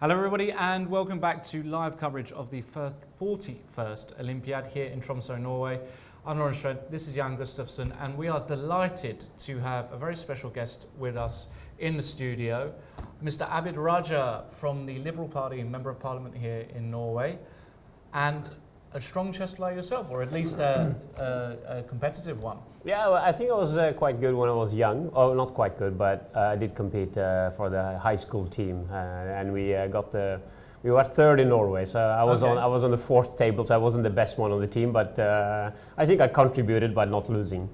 Hello everybody and welcome back to live coverage of the 41st Olympiad here in Tromsø, Norway. I'm Trent, this is Gustafsson, and we are delighted to have a very special guest with us in the studio, Mr. Abid Raja from the Liberal Party, Member of Parliament here in Norway, and a strong chess player yourself, or at least a competitive one. Yeah, well, I think I was quite good when I was young. Oh, not quite good, but I did compete for the high school team, and we were third in Norway. So I was on the fourth table, so I wasn't the best one on the team, but I think I contributed by not losing.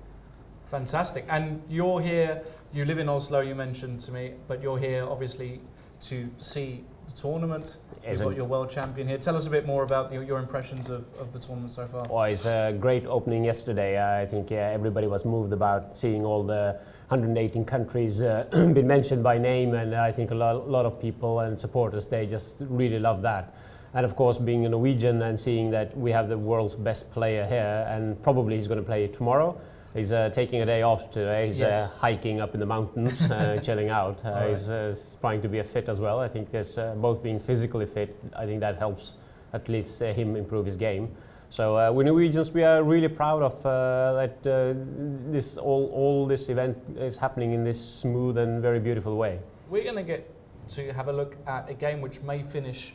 Fantastic. And you're here. You live in Oslo. You mentioned to me, but you're here obviously to see the tournament. You've got your world champion here. Tell us a bit more about your impressions of the tournament so far. Well, it's a great opening yesterday. I think everybody was moved about seeing all the 118 countries been mentioned by name, and I think a lot of people and supporters, they just really love that. And of course, being a Norwegian and seeing that we have the world's best player here, and probably he's going to play tomorrow. He's taking a day off today. He's hiking up in the mountains, chilling out. He's trying to be fit as well. I think there's both being physically fit. I think that helps at least him improve his game. So we Norwegians, we are really proud of that all this event is happening in this smooth and very beautiful way. We're going to get to have a look at a game which may finish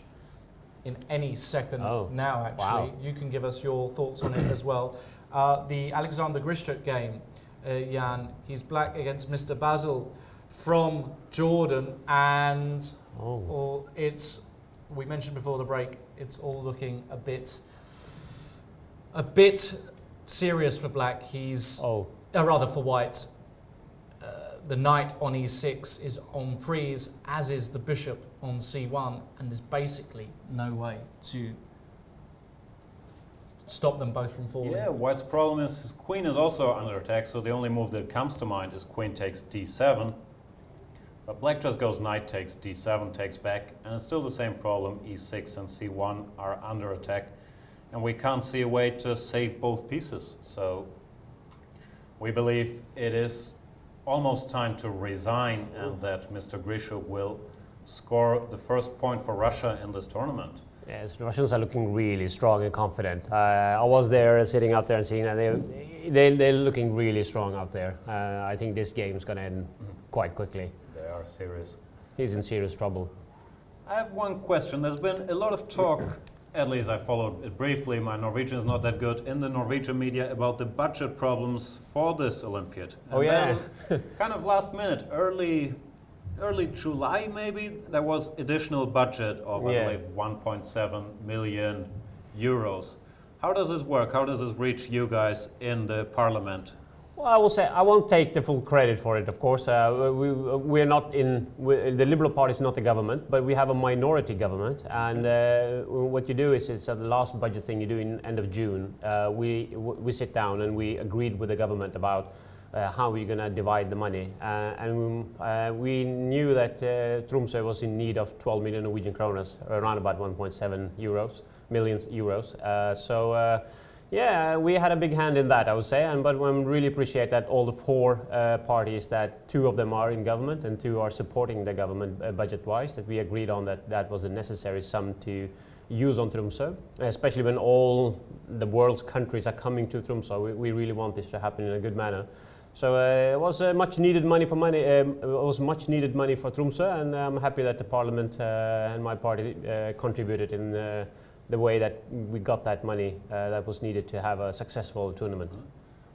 in any second now, actually. Wow. You can give us your thoughts on it as well. The Alexander Grishtuk game, Jan, he's black against Mr. Basil from Jordan, and we mentioned before the break, it's all looking a bit serious for black. He's rather for white. The knight on e6 is on prise, as is the bishop on c1, and there's basically no way to stop them both from falling. Yeah, white's problem is his queen is also under attack, so the only move that comes to mind is queen takes d7. But black just goes knight takes d7, takes back, and it's still the same problem. e6 and c1 are under attack, and we can't see a way to save both pieces. So we believe it is almost time to resign, and that Mr. Grishuk will score the first point for Russia in this tournament. Yes, the Russians are looking really strong and confident. I was there, sitting out there and seeing that they're looking really strong out there. I think this game is going to end quite quickly. They are serious. He's in serious trouble. I have one question. There's been a lot of talk, at least I followed it briefly, my Norwegian is not that good, in the Norwegian media about the budget problems for this Olympiad. And then, kind of last minute, early July maybe, there was additional budget of, I believe, 1.7 million euros. How does this work? How does this reach you guys in the parliament? Well, I will say, I won't take the full credit for it, of course. We're not the Liberal Party is not the government, but we have a minority government. And what you do is, it's at the last budget thing you do in end of June. We sit down and we agreed with the government about how we're going to divide the money. And we knew that Tromsø was in need of 12 million Norwegian kroner, around about 1.7 million euros. Yeah, we had a big hand in that, I would say, but we really appreciate that all the four parties, that two of them are in government and two are supporting the government budget-wise, that we agreed on that was a necessary sum to use on Tromsø, especially when all the world's countries are coming to Tromsø. We really want this to happen in a good manner. So it was much needed money for Tromsø, and I'm happy that the Parliament and my party contributed in the way that we got that money that was needed to have a successful tournament.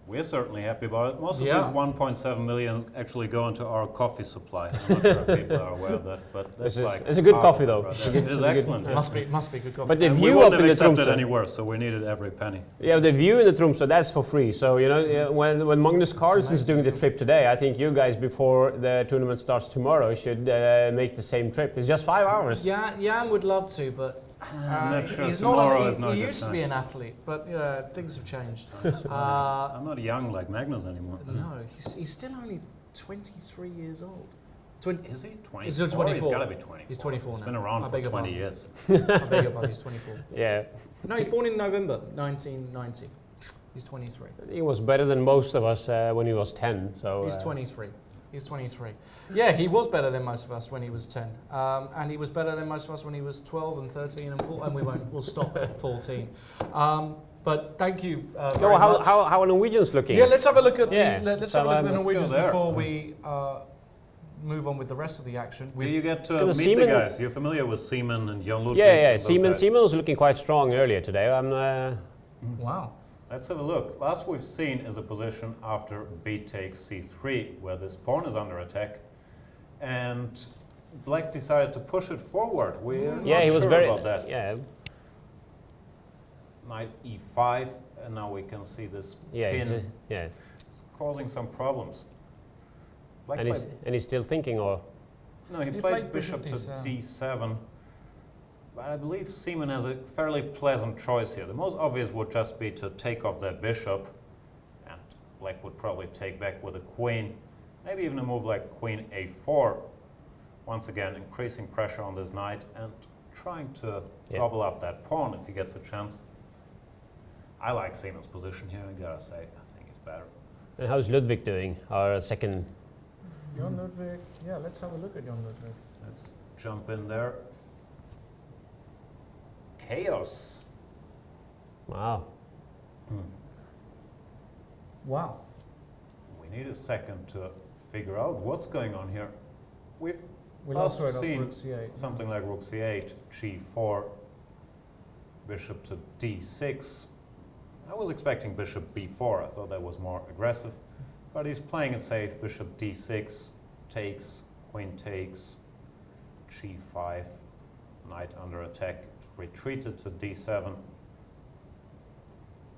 We're certainly happy about it. Most of these 1.7 million actually go into our coffee supply. I'm not sure if people are aware of that, but that's it's a good coffee though. It is excellent. It must be good coffee. But the view we wouldn't up in the have accepted Tromsø any worse, so we needed every penny. Yeah, the view in the Tromsø, that's for free. So you know, when Magnus Carlsen is doing the trip today, I think you guys before the tournament starts tomorrow should make the same trip. It's just 5 hours. Yeah, Jan would love to, but I'm not sure. He used to be an athlete, but things have changed. I'm not young like Magnus anymore. No, he's still only 23 years old. Is he 24? He's 24. He's got to be 24. He's 24 He's now. been around for 20 years. I beg your pardon, he's 24. Yeah. No, he's born in November 1990. He's 23. He was better than most of us when he was 10. So he's 23. He's 23. Yeah, he was better than most of us when he was 10. And he was better than most of us when he was 12 and 13 and 14. And we'll stop at 14. But thank you very much. How are Norwegians looking? Yeah, let's have a look at let's have a look at the let's go Norwegians there. before we move on with the rest of the action. Do you get to meet Seaman- the guys? You're familiar with Seaman and Jon Ludvig? Yeah. those Seaman guys? was looking quite strong earlier today. Wow. Let's have a look. Last we've seen is a position after b takes c3, where this pawn is under attack, and Black decided to push it forward. We're not he was sure very. about that. Yeah, Knight e5, and now we can see this yeah, pin. it's It's causing some problems. Black and played, he's still thinking, or no, he He played played bishop to bishop d7. But I believe Seaman has a fairly pleasant choice here. The most obvious would just be to take off that bishop, and Black would probably take back with a queen. Maybe even a move like queen a4. Once again, increasing pressure on this knight and trying to gobble up that pawn if he gets a chance. I like Seaman's position here, I gotta say. I think he's better. and how's Ludwig doing? Our second. Jon Ludvig. Yeah, let's have a look at Jon Ludvig. Let's jump in there. Chaos. Wow. Wow. We need a second to figure out what's going on here. We last lost it seen rook c8. something like rook c8, g4, bishop to d6. I was expecting bishop b4. I thought that was more aggressive. But he's playing it safe. Bishop d6 takes, queen takes, g5, knight under attack, retreated to d7.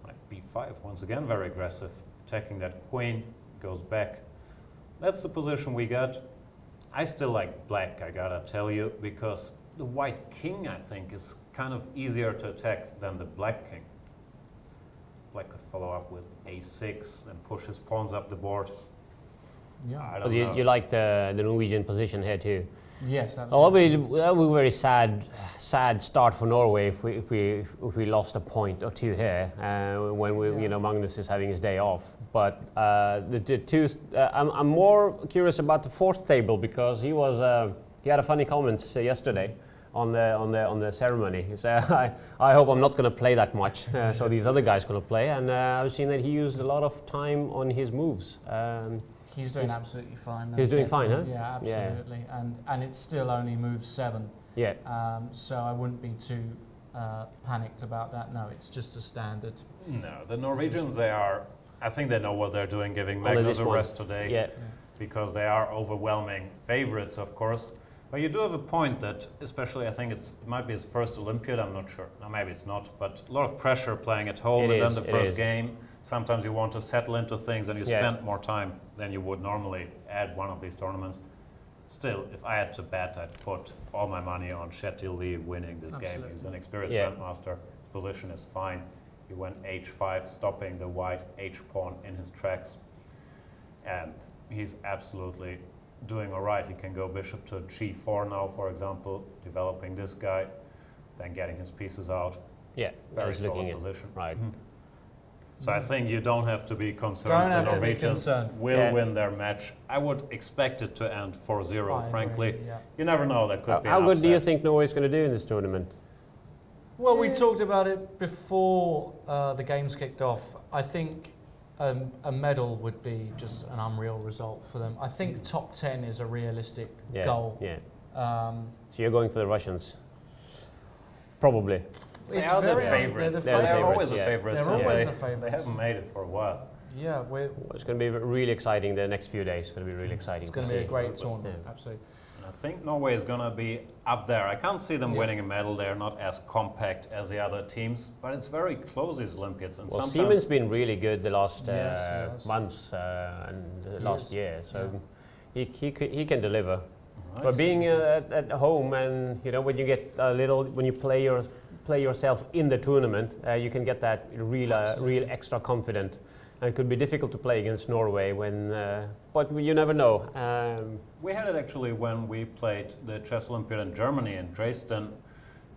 Knight b5, once again very aggressive. Attacking that queen, goes back. That's the position we got. I still like Black, I gotta tell you, because the white king, I think, is kind of easier to attack than the black king. Black could follow up with a6 and push his pawns up the board. Yeah. I But don't know. you like the Norwegian position here too. Yes, Oh, absolutely. that would be a very sad start for Norway if we lost a point or two here when Magnus is having his day off. But I'm more curious about the fourth table because he had a funny comments yesterday on the ceremony. He said, I hope I'm not going to play that much, so these other guys going to play. And I've seen that he used a lot of time on his moves. He's doing absolutely fine. He's doing fine, huh? Yeah, absolutely. And it's still only move 7. Yeah. So I wouldn't be too panicked about that. No, it's just a standard. No, the Norwegians, I think they know what they're doing, giving Only Magnus this a one. rest today. Yeah. Because they are overwhelming favorites, of course. But you do have a point that, especially I think it might be his first Olympiad, I'm not sure. No, maybe it's not, but a lot of pressure playing at home It and is, then the it first is. game. Sometimes you want to settle into things and you Yeah. spend more time than you would normally at one of these tournaments. Still, if I had to bet, I'd put all my money on Kjetil Lee winning this game. Absolutely. He's an experienced Yeah. grandmaster. His position is fine. He went h5, stopping the white h-pawn in his tracks. And he's absolutely doing all right. He can go bishop to g4 now, for example, developing this guy, then getting his pieces out. Yeah. Very He's looking solid at position. right. So I think you don't have to be concerned. Don't have the to be Norwegians concerned. will Yeah. win their match. I would expect it to end 4-0, I frankly. agree, yeah. You never know, that could be How an good do you upset. think Norway is going to do in this tournament? Well, we talked about it before the games kicked off. I think a medal would be just an unreal result for them. I think top 10 is a realistic Yeah. goal. Yeah. So So you're going for the Russians? Probably. They are the favorites. They're the They're favorites. always the yeah. favorites. They're and always they, the favorites. They haven't made it for a while. Yeah, It's going to be really exciting the next few days. It's going to be really exciting. it's going to be a see. great tournament. Absolutely. And I think Norway is going to be up there. I can't see them Yeah. winning a medal. They're not as compact as the other teams, but it's very close, these Olympiads. And Well, sometimes Siemens been really good the last Yes, he has. months and He last is. year, so Yeah. he can deliver. Nice. But being at home and when you get when you play yourself in the tournament, you can get that real extra confident. And it could be difficult to play against Norway but you never know. We had it actually when we played the Chess Olympiad in Germany in Dresden.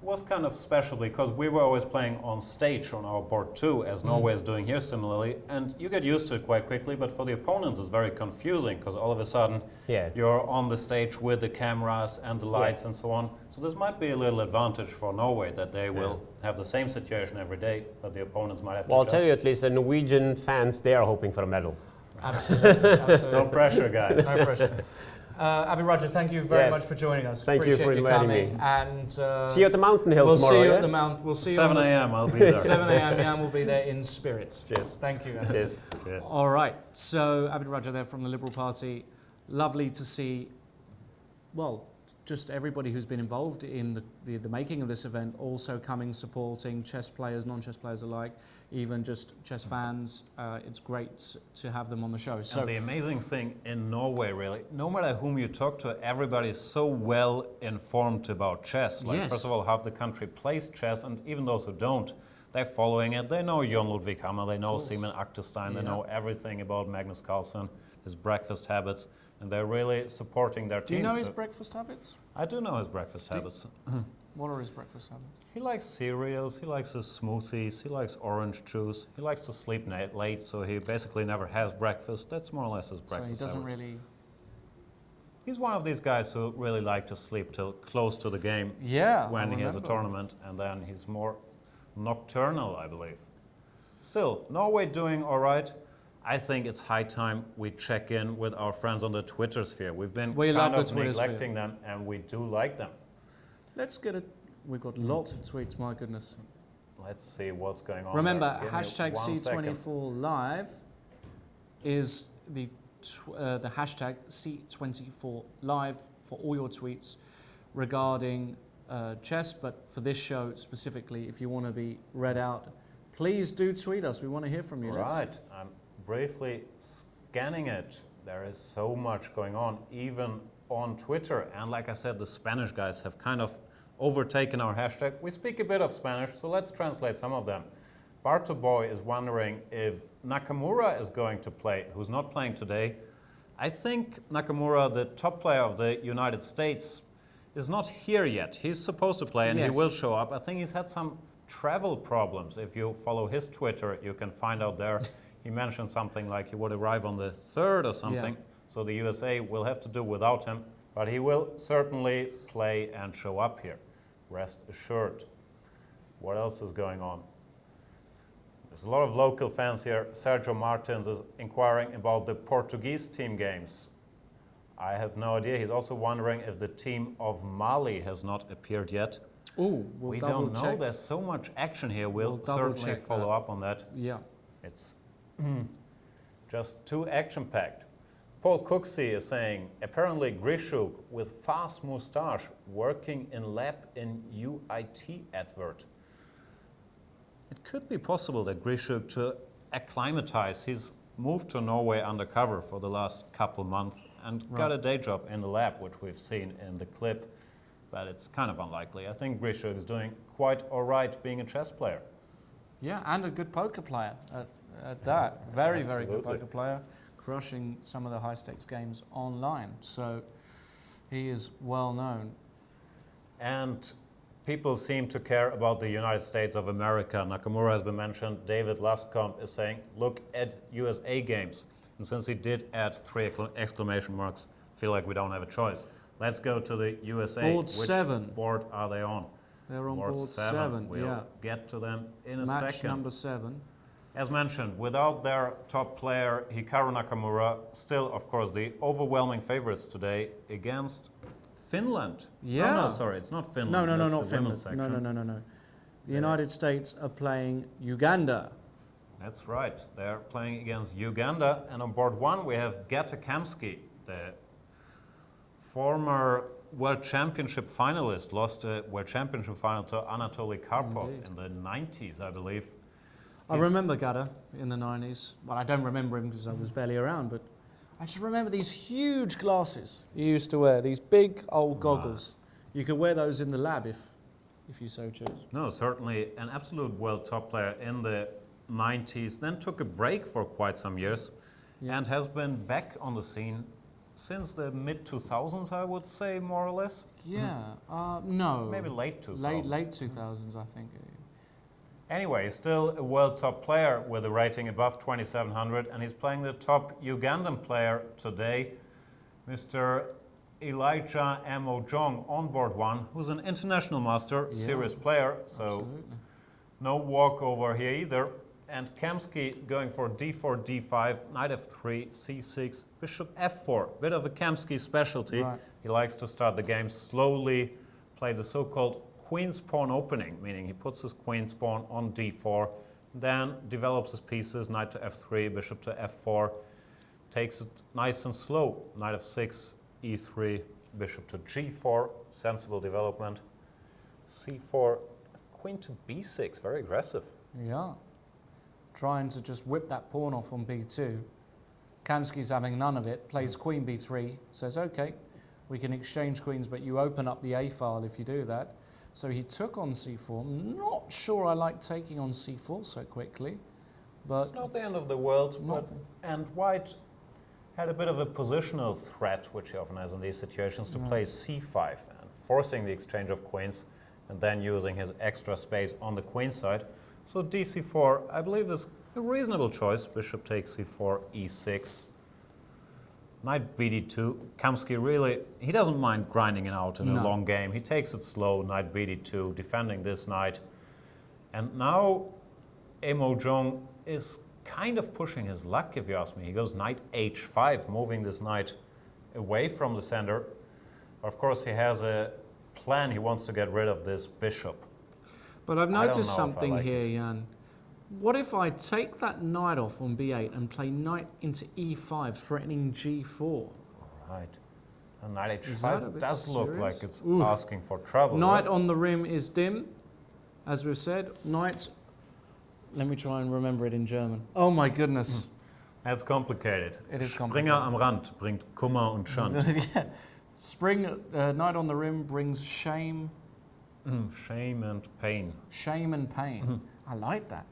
was kind of special because we were always playing on stage on our board too, as Norway is doing here similarly, and you get used to it quite quickly, but for the opponents it's very confusing because all of a sudden you're on the stage with the cameras and the lights and so on. So this might be a little advantage for Norway that they will have the same situation every day, but the opponents might have to Well, I'll adjust. tell you at least the Norwegian fans, they are hoping for a medal. Absolutely. Absolutely. No pressure, guys. No pressure. Abhiraj, thank you very much for joining us. Thank you Appreciate for inviting coming. me. And See you at the Mountain Hill we'll tomorrow. see you at the Mount. We'll see you 7 a.m. I'll be there. 7 a.m. Jan will be there in spirit. Cheers. Thank you. Cheers. All right. So Abhiraj there from the Liberal Party. Lovely to see. Well, just everybody who's been involved in the making of this event also coming, supporting chess players, non-chess players alike, even just chess fans. It's great to have them on the show. So and the amazing thing in Norway, really, no matter whom you talk to, everybody is so well informed about chess. Like, first of all, half the country plays chess, and even those who don't, they're following it. They know Jon Ludvig Hammer, they know Simon Achterstein, they know everything about Magnus Carlsen, his breakfast habits, and they're really supporting their team. do you know his breakfast habits? I do know his breakfast habits. What are his breakfast habits? He likes cereals, he likes his smoothies, he likes orange juice, he likes to sleep late, so he basically never has breakfast. That's more or less his breakfast So he doesn't habits. really... He's one of these guys who really like to sleep till close to the game when he has a tournament, and then he's more nocturnal, I believe. Still, Norway doing all right. I think it's high time we check in with our friends on the Twitter sphere. We've been kind of neglecting them, and we do like them. Let's get it. We've got lots of tweets, my goodness. Let's see what's going on. Remember, there. hashtag C24Live is the hashtag C24Live for all your tweets regarding chess, but for this show specifically, if you want to be read out, please do tweet us. We want to hear from you. Right. I'm briefly scanning it. There is so much going on, even on Twitter. And like I said, the Spanish guys have kind of overtaken our hashtag. We speak a bit of Spanish, so let's translate some of them. Barto Boy is wondering if Nakamura is going to play, who's not playing today. I think Nakamura, the top player of the United States, is not here yet. He's supposed to play and he will show up. I think he's had some travel problems. If you follow his Twitter, you can find out there. He mentioned something like he would arrive on the 3rd or something. So the USA will have to do without him, but he will certainly play and show up here. Rest assured. What else is going on? There's a lot of local fans here. Sergio Martins is inquiring about the Portuguese team games. I have no idea. He's also wondering if the team of Mali has not appeared yet. Ooh, we don't know. There's so much action here. We'll certainly follow up on that. Yeah. It's just too action-packed. Paul Cooksey is saying, apparently Grishuk with fast moustache working in lab in UIT advert. It could be possible that Grishuk to acclimatize. He's moved to Norway undercover for the last couple months and got a day job in the lab, which we've seen in the clip, but it's kind of unlikely. I think Grishuk is doing quite all right being a chess player. Yeah, and a good poker player at that. Very, very good poker player, crushing some of the high-stakes games online. So he is well known. And people seem to care about the United States of America. Nakamura has been mentioned. David Lascombe is saying, look at USA games. And since he did add 3 exclamation marks, I feel like we don't have a choice. Let's go to the USA. Board 7. Which board are they on? They're on board 7. We'll get to them in a second. Match number 7. As mentioned, without their top player, Hikaru Nakamura, still, of course, the overwhelming favorites today against Finland. Yeah. No, sorry, it's not Finland. No, That's not the Finland. women's section. No. The United States are playing Uganda. That's right. They're playing against Uganda. And on board 1, we have Gata Kamsky, the former World Championship finalist, lost a World Championship final to Anatoly Karpov in the 90s, I believe. I remember Gata in the 90s. Well, I don't remember him because I was barely around, but I just remember these huge glasses he used to wear, these big old goggles. You could wear those in the lab if you so choose. No, certainly an absolute world top player in the 90s, then took a break for quite some years and has been back on the scene since the mid-2000s, I would say, more or less. Yeah, no. Maybe late 2000s. Late 2000s, I think. Anyway, he's still a world top player with a rating above 2700, and he's playing the top Ugandan player today, Mr. Elijah Amojong on board one, who's an international master, serious player, so Absolutely. no walkover here either. And Kamsky going for d4, d5, knight f3, c6, bishop f4. Bit of a Kamsky specialty. Right. He likes to start the game slowly, play the so-called queen's pawn opening, meaning he puts his queen's pawn on d4, then develops his pieces, knight to f3, bishop to f4, takes it nice and slow, knight f6, e3, bishop to g4, sensible development, c4, queen to b6, very aggressive. Yeah. Trying to just whip that pawn off on b2. Kamsky's having none of it, plays queen b3, says, okay, we can exchange queens, but you open up the a file if you do that. So he took on c4. Not sure I like taking on c4 so quickly, but It's not the end of the world, but, and white had a bit of a positional threat, which he often has in these situations, to play c5 and forcing the exchange of queens and then using his extra space on the queen side. So dc4, I believe, is a reasonable choice. Bishop takes c4, e6, knight bd2. Kamsky really, he doesn't mind grinding it out in a long game. He takes it slow, knight bd2, defending this knight. And now Amojong is kind of pushing his luck, if you ask me. He goes knight h5, moving this knight away from the center. Of course, he has a plan. He wants to get rid of this bishop. But I've I don't know noticed if I something like here, it. Jan. What if I take that knight off on b8 and play knight into e5, threatening g4? Right. And knight Is that a h5 bit does look serious? like it's Oof. asking for trouble. Knight right? on the rim is dim, as we've said. Knight, let me try and remember it in German. Oh my goodness. That's complicated. It is Springer complicated. am Rand bringt Kummer und Schand. Yeah. Knight on the rim brings shame, Shame and pain. shame and pain. I like that.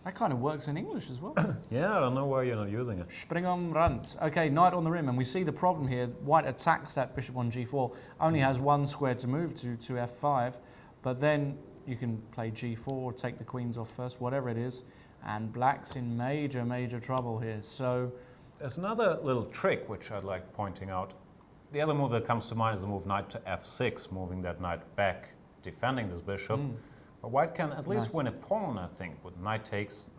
That kind of works in English as well. Yeah, I don't know why you're not using it. Spring am Rand. Okay, knight on the rim, and we see the problem here. White attacks that bishop on g4, only has one square to move to f5, but then you can play g4, take the queens off first, whatever it is, and black's in major, major trouble here. So, There's another little trick which I'd like pointing out. The other move that comes to mind is the move knight to f6, moving that knight back, defending this bishop. But white can at least Nice. win a pawn, I think, with knight takes,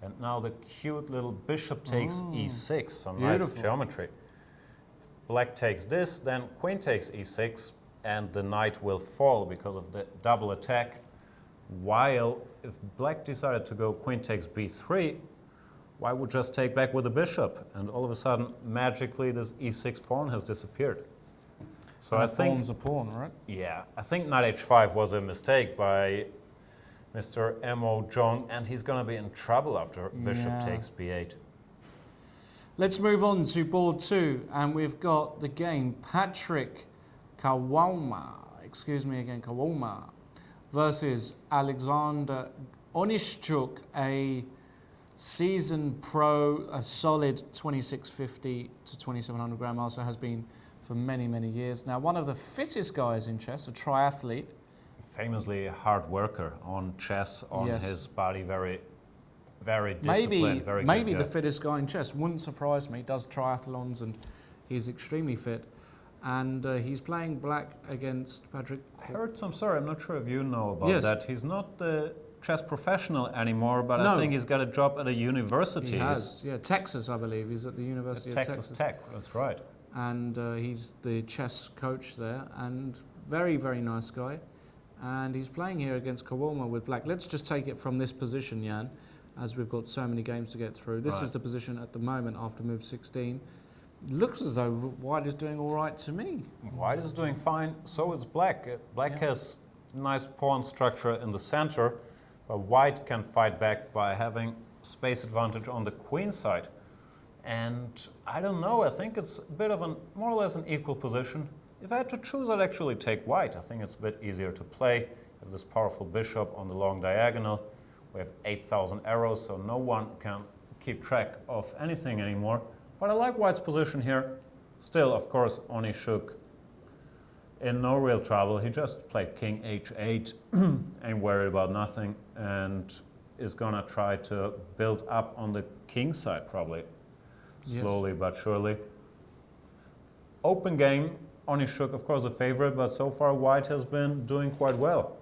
and now the cute little bishop takes e6, some nice Beautiful. geometry. Black takes this, then queen takes e6, and the knight will fall because of the double attack. While if black decided to go queen takes b3, white would just take back with the bishop, and all of a sudden, magically, this e6 pawn has disappeared. So I a think, pawn's a pawn, right? yeah, I think knight h5 was a mistake by Mr. Amojong, and he's going to be in trouble after bishop Yeah. takes b8. Let's move on to board 2, and we've got the game Patrick Kawalma, Kawalma, versus Alexander Onishchuk, a seasoned pro, a solid 2650 to 2700 grandmaster, has been for many, many years. Now, one of the fittest guys in chess, a triathlete. Famously a hard worker on chess, on Yes. his body, very disciplined, very Maybe good the guy. fittest guy in chess. Wouldn't surprise me. He does triathlons and he's extremely fit. And he's playing black against Patrick. I heard some, sorry, I'm not sure if you know about Yes. that. He's not the chess professional anymore, but No. I think he's got a job at a university. He has, yeah, Texas, I believe. He's at the University of Texas Tech, that's right. And he's the chess coach there, and very, very nice guy. And he's playing here against Kawalma with black. Let's just take it from this position, Jan, as we've got so many games to get through. This Right. is the position at the moment after move 16. Looks as though white is doing all right to me. White is doing fine, so is black. Black Yeah. has nice pawn structure in the center, but white can fight back by having space advantage on the queen side. And I don't know, I think it's a bit of an more or less an equal position. If I had to choose, I'd actually take white. I think it's a bit easier to play. You have this powerful bishop on the long diagonal. We have 8,000 arrows, so no one can keep track of anything anymore. But I like White's position here. Still, of course, Onishuk in no real trouble. He just played King H8, ain't worried about nothing, and is gonna try to build up on the king side probably, slowly but surely. Open game, Onishuk, of course, the favorite, but so far White has been doing quite well.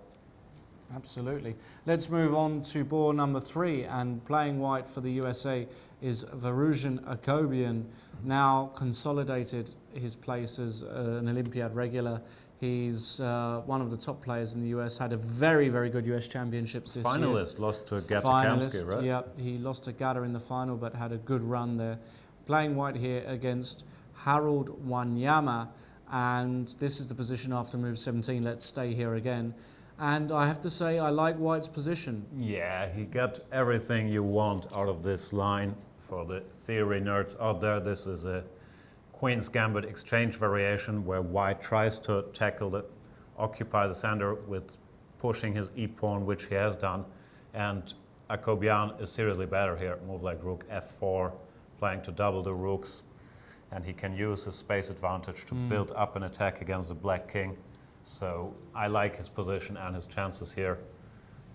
Absolutely. Let's move on to board number 3, and playing white for the USA is Varujan Akobian, now consolidated his place as an Olympiad regular. He's one of the top players in the US, had a very, very good US Championships this year. Finalist, lost to Gatakamsky, right? Yeah, he lost to Gata in the final, but had a good run there. Playing white here against Harold Wanyama, and this is the position after move 17. Let's stay here again. And I have to say, I like White's position. Yeah, he got everything you want out of this line. For the theory nerds out there, this is a Queen's Gambit exchange variation where White tries to occupy the center with pushing his e-pawn, which he has done. And Akobian is seriously better here. Move like rook f4, playing to double the rooks. And he can use his space advantage to build up an attack against the black king. So I like his position and his chances here.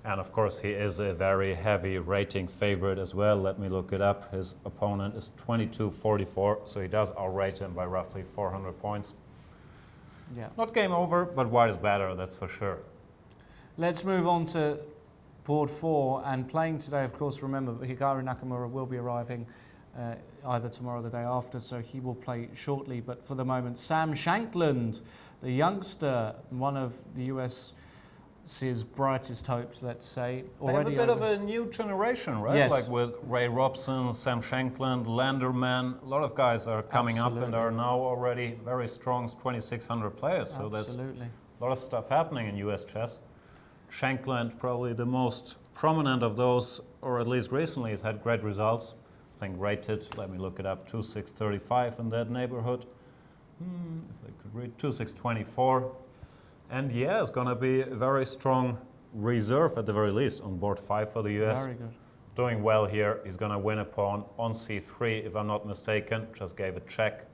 And of course he is a very heavy rating favorite as well. Let me look it up. His opponent is 2244, so he does outrate him by roughly 400 points. Yeah. Not game over, but White is better, that's for sure. Let's move on to board 4, and playing today, of course, remember, Hikaru Nakamura will be arriving either tomorrow or the day after, so he will play shortly. But for the moment, Sam Shankland, the youngster, one of the US's brightest hopes, let's say. They have a bit of a new generation, right? Yes. Like with Ray Robson, Sam Shankland, Landerman. A lot of guys are coming up and are now already very strong, 2,600 players. So there's a lot of stuff happening in US chess. Shankland, probably the most prominent of those, or at least recently, has had great results. I think rated, let me look it up, 2635 in that neighborhood. If I could read, 2624. And yeah, it's going to be a very strong reserve at the very least on board 5 for the US. Very good. Doing well here. He's going to win a pawn on c3, if I'm not mistaken. Just gave a check.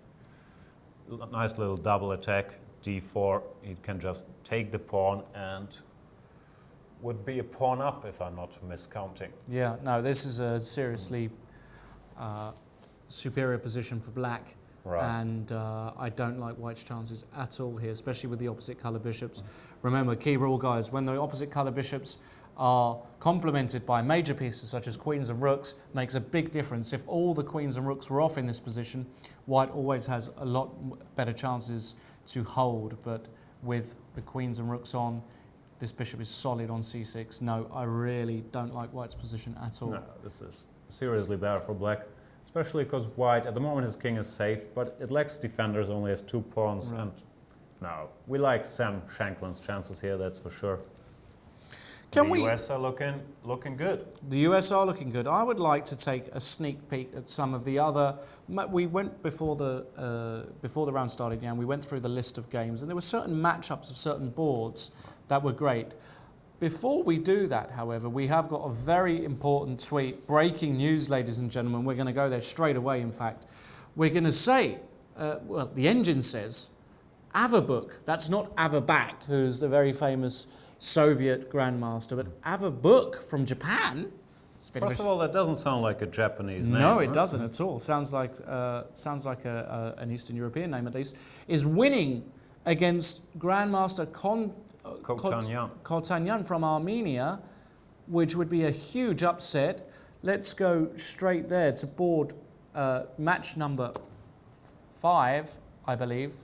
Nice little double attack, d4. He can just take the pawn and would be a pawn up if I'm not miscounting. Yeah, no, this is a seriously superior position for black. Right. And I don't like White's chances at all here, especially with the opposite colour bishops. Remember, key rule, guys, when the opposite colour bishops are complemented by major pieces such as queens and rooks, makes a big difference. If all the queens and rooks were off in this position, White always has a lot better chances to hold. But with the queens and rooks on, this bishop is solid on c6. No, I really don't like White's position at all. No, this is seriously better for black. Especially because White, at the moment his king is safe, but it lacks defenders, only has 2 pawns. Right. And no, we like Sam Shankland's chances here, that's for sure. The US are looking good. The US are looking good. I would like to take a sneak peek at some of the other. We went before the round started, and we went through the list of games, and there were certain matchups of certain boards that were great. Before we do that, however, we have got a very important tweet, breaking news, ladies and gentlemen. We're going to go there straight away, in fact. We're going to say, well, the engine says, Avabuk, that's not Avabak, who's the very famous Soviet grandmaster, but Avabuk from Japan. First of all, that doesn't sound like a Japanese name. No, it doesn't at all. Sounds like an Eastern European name, at least. Is winning against Grandmaster Kotanyan from Armenia, which would be a huge upset. Let's go straight there to board match number 5, I believe.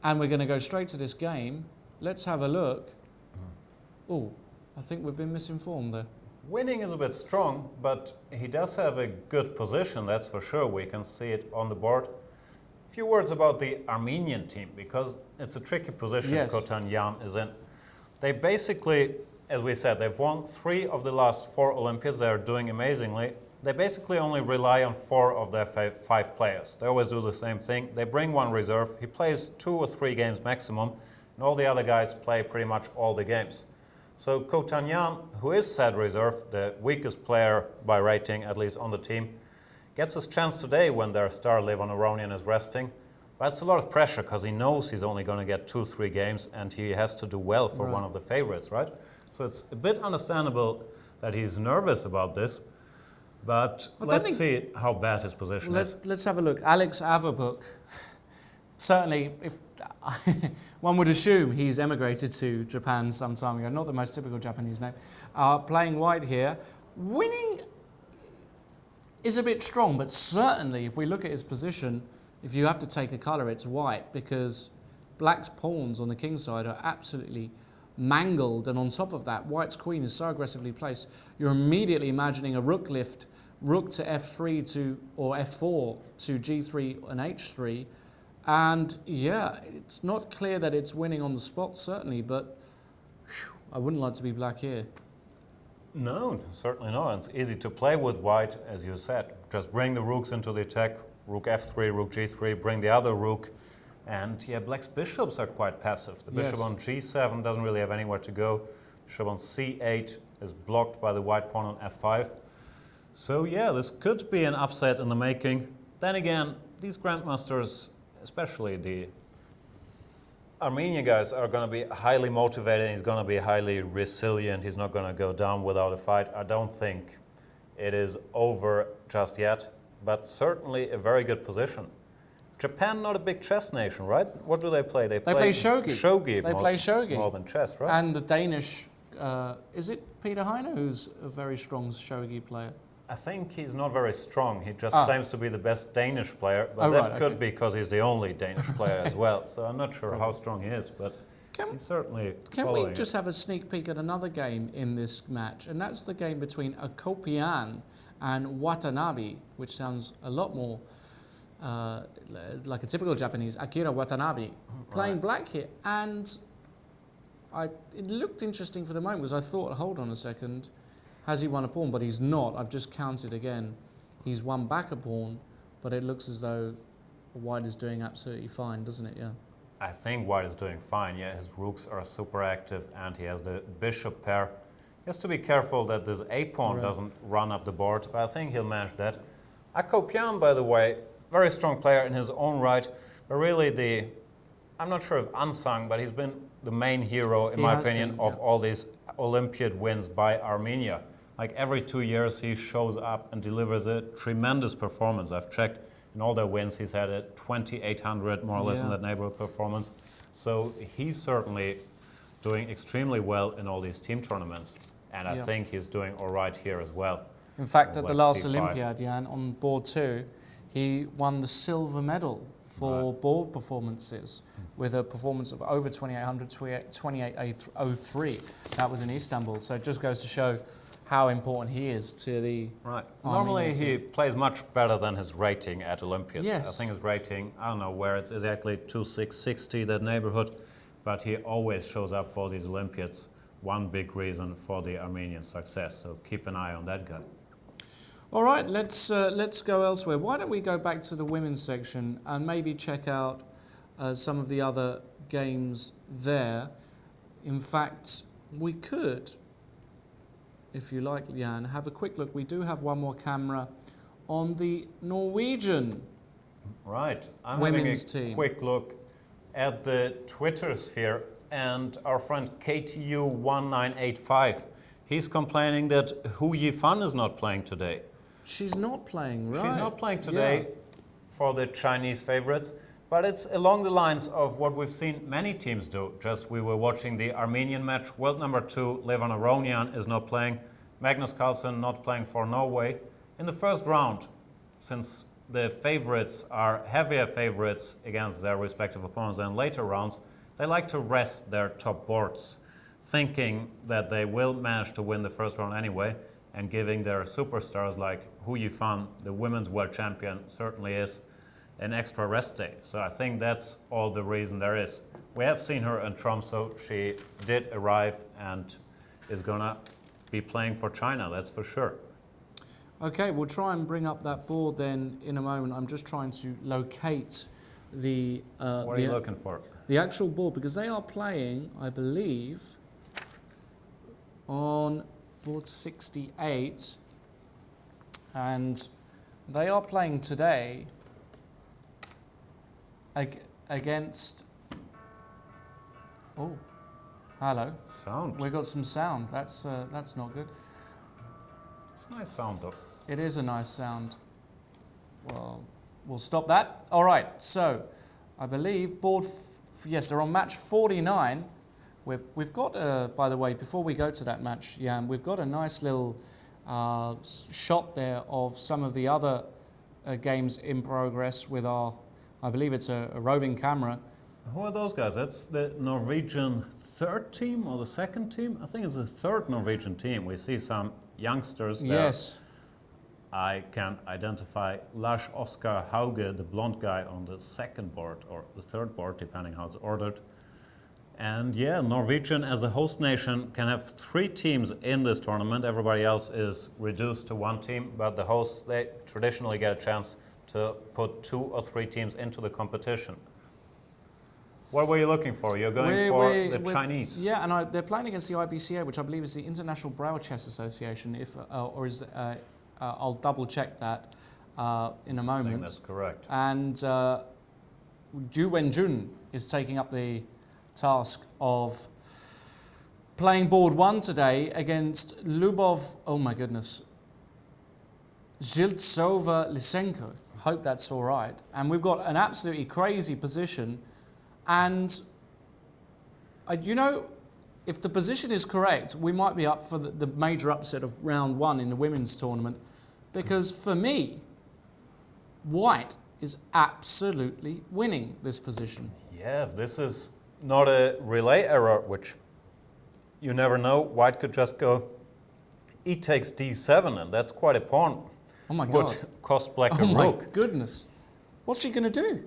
And we're going to go straight to this game. Let's have a look. Oh, I think we've been misinformed there. Winning is a bit strong, but he does have a good position, that's for sure. We can see it on the board. A few words about the Armenian team, because it's a tricky position Kotanyan is in. They basically, as we said, they've won 3 of the last 4 Olympiads. They're doing amazingly. They basically only rely on 4 of their 5 players. They always do the same thing. They bring one reserve. He plays 2 or 3 games maximum, and all the other guys play pretty much all the games. So Kotanyan, who is said reserve, the weakest player by rating, at least on the team, Gets his chance today when their star Levon Aronian is resting. But it's a lot of pressure because he knows he's only going to get 2-3 games and he has to do well for one of the favorites, right? So it's a bit understandable that he's nervous about this. But let's see how bad his position is. Let's have a look. Alex Averbuk, certainly, if one would assume he's emigrated to Japan some time ago, not the most typical Japanese name, playing white here. Winning is a bit strong, but certainly if we look at his position, if you have to take a colour, it's white, because black's pawns on the king side are absolutely mangled, and on top of that, white's queen is so aggressively placed, you're immediately imagining a rook lift, rook to f3 or f4 to g3 and h3, and yeah, it's not clear that it's winning on the spot, certainly, but I wouldn't like to be black here. No, certainly not. It's easy to play with white, as you said. Just bring the rooks into the attack, rook f3, rook g3, bring the other rook. And yeah, black's bishops are quite passive. The bishop on g7 doesn't really have anywhere to go. Bishop on c8 is blocked by the white pawn on f5. So yeah, this could be an upset in the making. Then again, these grandmasters, especially the Armenian guys, are going to be highly motivated. He's going to be highly resilient. He's not going to go down without a fight. I don't think it is over just yet, but certainly a very good position. Japan, not a big chess nation, right? What do they play? They play shogi. They play shogi. More than chess, right? And the Danish, is it Peter Heine who's a very strong shogi player? I think he's not very strong. He just claims to be the best Danish player, but that could be because he's the only Danish player as well. So I'm not sure how strong he is, but he's certainly Can we just have a sneak peek at another game in this match? And that's the game between Akopian and Watanabe, which sounds a lot more like a typical Japanese, Akira Watanabe, playing black here. And it looked interesting for the moment because I thought, hold on a second, has he won a pawn? But he's not. I've just counted again. He's won back a pawn, but it looks as though white is doing absolutely fine, doesn't it? Yeah. I think white is doing fine. Yeah, his rooks are super active and he has the bishop pair. He has to be careful that this a-pawn doesn't run up the board, but I think he'll manage that. Akopian, by the way, very strong player in his own right, but really I'm not sure if unsung, but he's been the main hero, in my opinion, of all these Olympiad wins by Armenia. Like every 2 years he shows up and delivers a tremendous performance. I've checked in all their wins, he's had a 2,800 more or less in that neighborhood performance. So he's certainly doing extremely well in all these team tournaments. And I think he's doing all right here as well. In fact, at the last Olympiad, Jan, on board 2, he won the silver medal for board performances with a performance of over 2,800, 28.03. That was in Istanbul. So it just goes to show how important he is to the Normally he plays much better than his rating at Olympiads. Yes. I think his rating, I don't know where it's exactly, 2,660, that neighborhood, but he always shows up for these Olympiads. One big reason for the Armenian success. So keep an eye on that guy. All right, let's go elsewhere. Why don't we go back to the women's section and maybe check out some of the other games there. In fact, we could, if you like, Jan, have a quick look. We do have one more camera on the Norwegian women's team. Quick look at the Twitter sphere, and our friend KTU1985, he's complaining that Hu Yifan is not playing today. She's not playing, right? She's not playing today for the Chinese favorites, but it's along the lines of what we've seen many teams do. Just we were watching the Armenian match. World number 2, Levon Aronian, is not playing. Magnus Carlsen not playing for Norway. In the first round, since the favorites are heavier favorites against their respective opponents than later rounds, they like to rest their top boards, thinking that they will manage to win the first round anyway, and giving their superstars like Hu Yifan, the women's world champion, certainly is an extra rest day. So I think that's all the reason there is. We have seen her in Tromsø. She did arrive and is going to be playing for China, that's for sure. Okay, we'll try and bring up that board then in a moment. I'm just trying to locate the... what are you looking for? The actual board, because they are playing, I believe, on board 68, and They are playing today against... Oh, hello. Sound. We got some sound. That's not good. It's a nice sound though. It is a nice sound. Well, we'll stop that. All right, so I believe yes, they're on match 49. We've got, by the way, before we go to that match, Jan, we've got a nice little shot there of some of the other games in progress with our, I believe it's a roving camera. Who are those guys? That's the Norwegian third team or the second team? I think it's the third Norwegian team. We see some youngsters there. Yes. I can identify Lars Oskar Hauge, the blonde guy, on the second board or the third board, depending how it's ordered. And yeah, Norwegian as the host nation can have 3 teams in this tournament. Everybody else is reduced to 1 team, but the hosts, they traditionally get a chance to put 2 or 3 teams into the competition. What were you looking for? You're going for the Chinese. Yeah, and they're playing against the IBCA, which I believe is the International Braille Chess Association, I'll double check that in a moment. I think that's correct. And Ju Wenjun is taking up the task of playing board 1 today against Lubov, oh my goodness, Ziltsova Lysenko. Hope that's all right. And we've got an absolutely crazy position. And, you know, if the position is correct, we might be up for the major upset of round 1 in the women's tournament. Because for me, White is absolutely winning this position. Yeah, this is not a relay error, which you never know. White could just go E takes D7, and that's quite a pawn. Oh my God. Would cost Black a rook. Oh rook. my goodness. What's she going to do?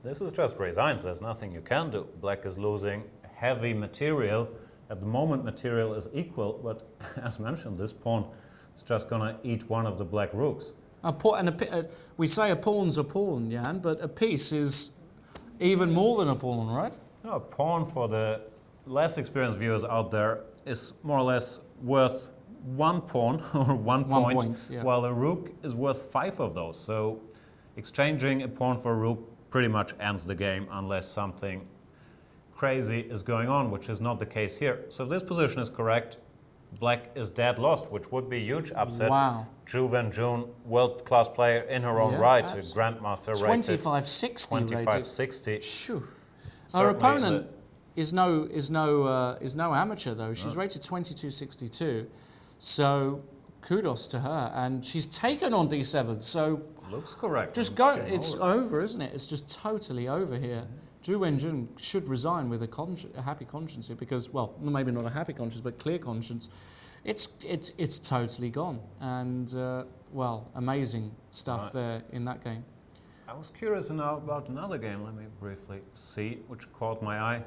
This is just resigns. There's nothing you can do. Black is losing heavy material. At the moment, material is equal, but as mentioned, this pawn is just going to eat one of the black rooks. We say a pawn's a pawn, Jan, but a piece is even more than a pawn, right? No, a pawn for the less experienced viewers out there is more or less worth 1 pawn or 1 point, yeah. While a rook is worth 5 of those. So exchanging a pawn for a rook pretty much ends the game unless something crazy is going on, which is not the case here. So if this position is correct, Black is dead lost, which would be a huge upset. Wow. Ju Wenjun, world-class player in her own right, a grandmaster rated 2560 rated. 2560. Shoo. Her opponent is no amateur though. She's rated 2262. So kudos to her, and she's taken on D7. So looks correct. Just go. It's over, isn't it? It's just totally over here. Ju Wenjun should resign with a happy conscience here because, well, maybe not a happy conscience, but clear conscience. It's totally gone. And, well, amazing stuff there in that game. I was curious now about another game. Let me briefly see, which caught my eye.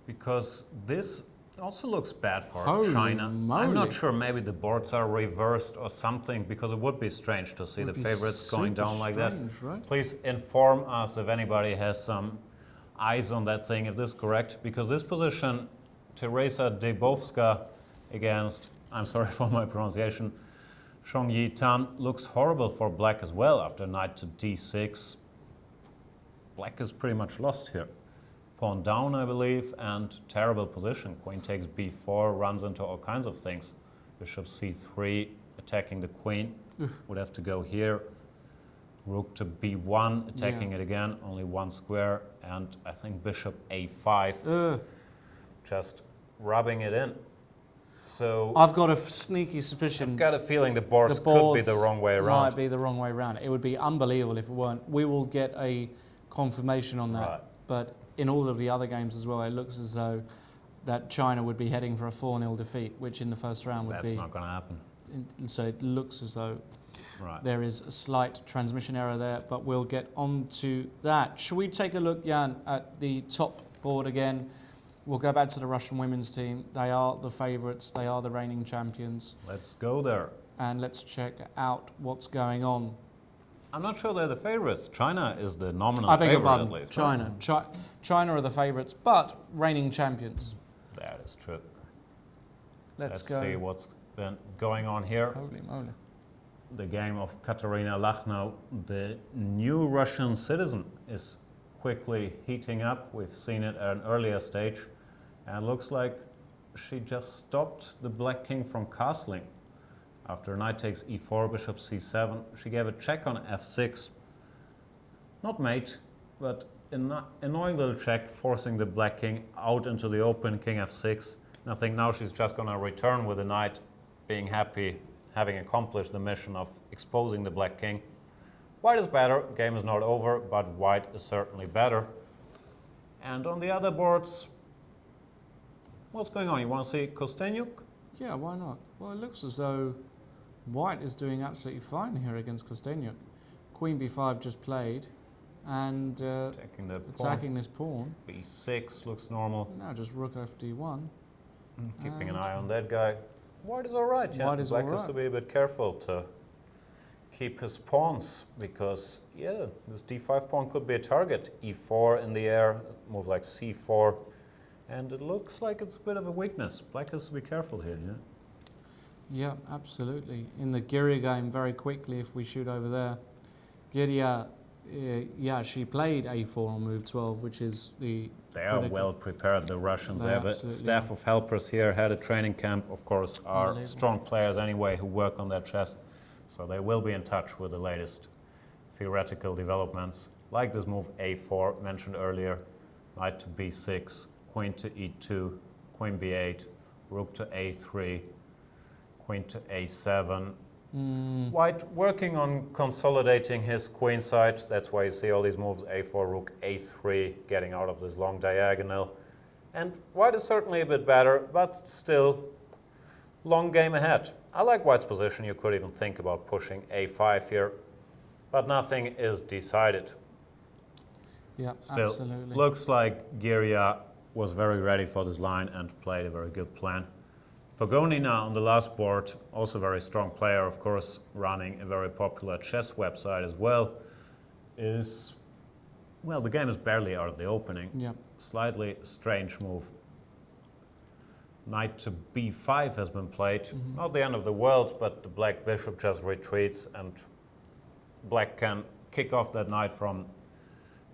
Because this also looks bad for China. Moly. I'm not sure, maybe the boards are reversed or something, because it would be strange to see the favorites going down like that. Right? Please inform us if anybody has some eyes on that thing, if this is correct, because this position, Teresa Debovska against, I'm sorry for my pronunciation, Chong-Yi Tan, looks horrible for Black as well after knight to D6. Black is pretty much lost here. Pawn down, I believe, and terrible position. Queen takes B4, runs into all kinds of things. Bishop C3, attacking the queen, would have to go here. Rook to B1, attacking it again, only 1 square, and I think bishop A5, just rubbing it in. So I've got a sneaky suspicion. I've got a feeling the boards could be the wrong way around. Might be the wrong way around. It would be unbelievable if it weren't. We will get a confirmation on that. Right. But in all of the other games as well, it looks as though that China would be heading for a 4-0 defeat, which in the first round would be... That's not going to happen. So it looks as though there is a slight transmission error there, but we'll get on to that. Shall we take a look, Jan, at the top board again? We'll go back to the Russian women's team. They are the favourites. They are the reigning champions. Let's go there. And let's check out what's going on. I'm not sure they're the favourites. China is the nominal favourite, at least. China. Right? China are the favourites, but reigning champions. That is true. Let's see what's been going on here. Holy moly. the game of Katerina Lachno, the new Russian citizen, is quickly heating up. We've seen it at an earlier stage, and it looks like she just stopped the black king from castling. After knight takes e4, bishop c7, she gave a check on f6. Not mate, but an annoying little check, forcing the black king out into the open, king f6. And I think now she's just going to return with the knight, being happy, having accomplished the mission of exposing the black king. White is better, game is not over, but white is certainly better. And on the other boards, what's going on? You want to see Kostenyuk? Yeah, why not? Well, it looks as though white is doing absolutely fine here against Kostenyuk. Queen b5 just played, and attacking this pawn. b6 looks normal. Now just rook fd1. Keeping an eye on that guy. White is all right, yeah. White is Black all has right. to be a bit careful to keep his pawns, because, yeah, this d5 pawn could be a target. e4 in the air, move like c4, and it looks like it's a bit of a weakness. Black has to be careful here, yeah? Yeah, absolutely. In the Giria game, very quickly, if we shoot over there, Giria, she played a4 on move 12, which is the They are critical. well prepared, the Russians. They They have a absolutely staff are. of helpers here, had a training camp, of course, are Unbelievable. strong players anyway who work on their chess. So they will be in touch with the latest theoretical developments, like this move a4 mentioned earlier, knight to b6, queen to e2, queen b8, rook to a3, queen to a7. White working on consolidating his queen side. That's why you see all these moves, a4, rook, a3, getting out of this long diagonal. And white is certainly a bit better, but still long game ahead. I like white's position. You could even think about pushing a5 here, but nothing is decided. Yeah, Still, absolutely. looks like Giria was very ready for this line and played a very good plan. Pagonina on the last board, also a very strong player, of course, running a very popular chess website as well, is, well, the game is barely out of the opening. Yeah. Slightly strange move. Knight to b5 has been played. Not the end of the world, but the black bishop just retreats and black can kick off that knight from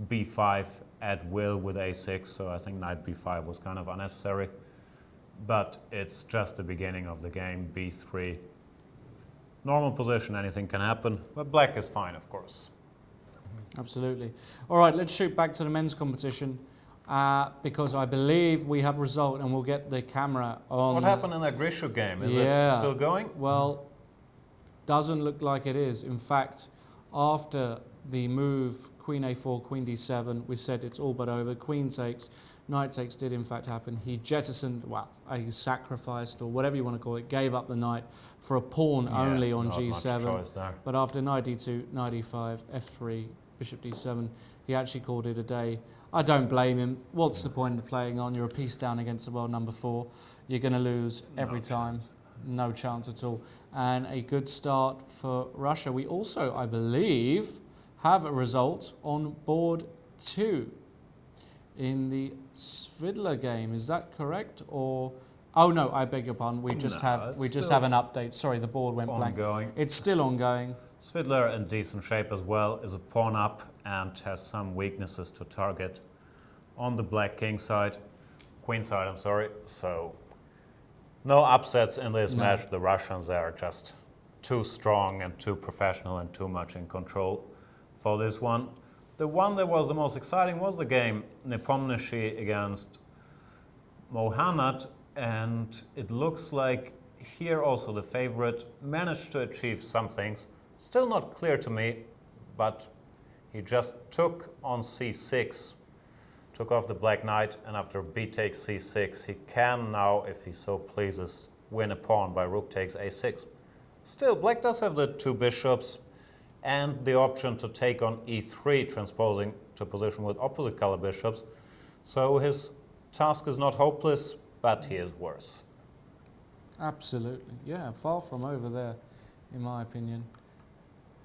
b5 at will with a6, so I think knight b5 was kind of unnecessary. But it's just the beginning of the game, b3. Normal position, anything can happen, but black is fine, of course. Absolutely. All right, let's shoot back to the men's competition because I believe we have a result and we'll get the camera on. What happened in that Grishu game? Is it Yeah. still going? Well, doesn't look like it is. In fact, after the move queen a4, queen d7, we said it's all but over. Queen takes, knight takes did in fact happen. He jettisoned, well, he sacrificed, or whatever you want to call it, gave up the knight for a pawn only on not much g7. choice there. But after knight d2, knight e5, f3, bishop d7, he actually called it a day. I don't blame him. What's the point of playing on? You're a piece down against the world number 4. You're going to lose every time. No chance at all. And a good start for Russia. We also, I believe, have a result on board 2 in the Svidler game. Is that correct? Or oh no, I beg your pardon. We just have an update. Sorry, the board went blank. Ongoing. It's still ongoing. Svidler in decent shape as well, is a pawn up and has some weaknesses to target on the black king side, queen side, I'm sorry. So no upsets in this match. The Russians are just too strong and too professional and too much in control for this one. The one that was the most exciting was the game Nepomniachtchi against Mohammad, and it looks like here also the favorite managed to achieve some things. Still not clear to me, but he just took on c6, took off the black knight, and after b takes c6, he can now, if he so pleases, win a pawn by rook takes a6. Still, black does have the 2 bishops and the option to take on e3, transposing to a position with opposite color bishops. So his task is not hopeless, but he is worse. Absolutely. Yeah, far from over there, in my opinion.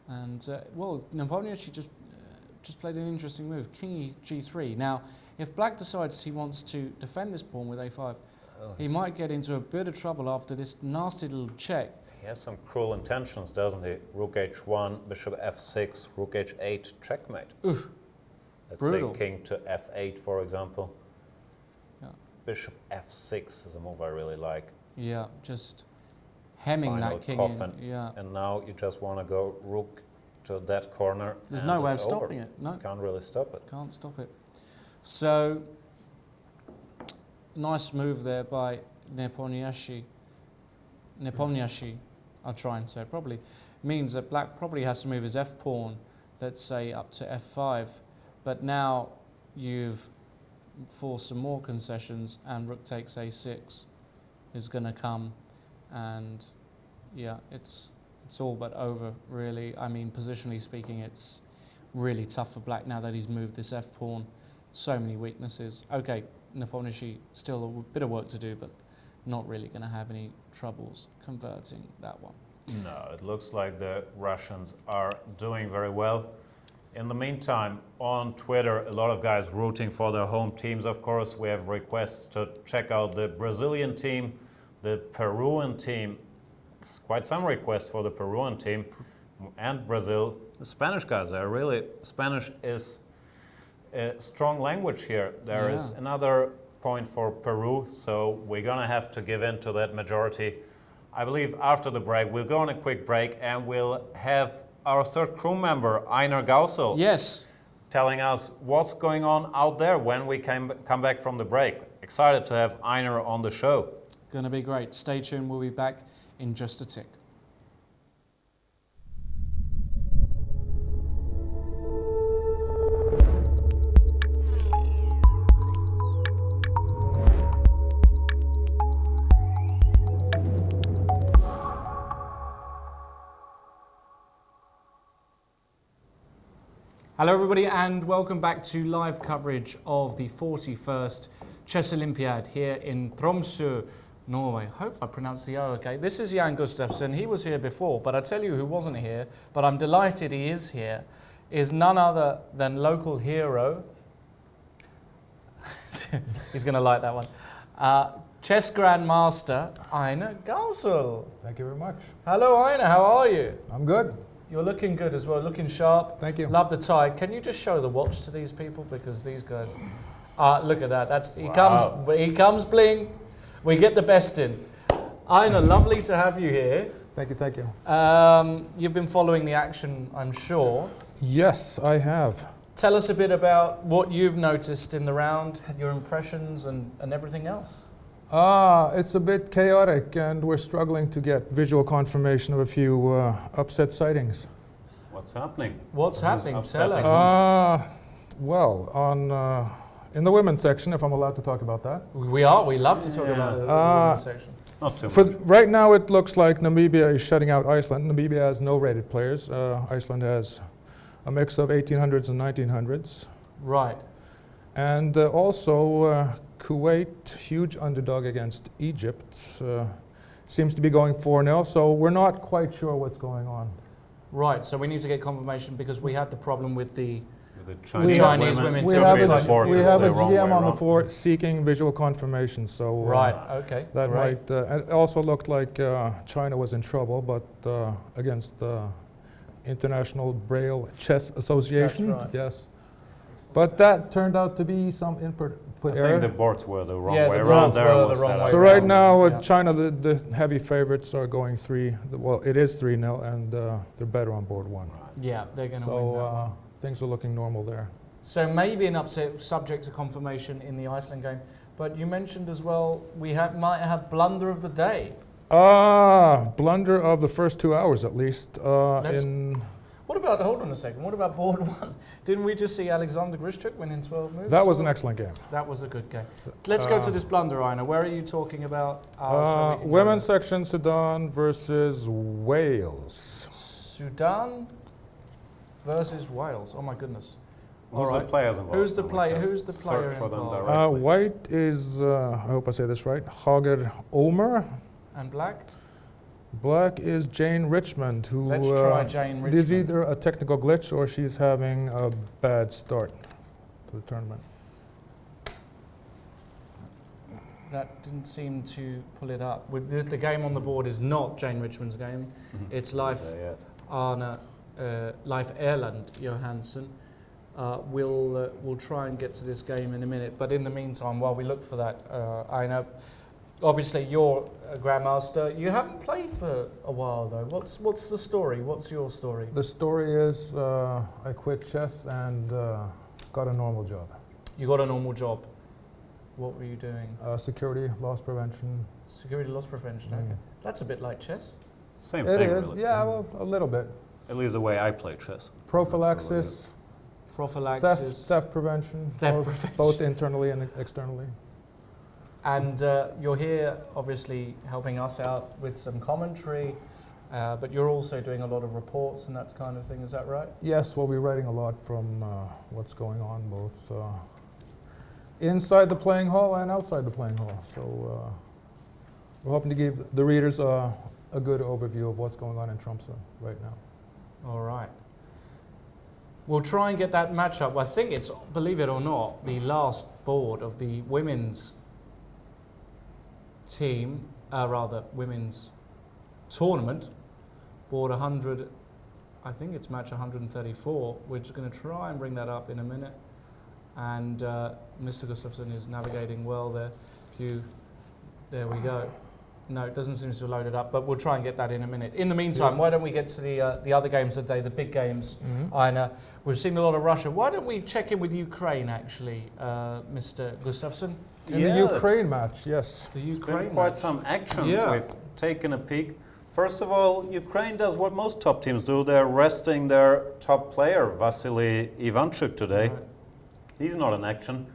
And, well, Nepomniachtchi just played an interesting move, king g3. Now, if black decides he wants to defend this pawn with a5, he might get into a bit of trouble after this nasty little check. He has some cruel intentions, doesn't he? Rook h1, bishop f6, rook h8, checkmate. Oof. Let's Brutal. say king to f8, for example. Yeah. Bishop f6 is a move I really like. Yeah, just hemming Final that king coffin. in. Yeah. And now you just want to go rook to that corner. There's and no way of it's over. stopping it. No, Can't really stop it. can't stop it. So, nice move there by Nepomniachtchi. Nepomniachtchi, I'll try and say it properly. Means that black probably has to move his f-pawn, let's say up to f5. But now you've forced some more concessions, and rook takes a6 is going to come. And yeah, it's all but over, really. I mean, positionally speaking, it's really tough for black now that he's moved this f-pawn. So many weaknesses. Okay, Nepomniachtchi, still a bit of work to do, but not really going to have any troubles converting that one. No, it looks like the Russians are doing very well. In the meantime, on Twitter, a lot of guys rooting for their home teams, of course. We have requests to check out the Brazilian team, the Peruvian team. There's quite some requests for the Peruvian team and Brazil. The Spanish guys are really, Spanish is a strong language here. There is another point for Peru, so we're gonna have to give in to that majority. I believe after the break, we'll go on a quick break and we'll have our third crew member, Einar Gausel, Yes. telling us what's going on out there when we come back from the break. Excited to have Einar on the show. Going to be great. Stay tuned. We'll be back in just a tick. Hello everybody and welcome back to live coverage of the 41st Chess Olympiad here in Tromsø, Norway. Hope I pronounced the O okay. This is Jan Gustafsson. He was here before, but I tell you who wasn't here, but I'm delighted he is here, is none other than local hero. He's going to like that one. Chess Grandmaster Einar Gausel. Thank you very much. Hello Einar, how are you? I'm good. You're looking good as well, looking sharp. Thank you. Love the tie. Can you just show the watch to these people? Because these guys, look at that. He comes bling. We get the best in. Einar, lovely to have you here. Thank you, thank you. You've been following the action, I'm sure. Yes, I have. Tell us a bit about what you've noticed in the round, your impressions and everything else. It's a bit chaotic and we're struggling to get visual confirmation of a few upset sightings. What's happening? What's happening? Tell upsetting? us. Well, in the women's section, if I'm allowed to talk about that. We love to talk about the women's section. Not too much. Right now it looks like Namibia is shutting out Iceland. Namibia has no rated players. Iceland has a mix of 1800s and 1900s. Right. And also Kuwait, huge underdog against Egypt, seems to be going 4-0, so we're not quite sure what's going on. Right, so we need to get confirmation because we had the problem with the The Chinese women We too. have It's a, like- we have a It's the wrong GM way on the around. floor seeking visual confirmation, so Right, okay. that great. might. It also looked like China was in trouble, but against the International Braille Chess Association. That's right. Yes, but that turned out to be some input I error. think the boards were the wrong Yeah, way the around. boards There were was the wrong that. way So around. right now, Yeah. China, the heavy favorites are going 3. Well, it is 3-0, and they're better on board 1. Yeah, they're going to win that one. So things are looking normal there. So maybe an upset subject to confirmation in the Iceland game. But you mentioned as well might have blunder of the day. Blunder of the first 2 hours at least. What about, hold on a second, what about board 1? Didn't we just see Alexander Grishchuk win in 12 moves? That was an excellent game. That was a good game. Let's go to this blunder, Einar. Where are you talking about? So we can go Women's section, Sudan versus Wales. Sudan versus Wales. Oh my goodness. Who's All the right. players involved? Who's the We player? can Who's the player search for them involved? directly. White is, I hope I say this right, Hager Omer. And black? Black is Jane Richmond, who Let's try Jane Richmond. there's either a technical glitch or she's having a bad start to the tournament. that didn't seem to pull it up. The game on the board is not Jane Richmond's game. It's Leif Erland Johansson. We'll try and get to this game in a minute. But in the meantime, while we look for that, Einar, obviously you're a grandmaster. You haven't played for a while though. What's the story? What's your story? The story is I quit chess and got a normal job. You got a normal job. What were you doing? Security, loss prevention. Security loss prevention. Okay, that's a bit like chess. Same It thing, is, really. yeah, well, a little bit. At least the way I play chess. Prophylaxis, Prophylaxis. theft prevention, Theft both, prevention. both internally and externally. And you're here, obviously, helping us out with some commentary, but you're also doing a lot of reports and that kind of thing. Is that right? Yes, we'll be writing a lot from what's going on, both inside the playing hall and outside the playing hall. So we're hoping to give the readers a good overview of what's going on in Tromsø right now. All right. We'll try and get that matchup. Well, I think it's, believe it or not, the last board of the women's team, women's tournament, board 100, I think it's match 134. We're just going to try and bring that up in a minute. And Mr. Gustafsson is navigating well there. There we go. No, it doesn't seem to have loaded up, but we'll try and get that in a minute. In the meantime, why don't we get to the other games of the day, the big games, Einar. We've seen a lot of Russia. Why don't we check in with Ukraine, actually, Mr. Gustafsson? In the Ukraine match, yes. The Ukraine Been quite match. some action. Yeah. We've taken a peek. First of all, Ukraine does what most top teams do. They're resting their top player, Vasily Ivanchuk, today. Right. He's not in action.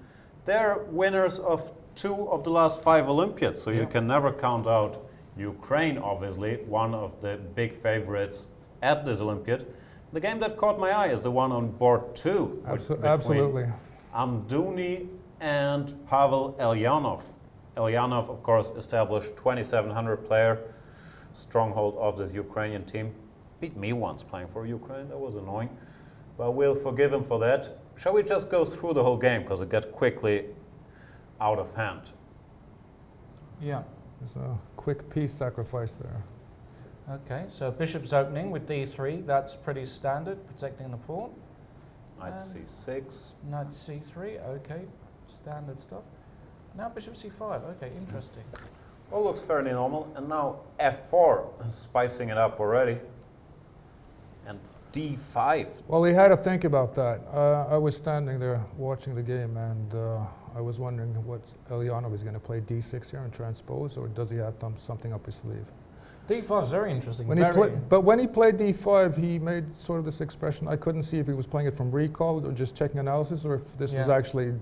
They're winners of 2 of the last 5 Olympiads, so you can never count out Ukraine, obviously, one of the big favorites at this Olympiad. The game that caught my eye is the one on board 2. Absolutely. Amdouni and Pavel Elyanov. Elyanov, of course, established 2,700 player, stronghold of this Ukrainian team. Beat me once playing for Ukraine, that was annoying. But we'll forgive him for that. Shall we just go through the whole game, because it got quickly out of hand? Yeah. There's a quick piece sacrifice there. Okay, so bishop's opening with d3. That's pretty standard, protecting the pawn. Knight c6. Knight c3. Okay, standard stuff. Now bishop c5. Okay, interesting. All looks fairly normal. And now f4, spicing it up already. And d5. Well, he had to think about that. I was standing there watching the game, and I was wondering what Elyanov is going to play d6 here and transpose, or does he have something up his sleeve? d5 is very interesting. But when he played d5, he made sort of this expression. I couldn't see if he was playing it from recall or just checking analysis, or if this was actually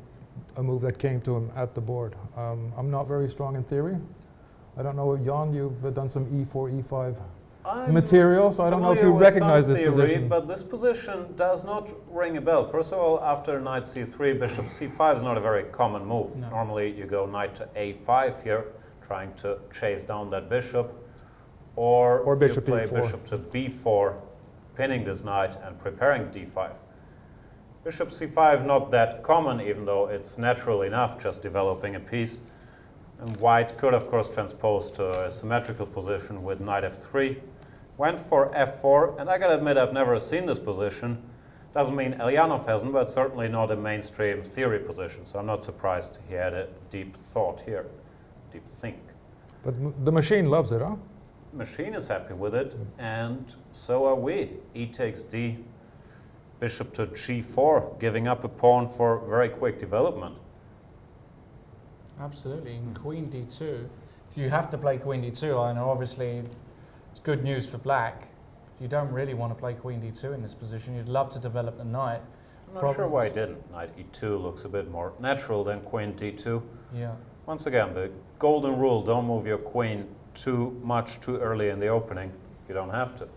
a move that came to him at the board. I'm not very strong in theory. I don't know, Jan, you've done some e4, e5 material, so I don't know if you recognize this position. But this position does not ring a bell. First of all, after knight c3, bishop c5 is not a very common move. No. Normally you go knight to a5 here, trying to chase down that bishop. Or bishop you play e4. bishop to b4, pinning this knight and preparing d5. Bishop c5 not that common, even though it's natural enough, just developing a piece. And white could, of course, transpose to a symmetrical position with knight f3. Went for f4, and I gotta admit I've never seen this position. Doesn't mean Elyanov hasn't, but certainly not a mainstream theory position. So I'm not surprised he had a deep thought here, deep think. But the machine loves it, huh? Machine is happy with it, and so are we. E takes d, bishop to g4, giving up a pawn for very quick development. Absolutely, and queen d2. If you have to play queen d2, I know obviously it's good news for black. You don't really want to play queen d2 in this position. You'd love to develop the knight. I'm not sure why he didn't. Knight e2 looks a bit more natural than queen d2. Yeah. Once again, the golden rule, don't move your queen too much too early in the opening. You don't have to.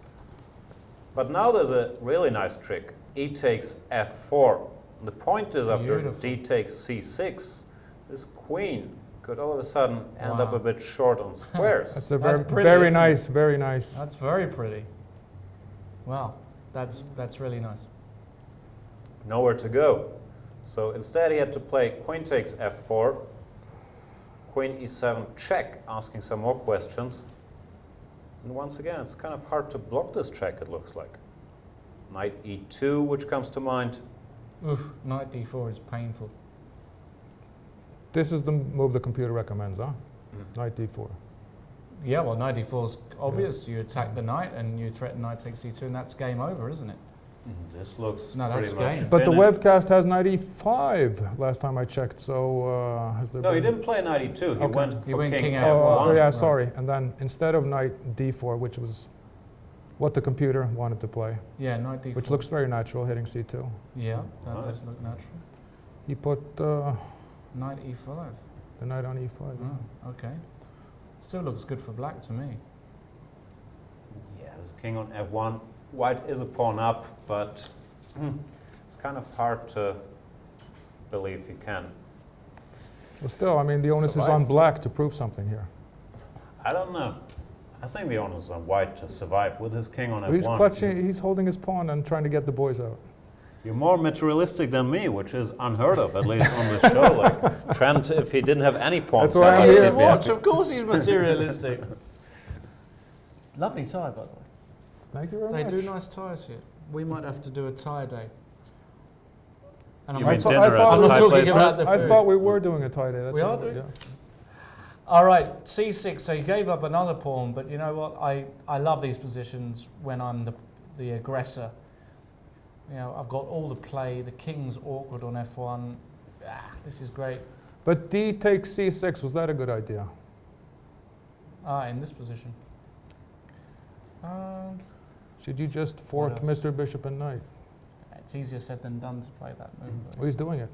But now there's a really nice trick. E takes f4. The point is after d takes c6, this queen could all of a sudden end up a bit short on squares. That's a That's very, pretty, very isn't it? nice, very nice. That's very pretty. Wow, that's really nice. Nowhere to go. So instead he had to play queen takes f4. Queen e7 check, asking some more questions. And once again, it's kind of hard to block this check, it looks like. Knight e2, which comes to mind. Oof, knight d4 is painful. This is the move the computer recommends, huh? Knight d4. Yeah, well, knight d4 is obvious. You attack the knight and you threaten knight takes d2, and that's game over, isn't it? This looks No, that's pretty much game. But the finished. webcast has knight e5 last time I checked, so has there No, been... he didn't play knight e2. He Okay. went He for went king king f1. f1. Oh, yeah, Right. sorry. And then instead of knight d4, which was what the computer wanted to play, Yeah, knight d4. which looks very natural, hitting c2. Yeah, that Nice. does look natural. He put Knight e5. the knight on e5. yeah. Oh, okay. Still looks good for black to me. Yeah, there's king on f1. White is a pawn up, but it's kind of hard to believe he can. But still, I mean, the onus is Survive. on black to prove something here. I don't know. I think the onus is on white to survive with his king on f1. He's clutching, he's holding his pawn and trying to get the boys out. You're more materialistic than me, which is unheard of, at least on this show. Like Trent, if he didn't have any pawns, That's why I'm he'd here. be happy. Of course he's materialistic. Lovely tie, by the way. Thank you very They much. do nice ties here. We might have to do a tie day. And You I'm mean not, dinner at thought- the I'm not Thai talking place? about the I food. thought we were doing a tie day. That's We what are I- doing? yeah. All right, c6. So he gave up another pawn, but you know what? I love these positions when I'm the aggressor. You know, I've got all the play. The king's awkward on f1. This is great. But d takes c6, was that a good idea? In this position. Should you just fork else? Mr. Bishop and Knight? It's easier said than done to play that move. Oh, he's doing it.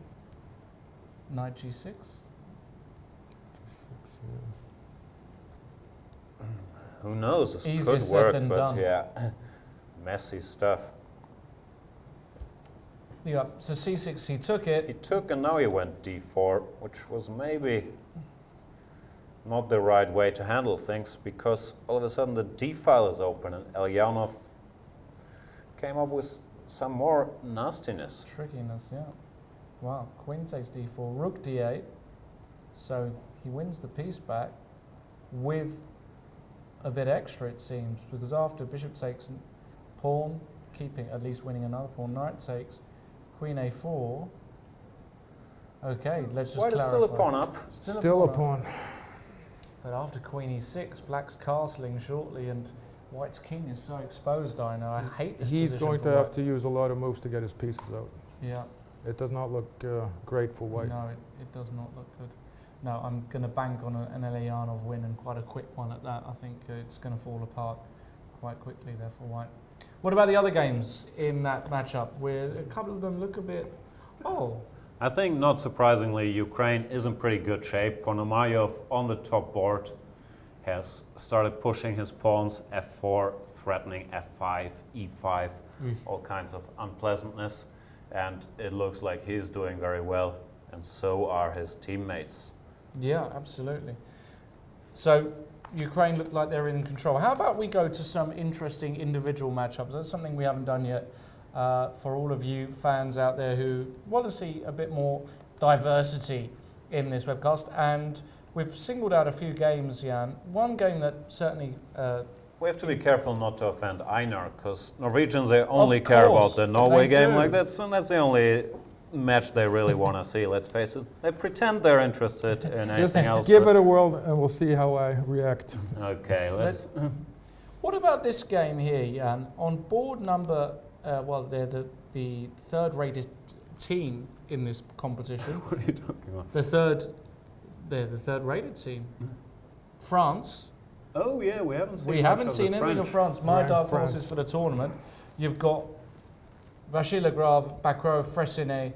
Knight g6. Who knows? This Easier could said work, than but done. yeah, messy stuff. Yeah, so c6, he took it. He took and now he went d4, which was maybe not the right way to handle things, because all of a sudden the d file is open and Elyanov came up with some more nastiness. Trickiness, yeah. Wow, queen takes d4, rook d8. So he wins the piece back with a bit extra, it seems, because after bishop takes pawn, keeping, at least winning another pawn, knight takes, queen a4. Okay, let's just White is clarify. still a pawn up. Still a up. pawn. But after queen e6, black's castling shortly, and white's king is so exposed, I know. I hate this He's position going for to have white. to use a lot of moves to get his pieces out. Yeah. It does not look great for white. No, it does not look good. No, I'm going to bank on an Elyanov win, and quite a quick one at that. I think it's going to fall apart quite quickly there for white. What about the other games in that matchup, where a couple of them look a bit... Oh, I think, not surprisingly, Ukraine is in pretty good shape. Ponomarev on the top board has started pushing his pawns, f4, threatening f5, e5, all kinds of unpleasantness. And it looks like he's doing very well, and so are his teammates. yeah, absolutely. So Ukraine look like they're in control. How about we go to some interesting individual matchups? That's something we haven't done yet. For all of you fans out there who want to see a bit more diversity in this webcast, and we've singled out a few games, Jan. One game that certainly... We have to be careful not to offend Einar, because Norwegians, they only Of care about course, the Norway they game do. like that, and that's the only match they really want to see, let's face it. They pretend they're interested in Just anything else. give but- it a whirl and we'll see how I react. Okay, let's... What about this game here, Jan? On board number, well, they're the third-rated team in this competition. What are you talking about? They're the third-rated team. France. Oh yeah, we haven't seen We much haven't of seen the anything of French. France. My Right, dark France. horses for the tournament. You've got Vachier-Lagrave, Bacrot, Fressinet,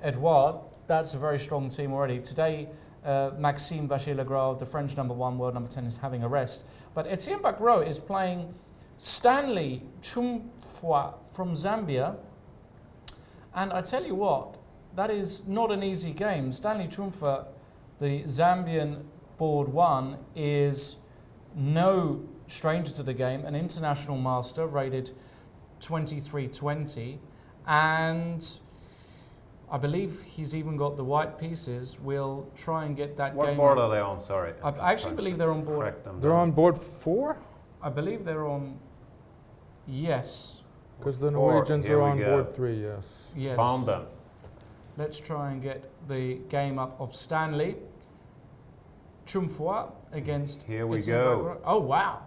Edouard. That's a very strong team already. Today, Maxime Vachier-Lagrave, the French number 1, world number 10, is having a rest. But Etienne Bacrot is playing Stanley Chumfwa from Zambia. And I tell you what, that is not an easy game. Stanley Chumfwa, the Zambian board 1, is no stranger to the game, an international master rated 2320, and I believe he's even got the white pieces. We'll try and get that What game board up. are they on? Sorry. I actually believe they're on board. Track them They're down. on board 4? I believe they're on. Yes. Because the 4, Norwegians here are we on go. board 3, yes. Yes. Found them. Let's try and get the game up of Stanley Tromsø against. Here we Etienne go. Bergeron. Oh wow!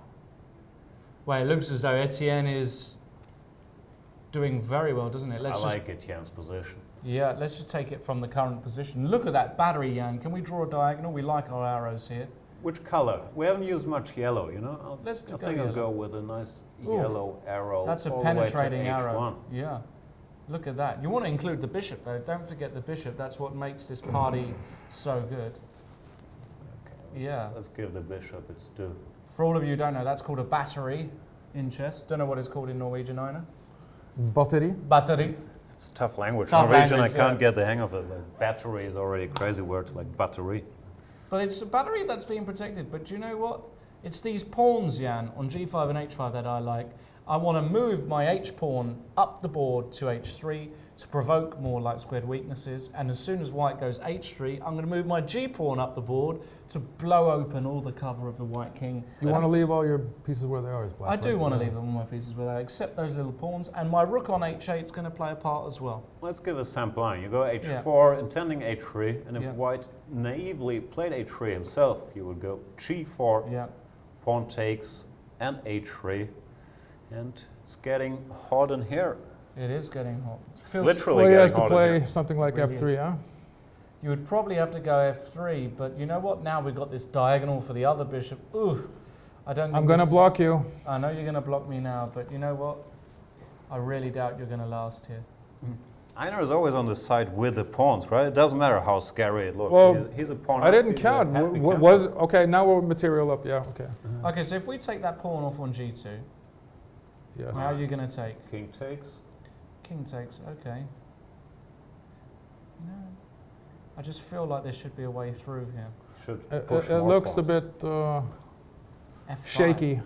Well, it looks as though Etienne is doing very well, doesn't it? I like Etienne's position. Yeah, let's just take it from the current position. Look at that battery, Jan. Can we draw a diagonal? We like our arrows here. Which color? We haven't used much yellow, you know? I think I'll yellow. go with a nice Ooh, yellow arrow. That's a all the way to penetrating arrow. H1. Yeah. Look at that. You want to include the bishop, though. Don't forget the bishop. That's what makes this party so good. Okay, Yeah. let's give the bishop its due. For all of you who don't know, that's called a battery in chess. Don't know what it's called in Norwegian, Einar. Battery. Battery. It's a tough language. Tough Norwegian, language, I can't yeah. get the hang of it. Like battery is already a crazy word, like battery. But it's a battery that's being protected. But do you know what? It's these pawns, Jan, on g5 and h5 that I like. I want to move my h-pawn up the board to h3 to provoke more light squared weaknesses. And as soon as white goes h3, I'm going to move my g-pawn up the board to blow open all the cover of the white king. You want to leave all your pieces where they are as black. I do right? want to Yeah. leave all my pieces where they except those little pawns. And my rook on h8 is going to play a part as well. Let's give a sample line. You go h4, intending h3, and if Yeah. white naively played h3 himself, you would go g4, Yeah. pawn takes, and h3. And it's getting hot in here. It is getting hot. It's literally Well, he has getting to hot in play here. something like Really F3, is. huh? You would probably have to go f3, but you know what? Now we've got this diagonal for the other bishop. Ooh, I don't think I'm going to this block is, you. I know you're going to block me now, but you know what? I really doubt you're going to last here. Einar is always on the side with the pawns, right? It doesn't matter how scary it looks. Well, he's a pawn. I up, didn't he's a count. happy What camper. was okay? Now we're material up. Yeah. Okay. Okay, so if we take that pawn off on g2, Yes. now you're going to take. King takes. King takes, okay. You know, I just feel like there should be a way through here. Should It, push it more looks a pawns. bit F5. shaky.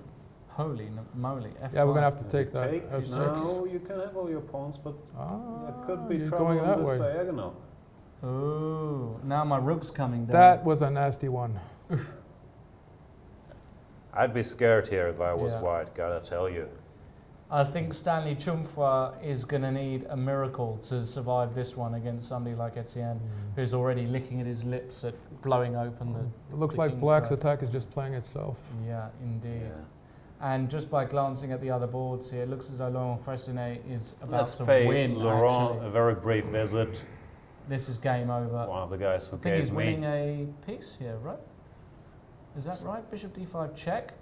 Holy moly. F5. Yeah, we're going to have to take that. Take. F6. No, you can have all your pawns, but there could be you're trouble going on that this way. diagonal. Ooh, now my rook's coming down. That was a nasty one. I'd be scared here if I was Yeah. white, gotta tell you. I think Stanley Tromsø is going to need a miracle to survive this one against somebody like Etienne, who's already licking at his lips at blowing open the... It looks the like king black's side. attack is just playing itself. Yeah, indeed. Yeah. And just by glancing at the other boards here, it looks as though Laurent Fressinet is about Let's to pay win, Laurent actually. a very brief visit. This is game over. One of the guys who I think he's gave me. winning a piece here, right? Is that right? Bishop d5 check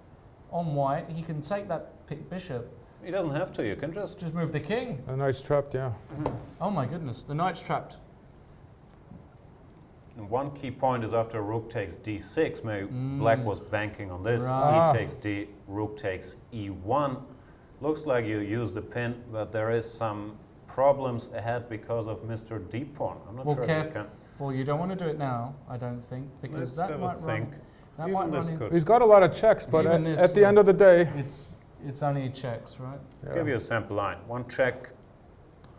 on white. He can take that bishop, He doesn't have to, you can just... move the king. The knight's trapped, yeah. Oh my goodness, the knight's trapped. And one key point is after rook takes d6, maybe black was banking on this. Right. E takes d, rook takes e1. Looks like you use the pin, but there is some problems ahead because of Mr. D pawn. I'm not Well, sure if you can... careful, you don't want to do it now, I don't think, because Let's that have a might think. run. That Even might this run in, could. He's got a lot of checks, but Even at, this, at the end of the day, it's only checks, right? yeah, Give you a sample line. One check,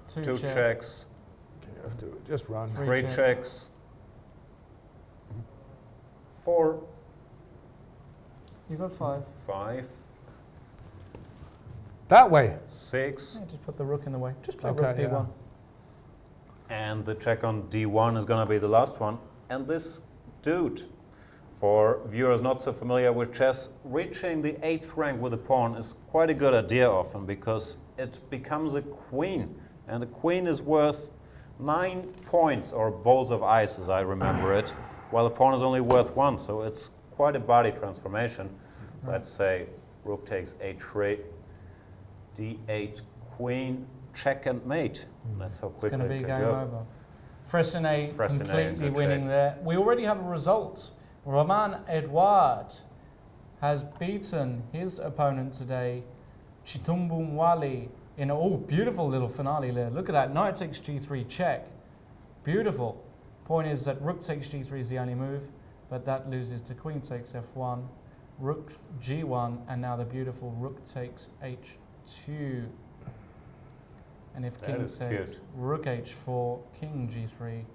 two check, checks, you have to just run. Three three checks. checks, four, You got 5. five, That way. six, Yeah, just put the rook in the way. Just play Okay, rook d1. and the check on d1 is going to be the last one. And this dude, for viewers not so familiar with chess, reaching the 8th rank with a pawn is quite a good idea often because it becomes a queen. And the queen is worth 9 points or balls of ice as I remember it, while the pawn is only worth 1. So it's quite a body transformation. Let's say rook takes h3, d8, queen, check and mate. That's how It's quickly going to it be can game go. over. Fressinet Fressinet, completely good winning check. there. We already have a result. Romain Edouard has beaten his opponent today, Chitumbum Wali, in a beautiful little finale there. Look at that, knight takes g3 check. Beautiful. Point is that rook takes g3 is the only move, but that loses to queen takes f1, rook g1, and now the beautiful rook takes h2. And if That king is takes cute. rook h4, king g3,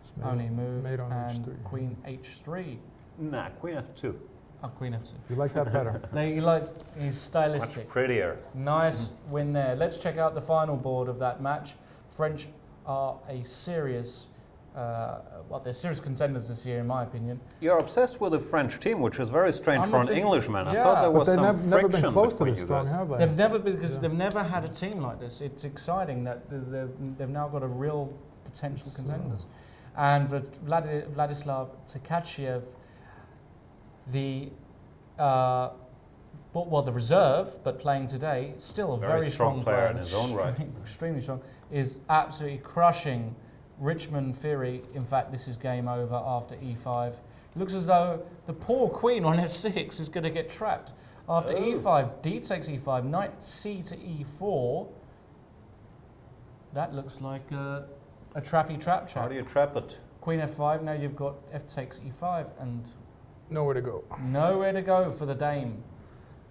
It's made- only move, made on and h3. queen h3. Nah, queen f2. Oh, queen f2. You like that better? He likes, he's stylistic. Much prettier. Nice win there. Let's check out the final board of that match. French are a serious, they're serious contenders this year, in my opinion. You're obsessed with the French team, which is very strange I'm for a an big- Englishman. I yeah, thought there But was they've some never friction been close to between this you strong, guys. have they? They've never, because Yeah. they've never had a team like this. It's exciting that they've now got a real potential contenders. And Vladislav Tkachiev, the the reserve, but playing today, still a Very very strong player in his own right. extremely strong, is absolutely crushing Richmond Fury. In fact, this is game over after e5. Looks as though the poor queen on f6 is going to get trapped. After e5, d takes e5, knight c to e4. That looks like a trappy trap. How do you trap it? Queen f5, now you've got f takes e5 and Nowhere to go. nowhere to go for the dame.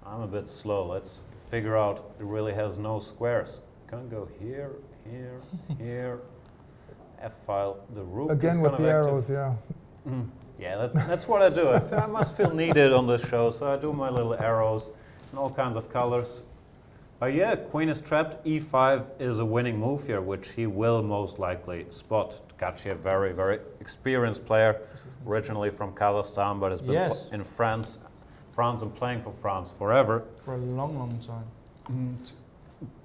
I'm a bit slow. Let's figure out it really has no squares. Can't go here, here, here. F-file. The rook is Again kind with of the active. arrows, yeah. Yeah, that's what I do. I must feel needed on this show, so I do my little arrows in all kinds of colors. But yeah, queen is trapped. E5 is a winning move here, which he will most likely spot. Tkachiev, very, very experienced player, originally from Kazakhstan, but has been Yes. in France and playing for France forever. For a long, long time.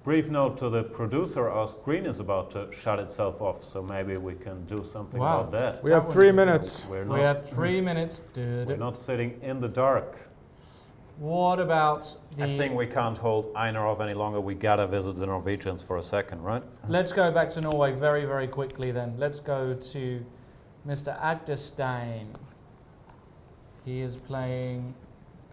Brief note to the producer, our screen is about to shut itself off, so maybe we can do something Wow. about that. We have That 3 one- minutes. We're We have 3 minutes. we're not sitting in the dark. What about the... I think we can't hold Einar off any longer. We gotta visit the Norwegians for a second, right? Let's go back to Norway very, very quickly then. Let's go to Mr. Agdestein. He is playing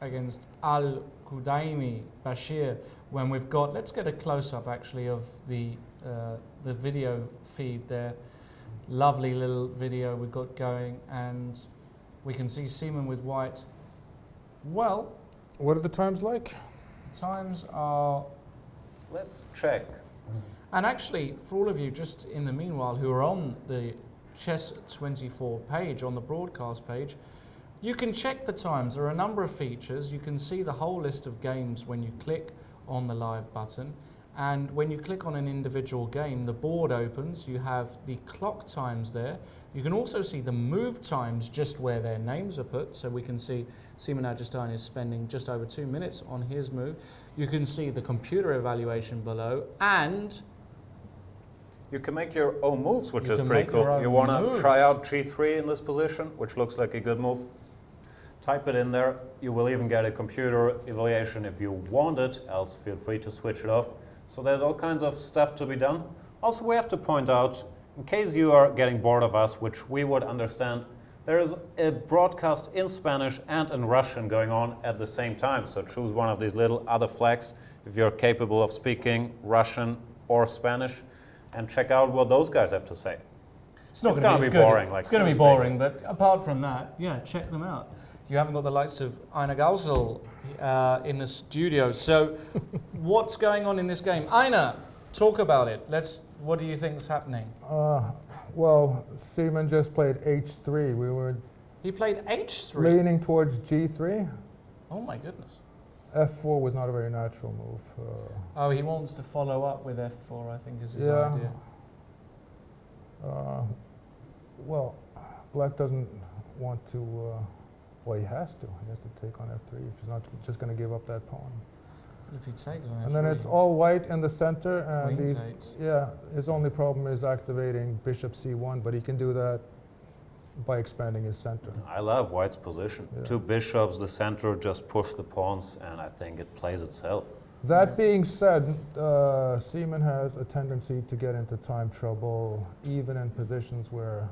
against Al-Qudaimi Bashir. When we've got, let's get a close-up actually of the video feed there. Lovely little video we've got going, and we can see Seaman with white. Well, What are the times like? times are... Let's check. And actually, for all of you, just in the meanwhile, who are on the Chess24 page, on the broadcast page, you can check the times. There are a number of features. You can see the whole list of games when you click on the live button. And when you click on an individual game, the board opens. You have the clock times there. You can also see the move times just where their names are put. So we can see Seaman Agdestein is spending just over 2 minutes on his move. You can see the computer evaluation below, and You can make your own moves, which You is can pretty make your cool. own You want to moves. try out G3 in this position, which looks like a good move. Type it in there. You will even get a computer evaluation if you want it, else feel free to switch it off. So there's all kinds of stuff to be done. Also, we have to point out, in case you are getting bored of us, which we would understand, there is a broadcast in Spanish and in Russian going on at the same time. So choose one of these little other flags if you're capable of speaking Russian or Spanish, and check out what those guys have to say. it's not It's going gonna to be be boring, like It's going to be Sunday. boring, but apart from that, yeah, check them out. You haven't got the likes of Einar Gausel in the studio. So what's going on in this game? Einar, talk about it. What do you think is happening? Well, Seaman just played h3. We were He played h3. leaning towards g3. Oh my goodness. f4 was not a very natural move. Oh, he wants to follow up with f4, I think is his Yeah. idea. Well, Black doesn't want to. Well, he has to. He has to take on f3 if he's not just going to give up that pawn. If he takes on f3. And then it's all white in the center, and Queen he's, takes. yeah, his only problem is activating bishop c1, but he can do that by expanding his center. I love White's position. Yeah. 2 bishops, the center, just push the pawns, and I think it plays itself. That being said, Seaman has a tendency to get into time trouble, even in positions where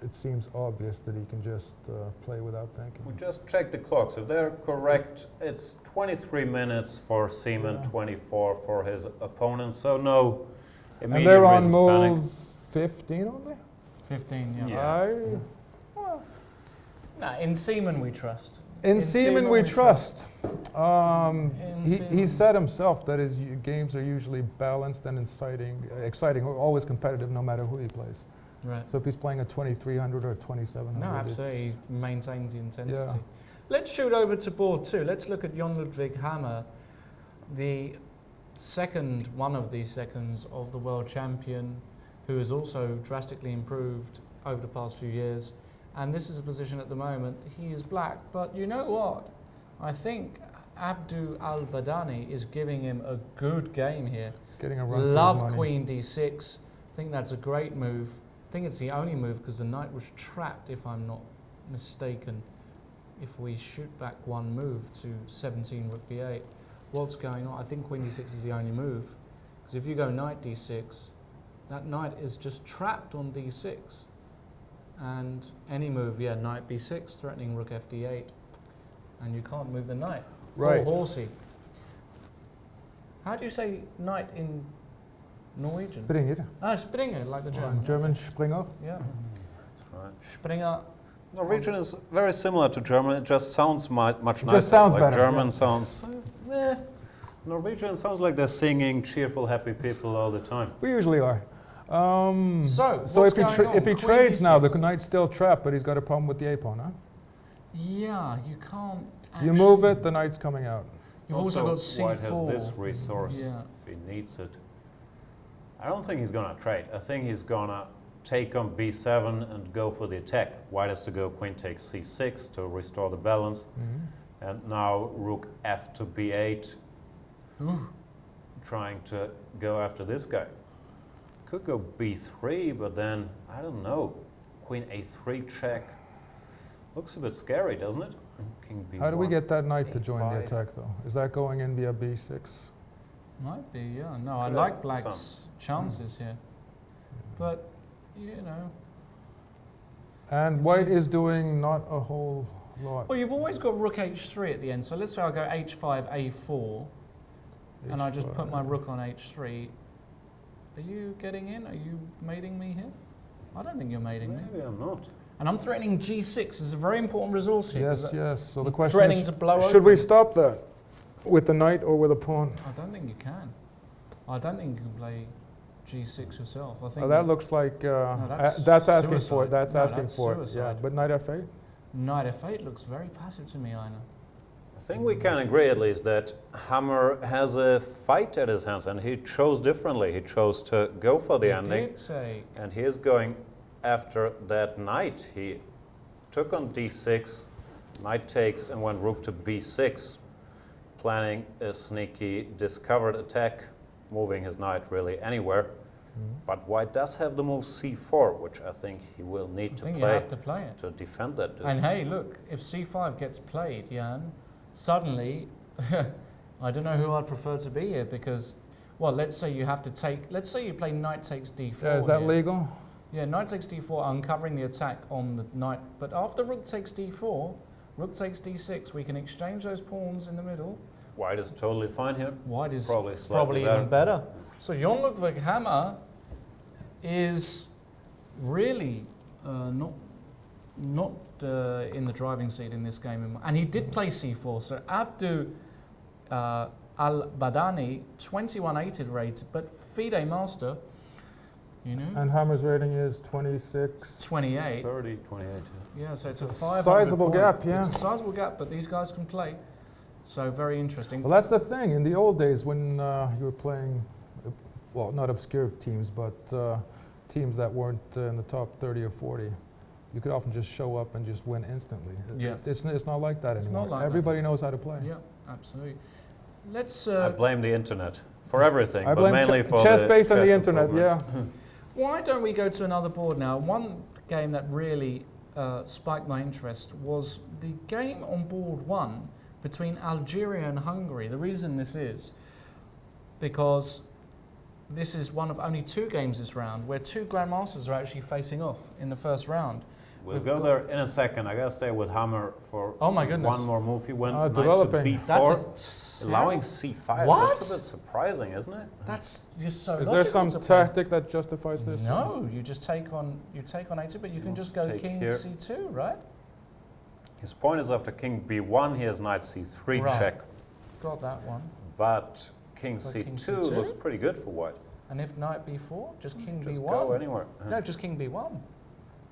it seems obvious that he can just play without thinking. We just check the clocks. If they're correct, it's 23 minutes for Seaman, Yeah. 24 for his opponent, so no And immediate they're on reason to panic. move 15 only? 15, yeah. Yeah. Nah, in Seaman we trust. In Seaman we trust. He Seaman. said himself that his games are usually balanced and exciting, or always competitive no matter who he plays. Right. So if he's playing a 2300 or a 2700. No, absolutely. He maintains the intensity. Yeah. Let's shoot over to board 2. Let's look at Jon Ludvig Hammer, one of the seconds of the world champion, who has also drastically improved over the past few years. And this is a position at the moment. He is black, but you know what? I think Abdu Al-Badani is giving him a good game here. He's getting a run for his Love money. Queen D6. I think that's a great move. I think it's the only move because the knight was trapped, if I'm not mistaken. If we shoot back one move to 17 Rook B8, what's going on? I think Queen D6 is the only move. Because if you go Knight D6, that knight is just trapped on D6. And any move, yeah, Knight B6, threatening Rook FD8. And you can't move the knight. Right. Poor horsey. How do you say knight in Norwegian? Springer. Springer, like the Or German. in German, Springer. Yeah. That's right. Springer. Norwegian is very similar to German. It just sounds much nicer. just sounds like better, German yeah. sounds. Norwegian sounds like they're singing cheerful, happy people all the time. We usually are. So if he Queen trades now, the D6. knight's still trapped, but he's got a problem with the a-pawn, huh? Yeah, you can't. You move it, the knight's coming out. You've also got C4. White has this resource Yeah. if he needs it. I don't think he's gonna trade. I think he's gonna take on B7 and go for the attack. White has to go Queen takes C6 to restore the balance. And now Rook F to B8, trying to go after this guy. Could go B3, but then, I don't know, Queen A3 check. Looks a bit scary, doesn't it? King B1. How do we get that knight to join the A5. attack, though? Is that going in via B6? Might be, yeah. No, I Could like have black's chances here. But, you know. And white is doing not a whole lot. Well, you've always got Rook H3 at the end. So let's say I go H5, A4, and I just put my Rook on H3. Are you getting in? Are you mating me here? I don't think you're mating me. Maybe I'm not. And I'm threatening G6 is a very important resource here. Yes, yes. So the question threatening is, to blow should open. we stop that with the knight or with a pawn? I don't think you can. I don't think you can play G6 yourself. I think Oh, that looks like that's that's asking for suicide. it. That's No, asking that's for it. suicide. Yeah, but knight F8. Knight F8 looks very passive to me, Einar. I think we can agree at least that Hammer has a fight at his hands and he chose differently. He chose to go for the ending. Did say And he is going after that knight. He took on D6, knight takes and went rook to B6, planning a sneaky discovered attack, moving his knight really anywhere. But white does have the move C4, which I think he will need I to think you play have to play it. to defend that. And hey, look, if C5 gets played, Jan, suddenly, I don't know who I'd prefer to be here because, well, let's say you have to take, let's say you play knight takes D4 Yeah, is that here. legal? Yeah, knight takes D4, uncovering the attack on the knight. But after rook takes D4, rook takes D6, we can exchange those pawns in the middle. White is totally fine here. White is Probably slightly probably even better. So Jon Ludvig Hammer is really not in the driving seat in this game. And he did play C4. So Abdu Al-Badani, 21-8 rated, but FIDE master, you know, And Hammer's rating is 26. 28. 30, 28. Yeah, so it's a 500 Sizable point. gap, yeah. It's a sizable gap, but these guys can play. So very interesting. Well, that's the thing. In the old days when you were playing, well, not obscure teams, but teams that weren't in the top 30 or 40, you could often just show up and just win instantly. Yeah. It's not like that It's anymore. not like that. Everybody knows how to play. Yeah, absolutely. Let's. I blame the internet for everything, I but blame mainly for chess the based on the chess internet, improvement. yeah. Why don't we go to another board now? One game that really spiked my interest was the game on board 1 between Algeria and Hungary. The reason this is because this is one of only 2 games this round where 2 grandmasters are actually facing off in the first round. We'll go there in a second. I gotta stay with Hammer for Oh my goodness. one more move. He went knight to developing. B4, allowing C5. What? That's a bit surprising, isn't it? That's just so. Is there logical some to play. tactic that justifies this? No, you just take on A2, but you can just go Take king here. C2, right? His point is after king b1, he has knight c3 Right. check. Got that one. But king But c2 king C2? looks pretty good for white. And if knight b4, just king Just b1. go anywhere. No, just king b1.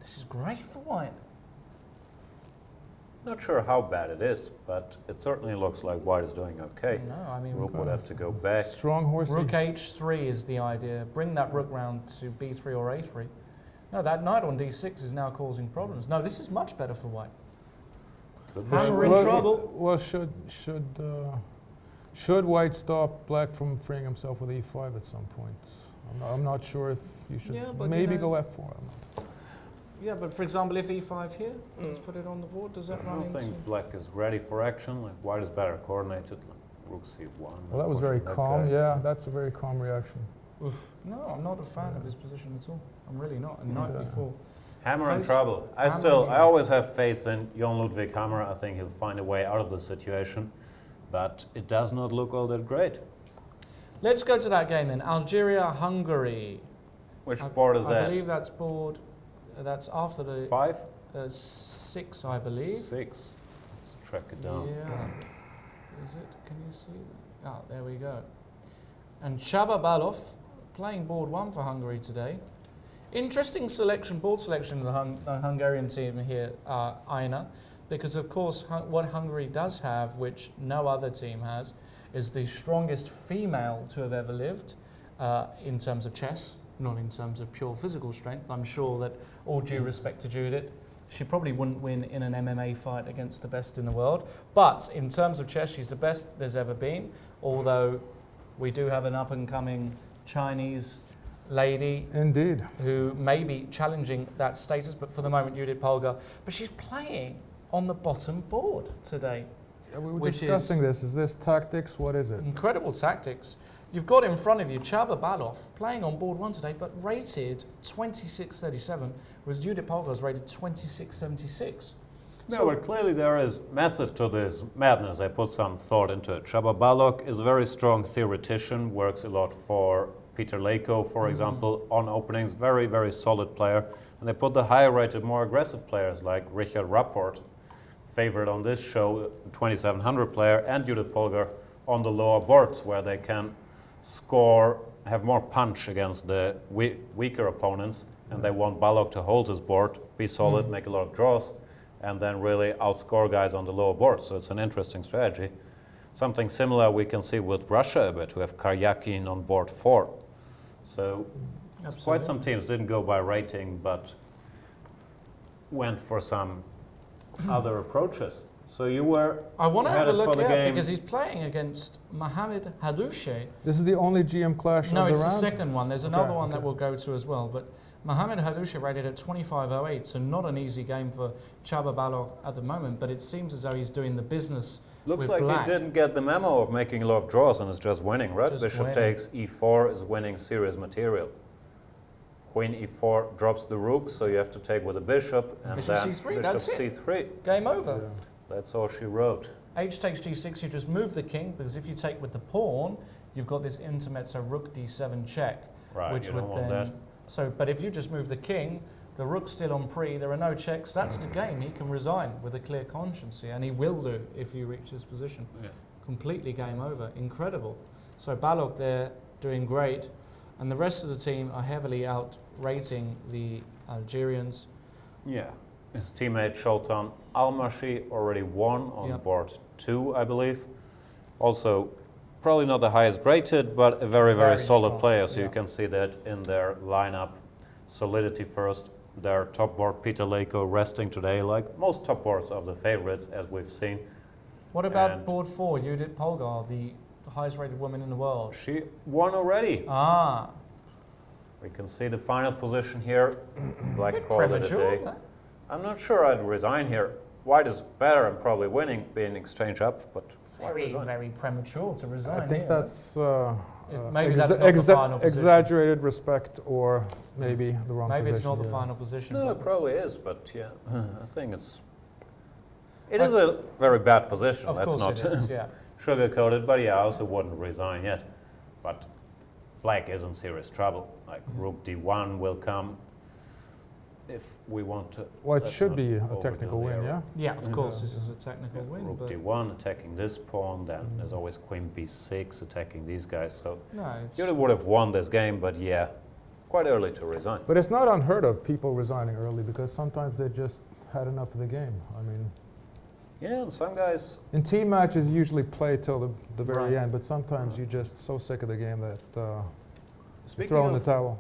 This is great for white. Not sure how bad it is, but it certainly looks like white is doing okay. No, I mean, Rook would have to go back. Strong horse. rook h3 is the idea. Bring that rook round to b3 or a3. No, that knight on d6 is now causing problems. No, this is much better for white. Could be. Hammer in trouble. Well, should white stop black from freeing himself with e5 at some point? I'm not sure if you should Yeah, but maybe you know- go f4. I'm not- Yeah, but for example, if e5 here, let's put it on the board, does that I run don't into... think black is ready for action. Like white is better coordinated. Like rook c1. Well, that was very pushing that calm. guy. Yeah, that's a very calm reaction. Oof. No, I'm not a fan of his position at all. I'm really not. And knight Yeah. b4. Hammer in Face- trouble. hammer in I trouble. always have faith in Jon Ludwig Hammer. I think he'll find a way out of the situation. But it does not look all that great. Let's go to that game then. Algeria-Hungary. Which board is I that? believe that's board... that's after the 5? 6, I believe. 6. Let's track it down. Yeah. Is it? Can you see? Ah, there we go. And Csaba Balogh playing board 1 for Hungary today. Interesting selection, board selection of the Hungarian team here, Aina, because of course what Hungary does have, which no other team has, is the strongest female to have ever lived in terms of chess, not in terms of pure physical strength. I'm sure that, all due respect to Judith, she probably wouldn't win in an MMA fight against the best in the world. But in terms of chess, she's the best there's ever been, although we do have an up-and-coming Chinese lady Indeed. who may be challenging that status, but for the moment, Judith Polgar. But she's playing on the bottom board today. Yeah, we were Which discussing is- this. Is this tactics? What is it? Incredible tactics. You've got in front of you Csaba Balogh playing on board 1 today, but rated 2637, whereas Judith Polgar's rated 2676. No, but clearly there is method to this madness. I put some thought into it. Csaba Balogh is a very strong theoretician, works a lot for Peter Leko, for example, on openings. Very, very solid player. And they put the higher rated, more aggressive players like Richard Rapport, favorite on this show, 2700 player, and Judith Polgar on the lower boards where they can score, have more punch against the weaker opponents. And they want Balogh to hold his board, be solid, make a lot of draws, and then really outscore guys on the lower board. So it's an interesting strategy. Something similar we can see with Russia a bit, who have Karyakin on board 4. So quite some teams didn't go by rating, but went for some other approaches. So you were I want to have a headed for look the here game. because he's playing against Mohamed Hadouche. This is the only GM clash No, of the it's the round? second one. There's another one that okay. we'll go to as well. But Mohamed Hadouche rated at 25.08, so not an easy game for Csaba Balogh at the moment, but it seems as though he's doing the business Looks with like black. he didn't get the memo of making a lot of draws and is just winning, right? Just Bishop winning. takes e4 is winning serious material. Queen e4 drops the rook, so you have to take with a bishop, and Bishop then c3, bishop that's it. c3. Game over. Yeah. That's all she wrote. H takes g6, you just move the king, because if you take with the pawn, you've got this intermezzo rook d7 check. Right, which you would don't want then, that. So, but if you just move the king, the rook's still on pre, there are no checks, that's the game. He can resign with a clear conscience here, and he will do if you reach this position. Yeah. Completely game over. Incredible. So Balogh there doing great, and the rest of the team are heavily out-rating the Algerians. Yeah. His teammate Sultan Almashi already won on Yep. board 2, I believe. Also, probably not the highest rated, but a very, very Very solid strong, player. So yeah. you can see that in their lineup. Solidity first. Their top board, Peter Leko, resting today, like most top boards of the favorites, as we've seen. What about And- board 4, Judith Polgar, the highest rated woman in the world? She won already. Ah, We can see the final position here. Black bit called it a premature. day. Huh? I'm not sure I'd resign here. White is better and probably winning, being exchange up, but why Very, resign? very premature to resign. I think here. that's Maybe that's not the final position. exaggerated respect, or maybe the wrong Maybe it's position. not the yeah. final position. No, but it probably is, but yeah, I think it is a very bad position. of Let's course not it is, yeah. sugarcoat it, but yeah, I also wouldn't resign yet. But black is in serious trouble. Like rook d1 will come. if we want to. Well, it let's should not be a overdo technical the win, arrow. yeah? Yeah, of course, this is a technical win, Rook but d1 attacking this pawn, then there's always queen b6 attacking these guys. So no, it's, you would have won this game, but yeah, quite early to resign. But it's not unheard of people resigning early because sometimes they just had enough of the game. I mean, Yeah, and some guys. in team matches usually play till the very Right. end, but sometimes you're just so sick of the game that you Speaking throw in the of, towel.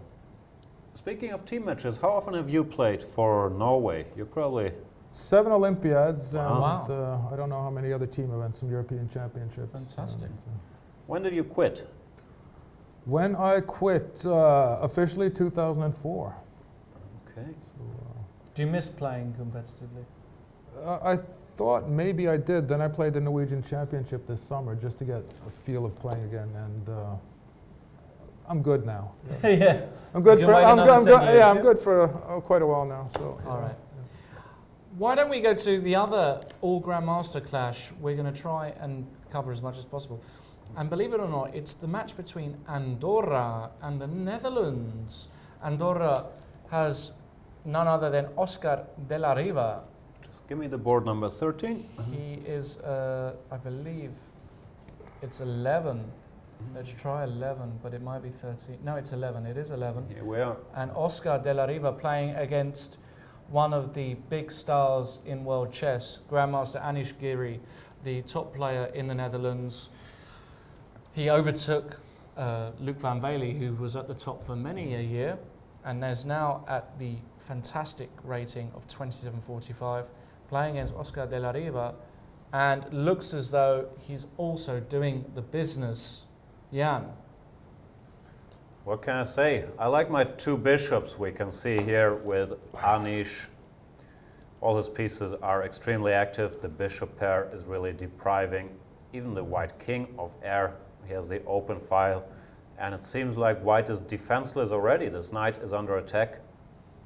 speaking of team matches, how often have you played for Norway? You're probably 7 Olympiads Wow. and I don't know how many other team events, some European championships. Fantastic. When did you quit? When I quit, officially 2004. Okay. So, do you miss playing competitively? I thought maybe I did. Then I played the Norwegian Championship this summer just to get a feel of playing again, and I'm good now. Yeah. I'm good You for. can wait I'm, another I'm 10 good. years, Yeah, I'm yeah? good for quite a while now. So. All right. Why don't we go to the other All Grandmaster clash? We're going to try and cover as much as possible. And believe it or not, it's the match between Andorra and the Netherlands. Andorra has none other than Oscar de la Riva. Just give me the board number 13. He is, I believe, it's 11. Let's try 11, but it might be 13. No, it's 11. It is 11. Here we are. And Oscar de la Riva playing against one of the big stars in world chess, Grandmaster Anish Giri, the top player in the Netherlands. He overtook Luc van Vele, who was at the top for many a year, and is now at the fantastic rating of 27.45, playing against Oscar de la Riva, and looks as though he's also doing the business. Jan. What can I say? I like my 2 bishops we can see here with Anish. All his pieces are extremely active. The bishop pair is really depriving even the white king of air. He has the open file, and it seems like white is defenseless already. This knight is under attack.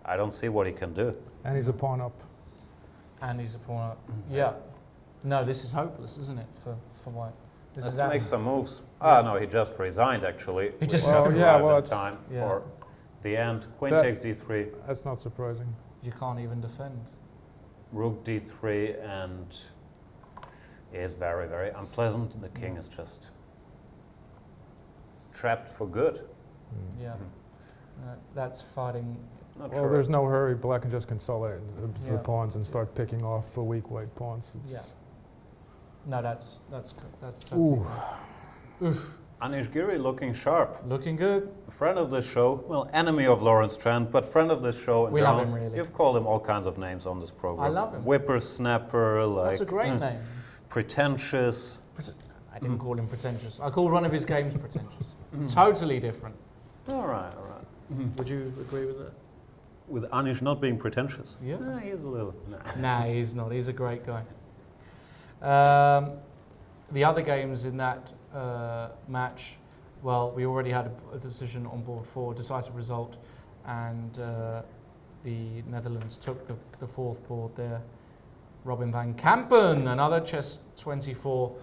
I don't see what he can do. And he's a pawn up. And he's a pawn up. Yeah. No, this is hopeless, isn't it, for white? This Let's is make some moves. Ah, no, he just resigned actually. He just- We Well, just yeah, arrived well, in it's- time yeah. for the end. Queen That- takes d3, That's not surprising. You can't even defend. rook d3, and it is very, very unpleasant. The king is just trapped for good. Yeah. That's fighting. Not Well, sure. there's no hurry. Black can just consolidate Yeah. the pawns and start picking off the weak white pawns. Yeah. No, that's totally. Ooh. Anish Giri looking sharp. Looking good. Friend of this show, well, enemy of Lawrence Trent, but friend of this show in We general. love him, really. You've called him all kinds of names on this program. I love him. Whippersnapper, like That's a great name. pretentious. I didn't call him pretentious. I called one of his games pretentious. Totally different. All right, all right. Would you agree with that? With Anish not being pretentious. Yeah. He's a little. Nah. Nah, he's not. He's a great guy. The other games in that match, well, we already had a decision on board 4, decisive result, and the Netherlands took the 4th board there. Robin van Kampen, another Chess 24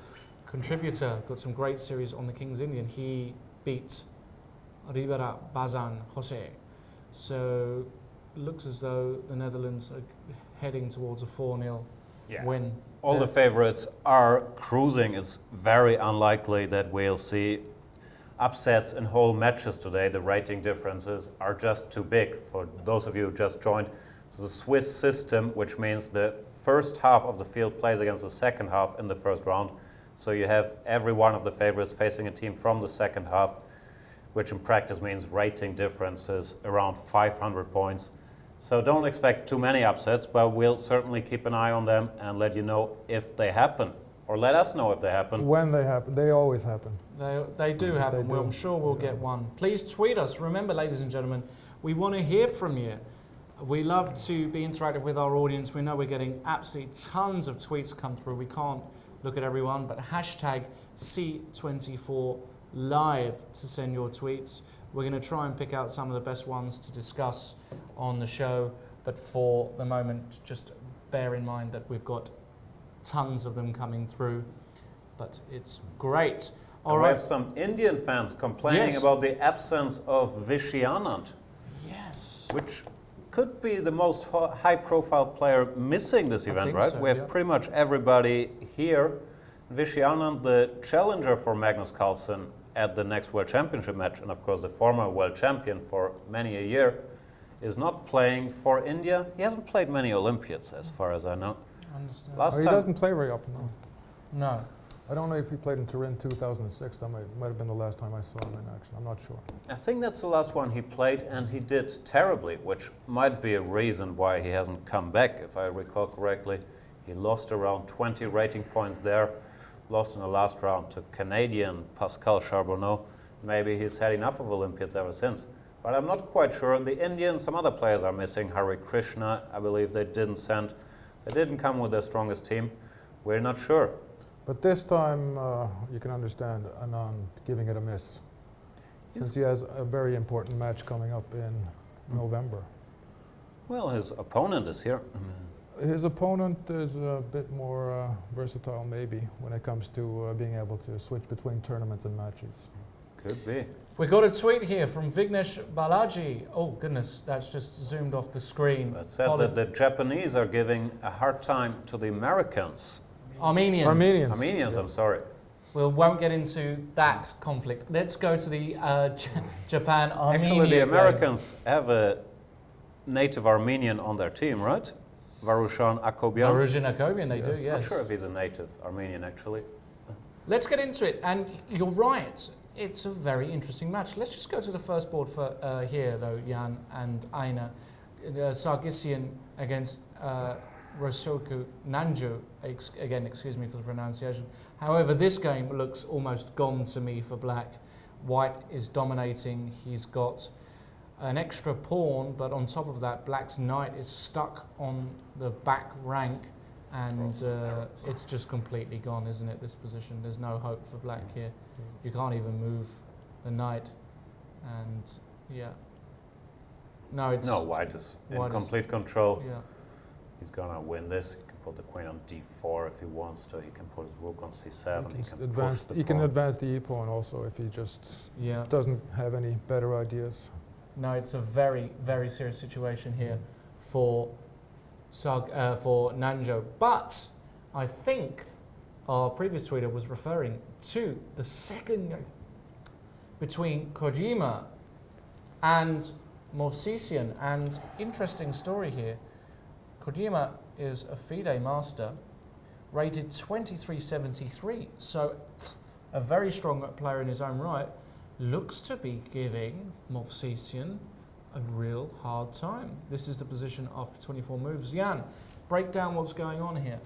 contributor, got some great series on the King's Indian. He beat Ribera Bazan Jose. So looks as though the Netherlands are heading towards a 4-0 win. All the favorites are cruising. It's very unlikely that we'll see upsets in whole matches today. The rating differences are just too big. For those of you who just joined, this is a Swiss system, which means the first half of the field plays against the second half in the first round. So you have every one of the favorites facing a team from the second half, which in practice means rating differences around 500 points. So don't expect too many upsets, but we'll certainly keep an eye on them and let you know if they happen, or let us know if they happen. When they happen, they always happen. They do happen. They Well, do. I'm sure we'll get one. Please tweet us. Remember, ladies and gentlemen, we want to hear from you. We love to be interactive with our audience. We know we're getting absolutely tons of tweets come through. We can't look at everyone, but hashtag C24 live to send your tweets. We're going to try and pick out some of the best ones to discuss on the show, but for the moment, just bear in mind that we've got tons of them coming through, but it's great. All We right. have some Indian fans complaining Yes. about the absence of Vishy Anand, Yes. which could be the most high-profile player missing this event, think right? so, We have yeah. pretty much everybody here. Vishy Anand, the challenger for Magnus Carlsen at the next World Championship match, and of course the former world champion for many a year, is not playing for India. He hasn't played many Olympiads, as far as I know. I understand. Last He time, doesn't play very often, though. No. I don't know if he played in Turin 2006. That might have been the last time I saw him in action. I'm not sure. I think that's the last one he played, and he did terribly, which might be a reason why he hasn't come back. If I recall correctly, he lost around 20 rating points there, lost in the last round to Canadian Pascal Charbonneau. Maybe he's had enough of Olympiads ever since. But I'm not quite sure. The Indians, some other players are missing. Hari Krishna, I believe they didn't come with their strongest team. We're not sure. But this time, you can understand Anand giving it a miss, since he has a very important match coming up in November. Well, his opponent is here. His opponent is a bit more versatile, maybe, when it comes to being able to switch between tournaments and matches. Could be. We got a tweet here from Vignesh Balaji. Oh goodness, that's just zoomed off the screen. That said that the Japanese are giving a hard time to the Americans. Armenians. Armenians, I'm sorry. We won't get into that conflict. Let's go to the Japan-Armenia. Actually, the game. Americans have a native Armenian on their team, right? Varushan Akobyan. Varushan Akobyan, they do, Not yes. sure if he's a native Armenian, actually. Let's get into it, and you're right. It's a very interesting match. Let's just go to the first board for here, though, Jan and Aina. Sargsyan against Rosoku Nanju. Again, excuse me for the pronunciation. However, this game looks almost gone to me for black. White is dominating. He's got an extra pawn, but on top of that, black's knight is stuck on the back rank, and it's just completely gone, isn't it, this position? There's no hope for black here. You can't even move the knight, and yeah. No, it's... No, white is in complete control. Yeah. He's gonna win this. He can put the queen on d4 if he wants to. He can put his rook on c7. He can advance the e-pawn also if he just doesn't have any better ideas. No, it's a very, very serious situation here for Nanjo. But I think our previous tweeter was referring to the second game between Kojima and Movsesian. And interesting story here. Kojima is a FIDE master, rated 2373. So a very strong player in his own right. Looks to be giving Movsesian a real hard time. This is the position after 24 moves. Jan, break down what's going on here.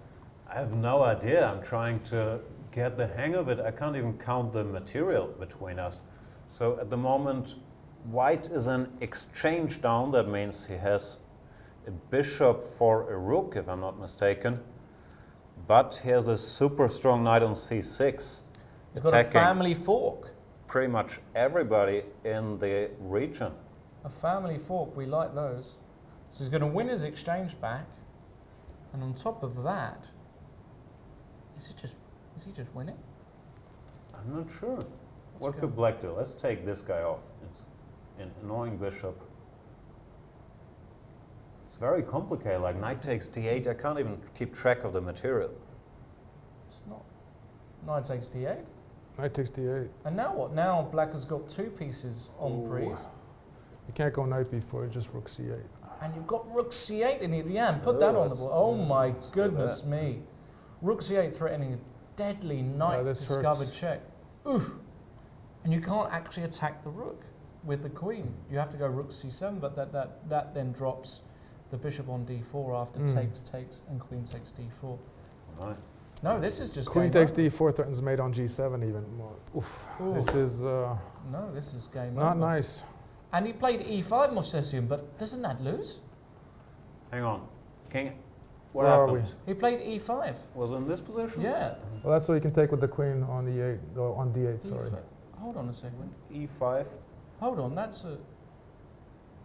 I have no idea. I'm trying to get the hang of it. I can't even count the material between us. So at the moment, white is an exchange down. That means he has a bishop for a rook, if I'm not mistaken. But he has a super strong knight on c6. He's got a family fork. Pretty much everybody in the region. A family fork, we like those. So he's going to win his exchange back. And on top of that, is he just winning? I'm not sure. What could black do? Let's take this guy off. It's an annoying bishop. It's very complicated, like knight takes d8. I can't even keep track of the material. It's not. Knight takes d8. Knight takes d8. And now what? Now black has got two pieces on breeze. You can't go knight b4, just rook c8. And you've got rook c8 in here. Jan, put that on the board. Oh my goodness me. Rook c8 threatening a deadly knight discovered check. Oof. And you can't actually attack the rook with the queen. You have to go rook c7, but that then drops the bishop on d4 after takes, and queen takes d4. Right. No, this is just Queen takes d4, threatens mate on g7 even. Oof. This is... no, this is game not over. Nice. And he played e5 Movsesian, but doesn't that lose? Hang on. King, what Where happened? are He played e5. Was it in this position? Yeah. Well, that's what you can take with the queen on e8, on d8, sorry. Hold on a second. e5. Hold on, that's a...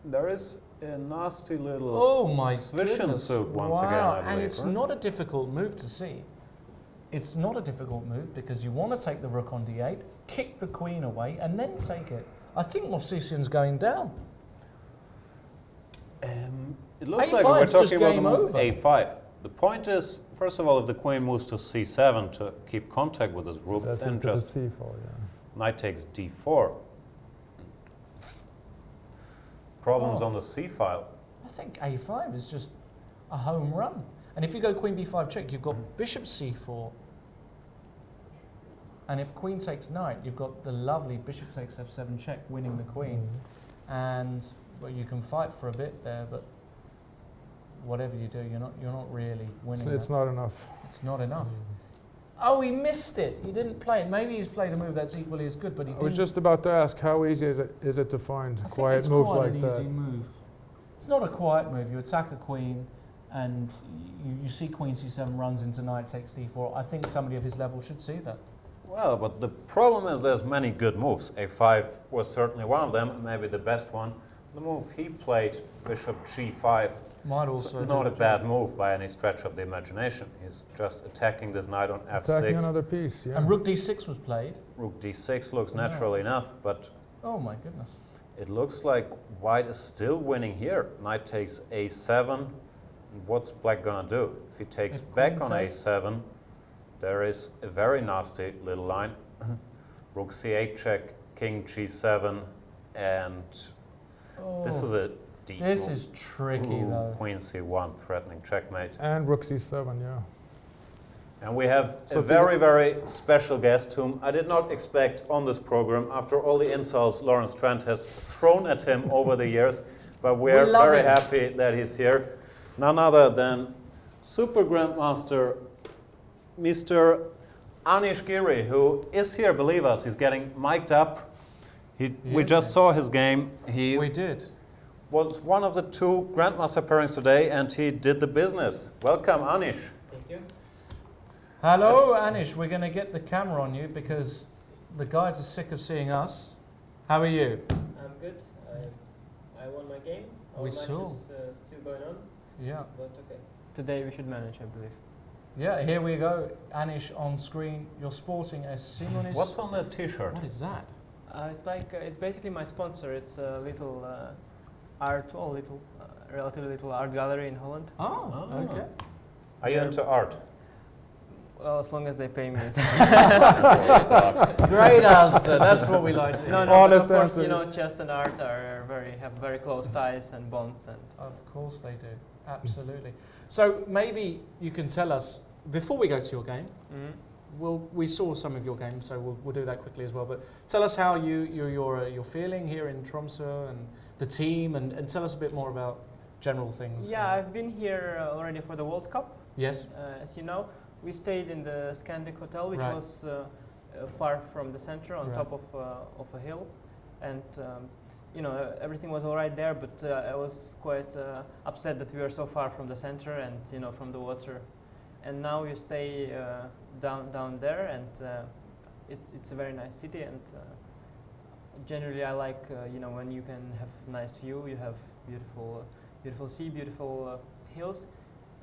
There is a nasty little Oh my goodness. Once wow. again, I believe, and it's right? not a difficult move to see. It's not a difficult move because you want to take the rook on d8, kick the queen away, and then take it. I think Movsesian's going down. It looks A5 like we're is just talking about the game move over. A5. The point is, first of all, if the queen moves to C7 to keep contact with this rook, That's then into the just c4, yeah. knight takes D4. Problems Oh. on the C file. I think A5 is just a home run. And if you go Queen B5 check, you've got Bishop C4. And if Queen takes Knight, you've got the lovely Bishop takes F7 check, winning the Queen. And well, you can fight for a bit there, but whatever you do, you're not really winning. It's not enough. It's not enough. Oh, he missed it. He didn't play it. Maybe he's played a move that's equally as good, but he I didn't. was just about to ask, how easy is it to find I think quiet it's moves quite like an that? easy move. It's not a quiet move. You attack a queen, and you see Queen C7 runs into Knight takes D4. I think somebody of his level should see that. Well, but the problem is there's many good moves. A5 was certainly one of them, maybe the best one. The move he played, Bishop G5, Might is also not do a the bad job. move by any stretch of the imagination. He's just attacking this knight on Attacking F6. another piece, yeah. And Rook D6 was played. Rook D6 looks natural enough, but Oh my goodness. it looks like white is still winning here. Knight takes A7. What's black gonna do? If he takes If back queen on takes- A7, there is a very nasty little line. Rook C8 check, King G7, and this is a deep This move. is tricky Ooh, though. Queen C1 threatening checkmate. And Rook C7, yeah. And we have So a if you- very, very special guest whom I did not expect on this program after all the insults Lawrence Trent has thrown at him over the years. But we are love very him. happy that he's here. None other than Super Grandmaster Mr. Anish Giri, who is here, believe us. He's getting mic'd up. We is just here. saw his game. He We did. was one of the 2 Grandmaster pairings today, and he did the business. Welcome, Anish. Thank you. Hello, Anish. We're going to get the camera on you because the guys are sick of seeing us. How are you? I'm good. I won my game. Our We match saw. is still going on, Yeah. but okay. Today we should manage, I believe. Yeah, here we go. Anish on screen. You're sporting a Simonis. What's on the T-shirt? What is that? It's like it's basically my sponsor. It's a little relatively little art gallery in Holland. Oh, Oh. okay. Are you into art? Well, as long as they pay me. Great answer. That's what we like to hear. no, Honest but of course, answer. chess and art are have very close ties and bonds, and Of course they do. Absolutely. So maybe you can tell us, before we go to your game, we saw some of your games, so we'll do that quickly as well. But tell us how you're feeling here in Tromsø and the team, and tell us a bit more about general things. yeah, I've been here already for the World Cup. Yes. As you know, we stayed in the Scandic Hotel, which Right. was far from the center, on Right. top of a hill, and everything was all right there. But I was quite upset that we were so far from the center and from the water. And now you stay down there, and it's a very nice city. And generally, I like when you can have nice view, you have beautiful sea, beautiful hills.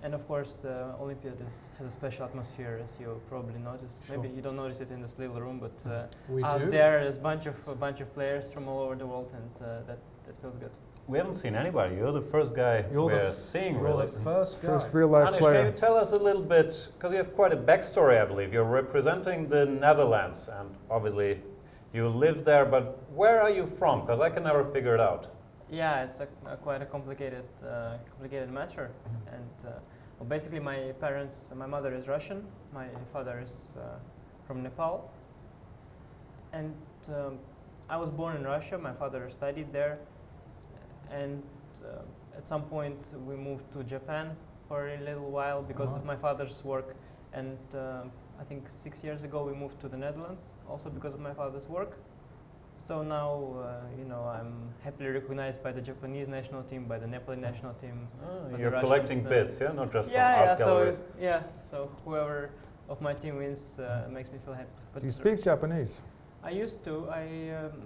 And of course, the Olympiad has a special atmosphere, as you probably noticed. Sure. Maybe you don't notice it in this little room, but We out do. there's a bunch of players from all over the world, and that feels good. We haven't seen anybody. You're the first guy we're seeing, You're really. the first guy. First real-life Anish, player. can you tell us a little bit, because you have quite a backstory, I believe. You're representing the Netherlands, and obviously you live there, but where are you from? Because I can never figure it out. Yeah, it's quite a complicated matter, and well, basically my mother is Russian, my father is from Nepal, and I was born in Russia. My father studied there, and at some point we moved to Japan for a little while because of my father's work, and I think 6 years ago we moved to the Netherlands also because of my father's work. So now, I'm happily recognized by the Japanese national team, by the Nepali national team. But You're the collecting Russians, bits, yeah? Not just yeah, from art galleries. So whoever of my team wins makes me feel happy. But Do you speak Japanese? I used to. I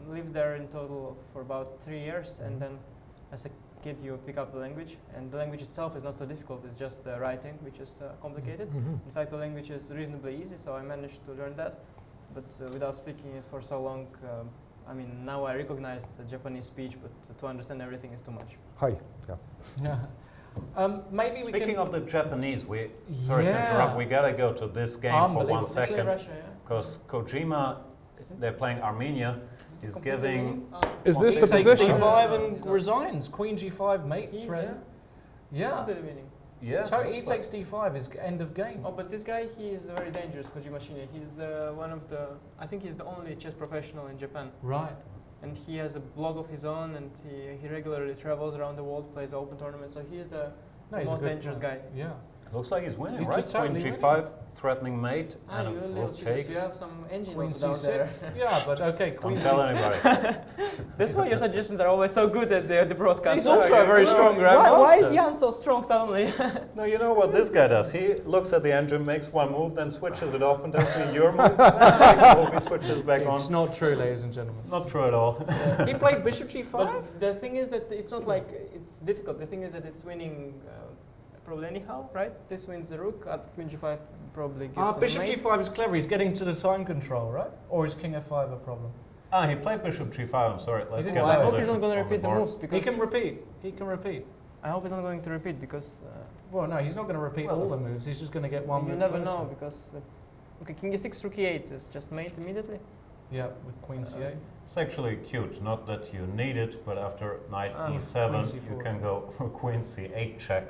lived there in total for about 3 years, and then as a kid you pick up the language, and the language itself is not so difficult. It's just the writing which is complicated. In fact, the language is reasonably easy, so I managed to learn that. But without speaking it for so long, I mean, now I recognize the Japanese speech, but to understand everything is too much. Hi. Yeah. Maybe we Speaking can. of the Japanese, sorry to Yeah. interrupt, we gotta go to this game for 1 Unbelievable. second. Russia, yeah. Because Kojima, Isn't they're playing Armenia, he's completely giving... winning? Is Well, this he the takes position? d5 and resigns. Queen g5, mate. He's, threat. He's Yeah. completely winning. Yeah, He looks takes d5 is end of game. Oh, but this guy, he is very dangerous, Kojima Shinya. He's I think he's the only chess professional in Japan. Right. And he has a blog of his own, and he regularly travels around the world, plays open tournaments. So he is the No, he's a most good dangerous player. guy. Yeah. Looks like he's winning, He's right? just totally Queen winning. g5, threatening mate, and a you rook little cheaters, takes. you have some engine Queen also down there. c6. Yeah, but okay, Queen Don't tell c6. anybody. That's why your suggestions are always so good at the broadcast. He's also a very strong Why is grandmaster. Jan so strong suddenly? No, you know what this guy does? He looks at the engine, makes one move, then switches it off, and doesn't mean your move. Then make a move, he switches back on. It's not true, ladies and gentlemen. Not true at all. He played bishop g5. But the thing is that it's not like it's difficult. The thing is that it's winning probably anyhow, right? This wins the rook. At Queen g5 probably gives Bishop mate. g5 is clever. He's getting to the time control, right? Or is king f5 a problem? He played bishop g5, I'm sorry. Let's didn't get play. that I hope he's position not going to on repeat the board. moves He because can repeat. He can repeat. I hope he's not going to repeat because Well, no, he's not going to repeat Well, all the moves. He's just going to get one you move never closer. know because okay, king e6, rook e8 is just mate immediately. Yeah, with queen c8. It's actually cute, not that you need it, but after knight Queen e7, c4. you can go for queen c8 check.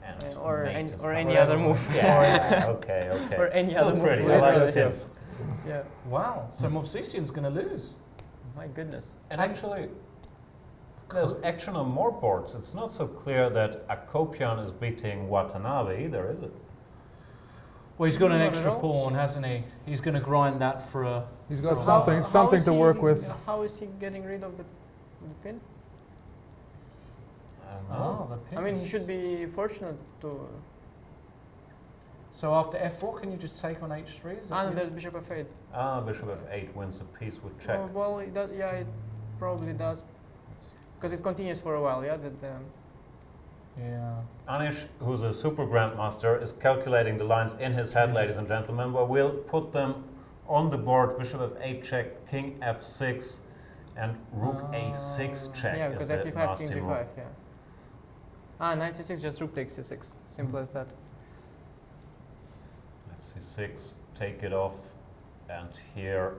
And Or mate any- is or coming. any other move. Yeah, okay, okay. Or any Still other move, pretty, I literally. like this. Yeah. Wow. So Movsesian's going to lose. My goodness. And actually, there's action on more boards. It's not so clear that Akopian is beating Watanabe either, is it? Well, he's got an Not at extra all. pawn, hasn't he? He's going to grind that for a... He's got How- something is to he- work with. How is he getting rid of the pin? I don't know. the pin. I mean, he should be fortunate to. So after f4, can you just take on h3? Is that And the- there's bishop f8. Bishop f8 wins a piece with check. Well, yeah, it probably does. Because it continues for a while, yeah? Yeah. Anish, who's a super grandmaster, is calculating the lines in his head, ladies and gentlemen, but we'll put them on the board. Bishop f8 check, king f6, and rook a6 check yeah, is because the f5, king nasty g5, move. yeah. Knight c6, just rook takes c6. Simple as that. Let's c6, take it off, and here,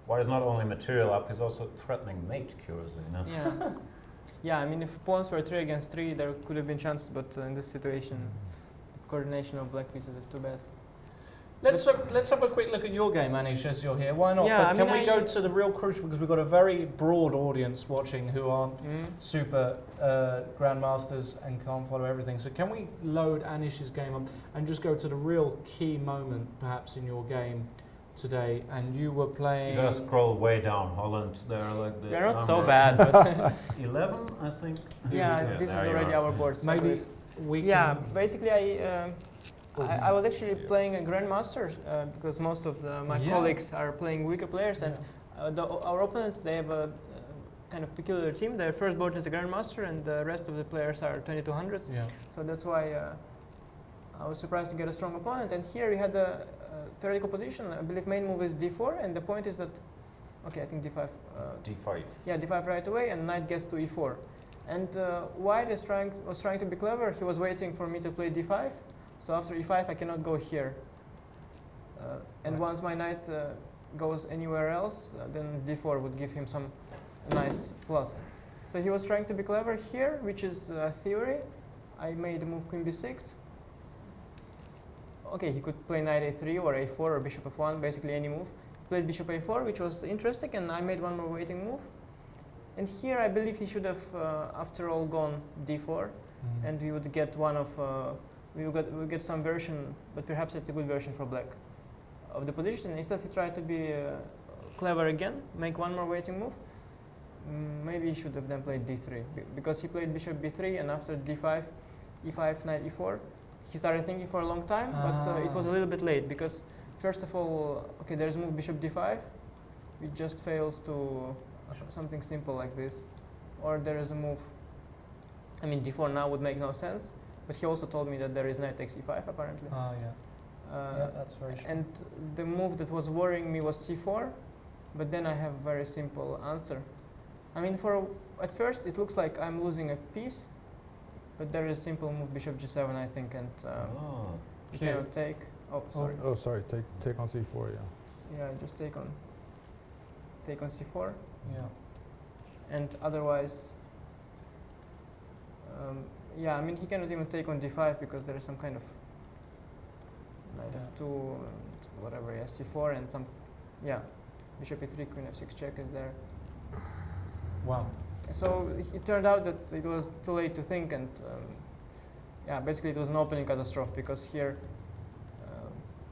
while he's not only material up, he's also threatening mate, curiously enough. Yeah. Yeah, I mean, if pawns were 3 against 3, there could have been chances, but in this situation, the coordination of black pieces is too bad. Let's have a quick look at your game, Anish, as you're here. Why not? Yeah, but I can mean, we go to the real crucial, because we've got a very broad audience watching who aren't super grandmasters and can't follow everything. So can we load Anish's game up and just go to the real key moment, perhaps, in your game today? And you were playing... You gotta scroll way down, Holland, there, like the We are not so number bad, but 11, I think. yeah, this is there you already are. our board. so Maybe we- we Yeah, can... basically I was actually playing a grandmaster because most of my Yeah. colleagues are playing weaker players, and our opponents, they have a kind of peculiar team. Their first board is a grandmaster, and the rest of the players are 2200s. Yeah. So that's why I was surprised to get a strong opponent. And here we had a theoretical position. I believe main move is d4, and the point is that, okay, I think d5. d5. Yeah, d5 right away, and knight gets to e4. And White was trying to be clever. He was waiting for me to play d5. So after e5, I cannot go here. And Right. once my knight goes anywhere else, then d4 would give him some nice plus. So he was trying to be clever here, which is theory. I made the move queen b6. Okay, he could play knight a3 or a4 or bishop f1, basically any move. Played bishop a4, which was interesting, and I made one more waiting move. And here I believe he should have, after all, gone d4, and we would get one of, we would get some version, but perhaps it's a good version for black, of the position. Instead he tried to be clever again, make one more waiting move. Maybe he should have then played d3, because he played bishop b3, and after d5, e5, knight e4, he started thinking for a long time, but it was a little bit late, because first of all, okay, there's move bishop d5, it just fails to something simple like this, or there is a move, I mean d4 now would make no sense, but he also told me that there is knight takes e5 apparently. Oh, yeah. Yeah, that's very strong. And the move that was worrying me was c4, but then I have a very simple answer. I mean, at first it looks like I'm losing a piece, but there is a simple move, bishop g7, I think, and you cannot take. Oh, sorry. Oh, sorry. Take on c4. Yeah. Yeah, just take on c4. Yeah. And otherwise, yeah, I mean, he cannot even take on d5 because there is some kind of knight f2, and whatever, yeah, c4, and some, yeah, bishop e3, queen f6 check is there. Wow. So it turned out that it was too late to think, and yeah, basically it was an opening catastrophe because here.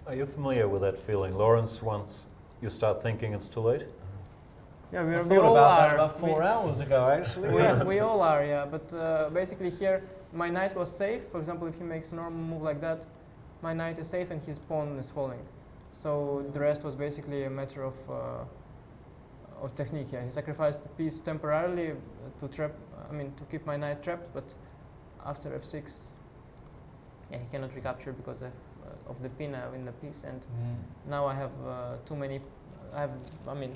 Are you familiar with that feeling, Lawrence, once you start thinking it's too late? Yeah, I we thought all about that are. about 4 hours ago, actually. We all are, yeah. But basically here, my knight was safe. For example, if he makes a normal move like that, my knight is safe and his pawn is falling. So the rest was basically a matter of technique. Yeah, he sacrificed the piece temporarily to trap. I mean, to keep my knight trapped. But after f6, yeah, he cannot recapture because of the pin in the piece. And now I have too many. I mean,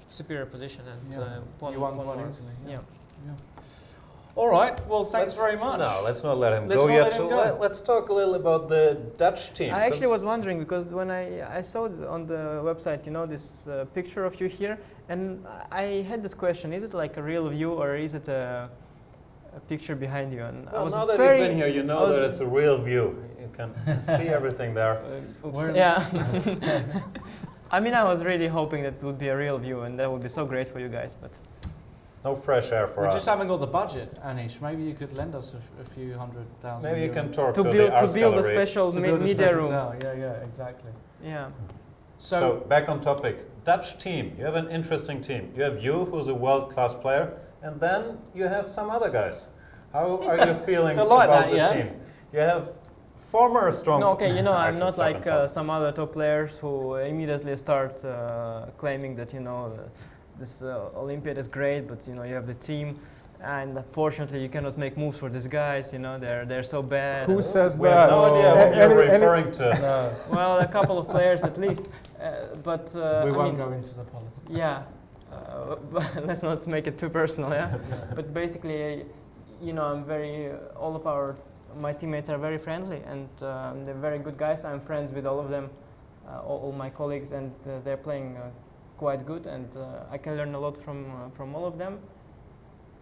superior position and pawn. You won pawn quite more. easily. Yeah. All right. Well, thanks very much. No, let's not let him Let's go not yet. let him So go. let's talk a little about the Dutch team. I actually was wondering because when I saw on the website, you know, this picture of you here, and I had this question: is it like a real view or is it a picture behind you? And I Well, was now that very you've been here, you know was- that it's a real view. You can see everything there. oops, yeah. I mean, I was really hoping that it would be a real view, and that would be so great for you guys. But No fresh air for We us. just haven't got the budget, Anish. Maybe you could lend us a few $100,000. Maybe you euro can talk to to build the arts a gallery. special to build a media special room. tower. Yeah, exactly. Yeah. So back on topic, Dutch team. You have an interesting team. You have you, who's a world-class player, and then you have some other guys. How are your feelings I like about that, the yeah. team? You have former strong. No, okay, you know, I'm Actually, not stop like and stop. some other top players who immediately start claiming that, you know, this Olympiad is great, but, you know, you have the team, and unfortunately you cannot make moves for these guys, you know, they're so bad. Who says We that? have no idea what you're referring to. No, Well, a couple of players at least, but we I won't mean, go into the politics. yeah, but let's not make it too personal, yeah? But basically, you know, I'm very, all of my teammates are very friendly, and they're very good guys. I'm friends with all of them, all my colleagues, and they're playing quite good, and I can learn a lot from all of them.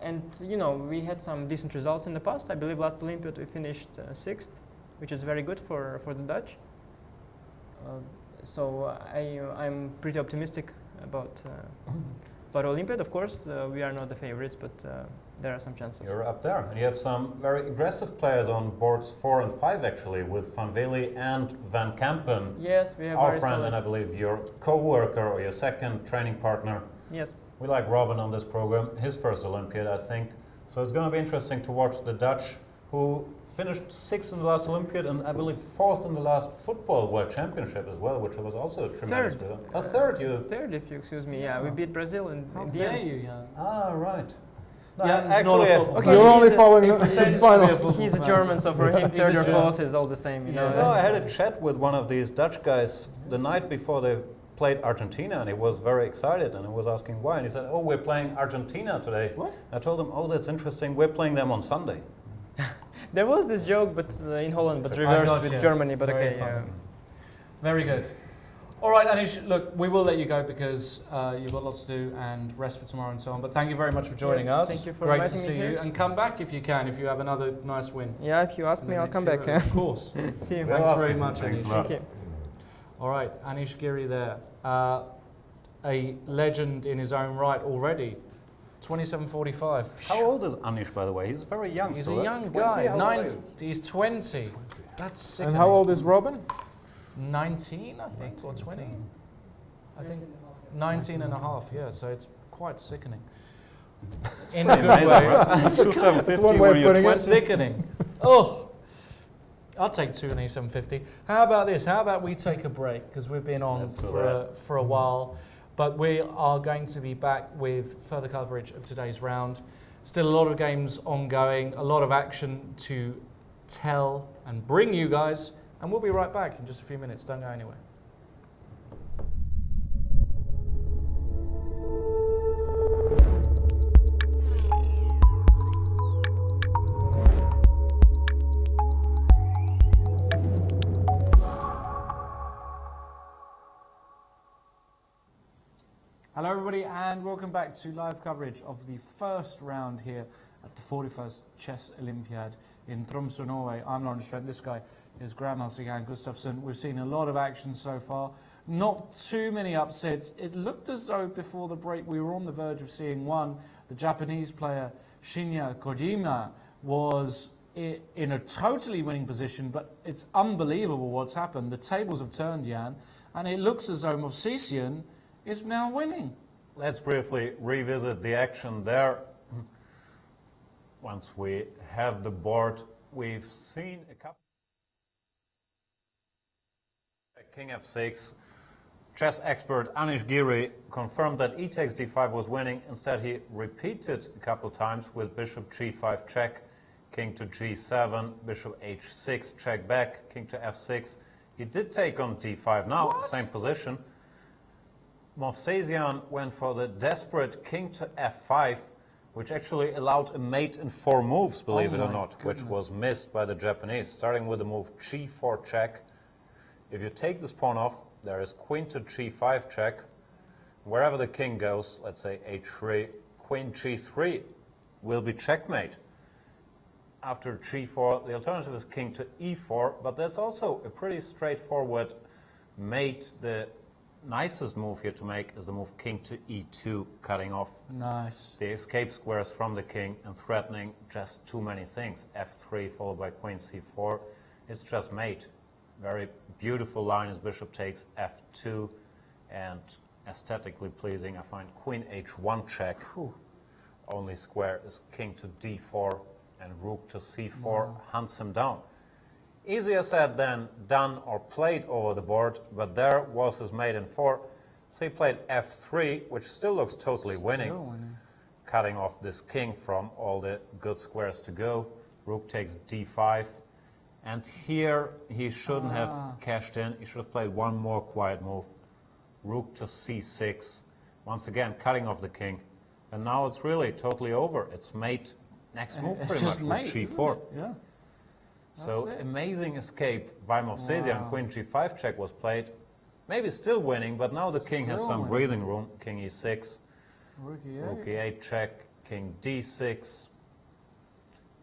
And, you know, we had some decent results in the past. I believe last Olympiad we finished 6th, which is very good for the Dutch. So I'm pretty optimistic about Olympiad. Of course, we are not the favorites, but there are some chances. You're up there, and you have some very aggressive players on boards 4 and 5 actually, with Van Vele and Van Kampen. Yes, we have Our very friend solid. and I believe your co-worker or your second training partner. Yes. We like Robin on this program, his first Olympiad, I think. So it's going to be interesting to watch the Dutch, who finished 6th in the last Olympiad and I believe 4th in the last Football World Championship as well, which was also a tremendous Third. result. Oh, third, you. Third, if you excuse me. Yeah, we beat Brazil in How the dare end. you, Jan? Ah, right. No, Jan is not a actually, football Okay, fan. You're he's only a- following the pretends to be a final. football He's a fan. German, so for him, He's third a or German. fourth is all the same. You know. Yeah. No, I had a chat with one of these Dutch guys the night before they played Argentina, and he was very excited, and I was asking why, and he said, "Oh, we're playing Argentina today." What? I told him, "Oh, that's interesting. We're playing them on Sunday." There was this joke, but in Holland, but I reversed got with you. Germany. But Very okay. funny. Very good. All right, Anish, look, we will let you go because you've got lots to do and rest for tomorrow and so on. But thank you very much for joining Yes, us. thank you for Great to inviting me see you. here. And come back if you can, if you have another nice win. Yeah, if you ask in me, the I'll next come few back. hours. Of course. See you. We'll Thanks ask very you. much, Thanks Anish. a lot. Thank you. All right, Anish Giri there. A legend in his own right already. 27.45. How old is Anish, by the way? He's very young. He's still, a right? young 20? guy. How old are you? He's 20. That's sick. And how old is Robin? 19, I think, or 20. I think 19 and a half, yeah, so it's quite sickening. In a good Amazing, way. right? That's 2750 one way were of you putting it. 20? Sickening. Oh, I'll take 2 and E750. How about this? How about we take a break? Because we've been on Let's do for a while. But we are going to be back with further coverage of today's round. Still a lot of games ongoing, a lot of action to tell and bring you guys. And we'll be right back in just a few minutes. Don't go anywhere. everybody, and welcome back to live coverage of the first round here at the 41st Chess Olympiad in Tromsø, Norway. I'm Lawrence Trent. This guy is Grandmaster Jan Gustafsson. We've seen a lot of action so far. Not too many upsets. It looked as though before the break we were on the verge of seeing one. The Japanese player Shinya Kojima was in a totally winning position, but it's unbelievable what's happened. The tables have turned, Jan, and it looks as though Movsesian is now winning. Let's briefly revisit the action there. Once we have the board, we've seen a couple. King f6. Chess expert Anish Giri confirmed that e takes d5 was winning. Instead, he repeated a couple times with bishop g5 check, king to g7, bishop h6 check back, king to f6. He did take on d5 now, same position. Movsesian went for the desperate king to f5, which actually allowed a mate in 4 moves, believe it or not, which was missed by the Japanese. Starting with the move g4 check. If you take this pawn off, there is queen to g5 check. Wherever the king goes, let's say h3, queen g3 will be checkmate. After g4, the alternative is king to e4, but there's also a pretty straightforward mate. The nicest move here to make is the move king to e2, cutting off Nice. the escape squares from the king and threatening just too many things. f3 followed by queen c4. It's just mate. Very beautiful line as bishop takes f2, and aesthetically pleasing, I find queen h1 check. Only square is king to d4, and rook to c4 hunts him down. Easier said than done or played over the board, but there was his mate in 4. So he played f3, which still looks totally winning, cutting off this king from all the good squares to go. Rook takes d5. And here he shouldn't have cashed in. He should have played one more quiet move. Rook to c6. Once again, cutting off the king. And now it's really totally over. It's mate. Next move pretty much with g4. Yeah. So amazing escape by Movsesian. Queen g5 check was played. Maybe still winning, but now the king has some breathing room. King e6. Rook e8 check. King d6.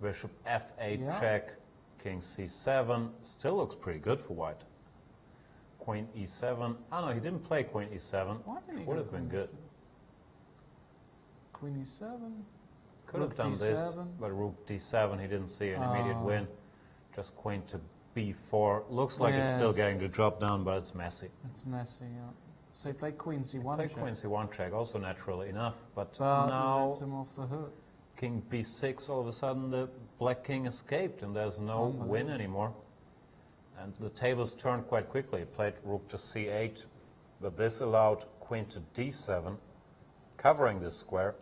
Bishop f8 check. King c7, still looks pretty good for white. Queen e7. Oh no, he didn't play queen e7, which would have been good. Queen e7. Could have done this, but rook d7, he didn't see an immediate win. Just queen to b4. Looks like it's still getting the drop down, but it's messy. It's messy, yeah. So he played queen c1 check. check. Queen c1 check, also naturally enough, but now now him off the hook. king b6, all of a sudden the black king escaped and there's no win anymore. And the tables turned quite quickly. He played rook to c8, but this allowed queen to d7, covering this square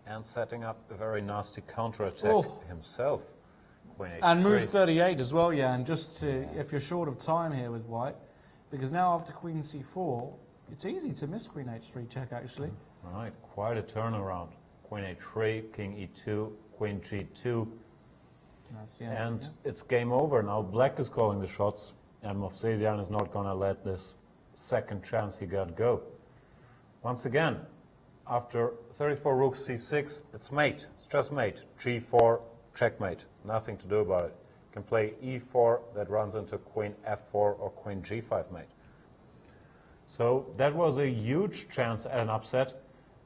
and setting up a very nasty counterattack himself. Queen h3. And move 38 as well, yeah, and just to, if you're short of time here with white, because now after queen c4, it's easy to miss queen h3 check actually. Right, quite a turnaround. Queen h3, king e2, queen g2, and it's game over. Now black is calling the shots, and Movsesian is not going to let this second chance he got go. Once again, after 34 rook c6, it's mate. It's just mate. g4, checkmate. Nothing to do about it. You can play e4, that runs into queen f4 or queen g5 mate. So that was a huge chance at an upset.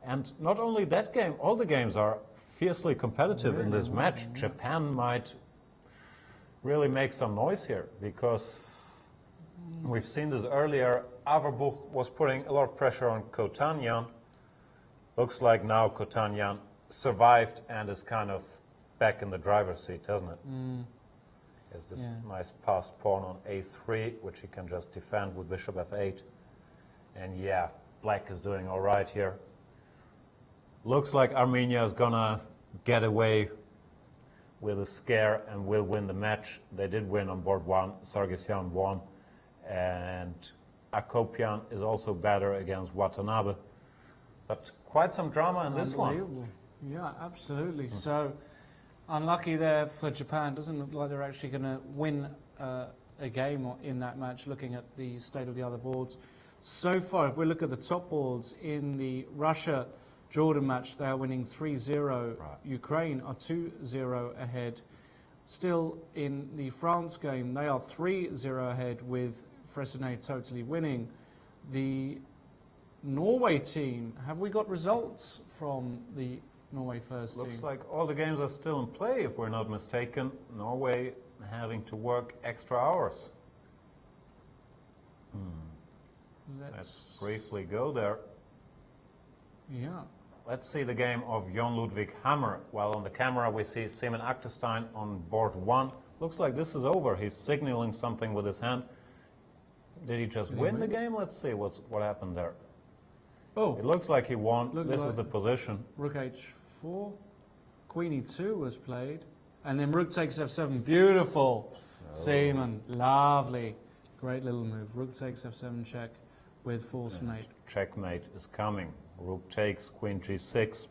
And not only that game, all the games are fiercely competitive in this match. Japan might really make some noise here, because we've seen this earlier. Averbuch was putting a lot of pressure on Kotanyan. Looks like now Kotanyan survived and is kind of back in the driver's seat, doesn't it? There's this nice passed pawn on a3, which he can just defend with bishop f8. And yeah, black is doing all right here. Looks like Armenia is gonna get away with a scare and will win the match. They did win on board 1. Sargsyan won, and Akopian is also better against Watanabe. But quite some drama in this one. Yeah, absolutely. So unlucky there for Japan. Doesn't look like they're actually going to win a game in that match. Looking at the state of the other boards, So far, if we look at the top boards in the Russia-Jordan match, they are winning 3-0. Right. Ukraine are 2-0 ahead. Still in the France game, they are 3-0 ahead with Fressinet totally winning. The Norway team, have we got results from the Norway first Looks team? like all the games are still in play, if we're not mistaken. Norway having to work extra hours. Let's briefly go there. Yeah. Let's see the game of Jon Ludvig Hammer. While on the camera we see Simon Achterstein on board 1. Looks like this is over. He's signaling something with his hand. Did he just win the game? Let's see what happened there. Oh, It looks like he won. Looked This like- is the position. Rook H4, Queen E2 was played, and then Rook takes F7. Beautiful, Seaman, lovely, great little move. Rook takes F7 check with force mate. Checkmate is coming. Rook takes Queen G6.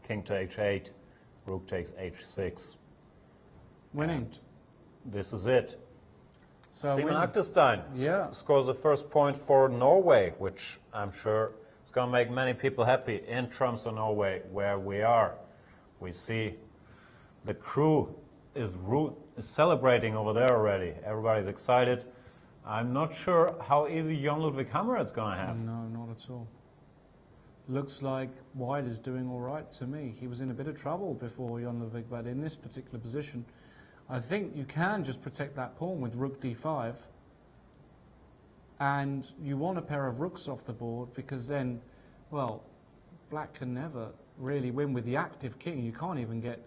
King to H8. Rook takes H6. Winning. And this is it. So Simon winning. Achterstein Yeah. scores the first point for Norway, which I'm sure is going to make many people happy in Tromsø, Norway, where we are. We see the crew is celebrating over there already. Everybody's excited. I'm not sure how easy Jon Ludvig Hammer is going to have. No, not at all. Looks like White is doing all right to me. He was in a bit of trouble before Jon Ludvig, but in this particular position, I think you can just protect that pawn with Rook D5. And you want a pair of rooks off the board because then, well, Black can never really win with the active king. You can't even get,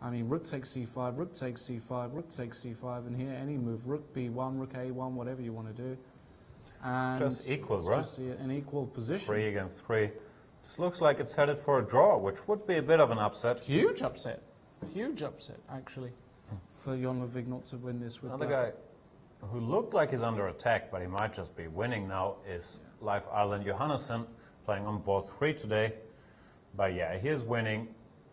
I mean, Rook takes C5, Rook takes C5, Rook takes C5, and here any move, Rook B1, Rook A1, whatever you want to do. And just equal, it's right? just an equal position. 3 against 3. This looks like it's headed for a draw, which would be a bit of an upset. Huge upset, actually, for Jon Ludvig not to win this with Another Black. guy who looked like he's under attack, but he might just be winning now, is Leif Arlen Johannesson, playing on board 3 today. But yeah, he is winning.